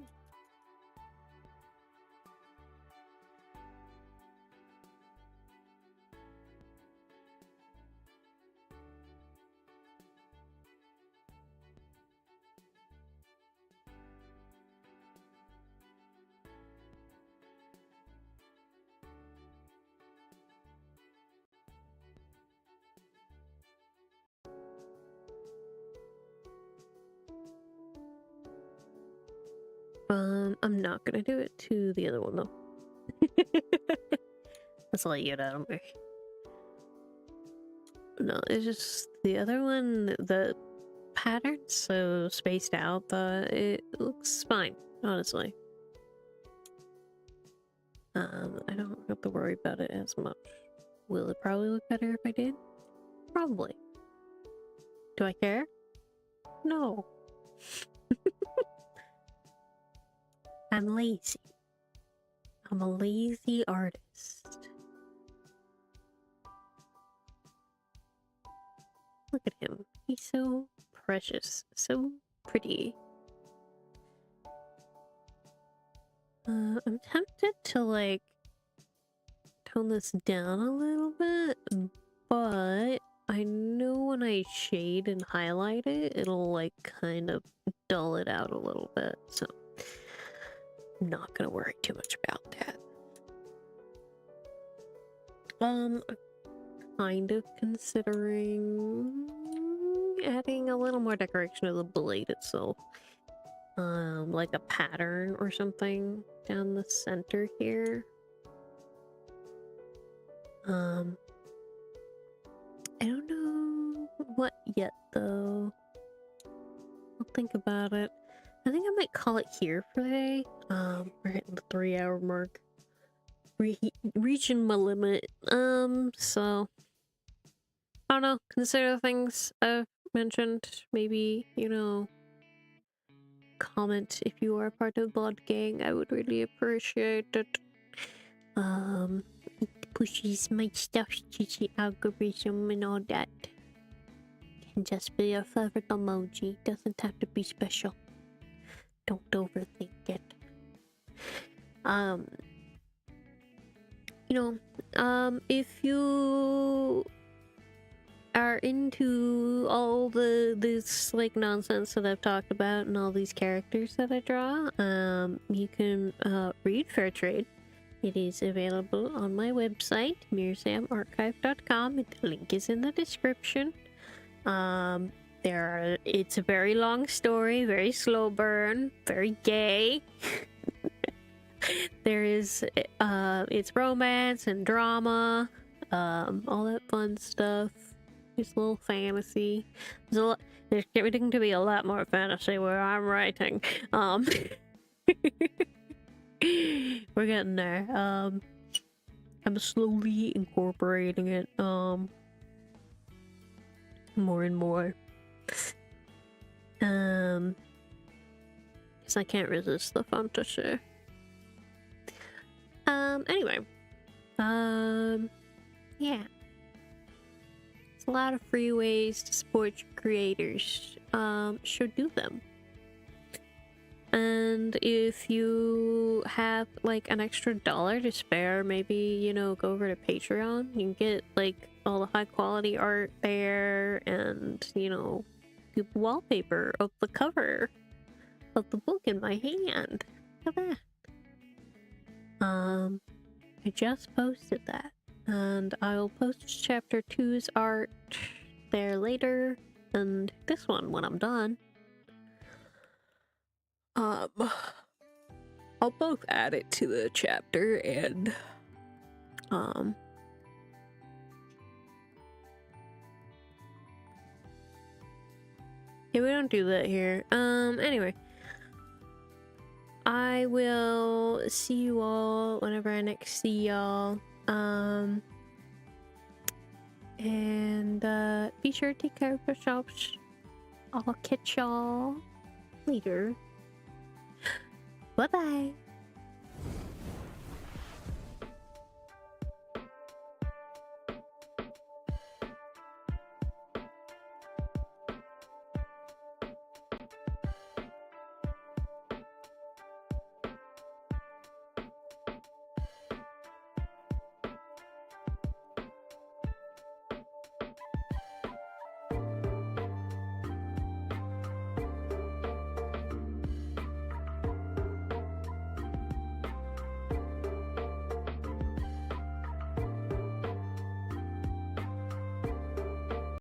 I'm not gonna do it to the other one though. Let's let you get out of me. No, it's just the other one, the pattern's so spaced out that it looks fine, honestly. I don't have to worry about it as much. Will it probably look better if I did? Probably. Do I care? No. I'm lazy. I'm a lazy artist. Look at him. He's so precious. So pretty. I'm tempted to like tone this down a little bit, but I know when I shade and highlight it, it'll like kind of dull it out a little bit, so I'm not gonna worry too much about that. Kind of considering adding a little more decoration to the blade itself. Like a pattern or something down the center here. I don't know what yet though. I'll think about it. I think I might call it here for today. We're hitting the 3-hour mark. Reaching my limit. So I don't know. Consider the things I've mentioned. Maybe, you know, comment if you are part of the blood gang. I would really appreciate it. It pushes my stuff to the algorithm and all that. Can just be your favorite emoji. Doesn't have to be special. Don't overthink it. You know, if you are into all this like nonsense that I've talked about and all these characters that I draw, you can read Fairtrade. It is available on my website, mirzamarchive.com. The link is in the description. It's a very long story, very slow burn, very gay. There is it's romance and drama, all that fun stuff. There's a little fantasy. There's getting to be a lot more fantasy where I'm writing. We're getting there. I'm slowly incorporating it more and more. Because I can't resist the fantasy. Anyway. Yeah. There's a lot of free ways to support your creators. Should do them. And if you have like an extra $1 to spare, maybe, you know, go over to Patreon. You can get like all the high quality art there and, you know, good wallpaper of the cover of the book in my hand. Look at that. I just posted that, and I'll post chapter 2's art there later, and this one when I'm done. I'll both add it to the chapter and yeah, we don't do that here. Anyway. I will see you all whenever I next see y'all. And be sure to take care of yourselves. I'll catch y'all later. Bye bye.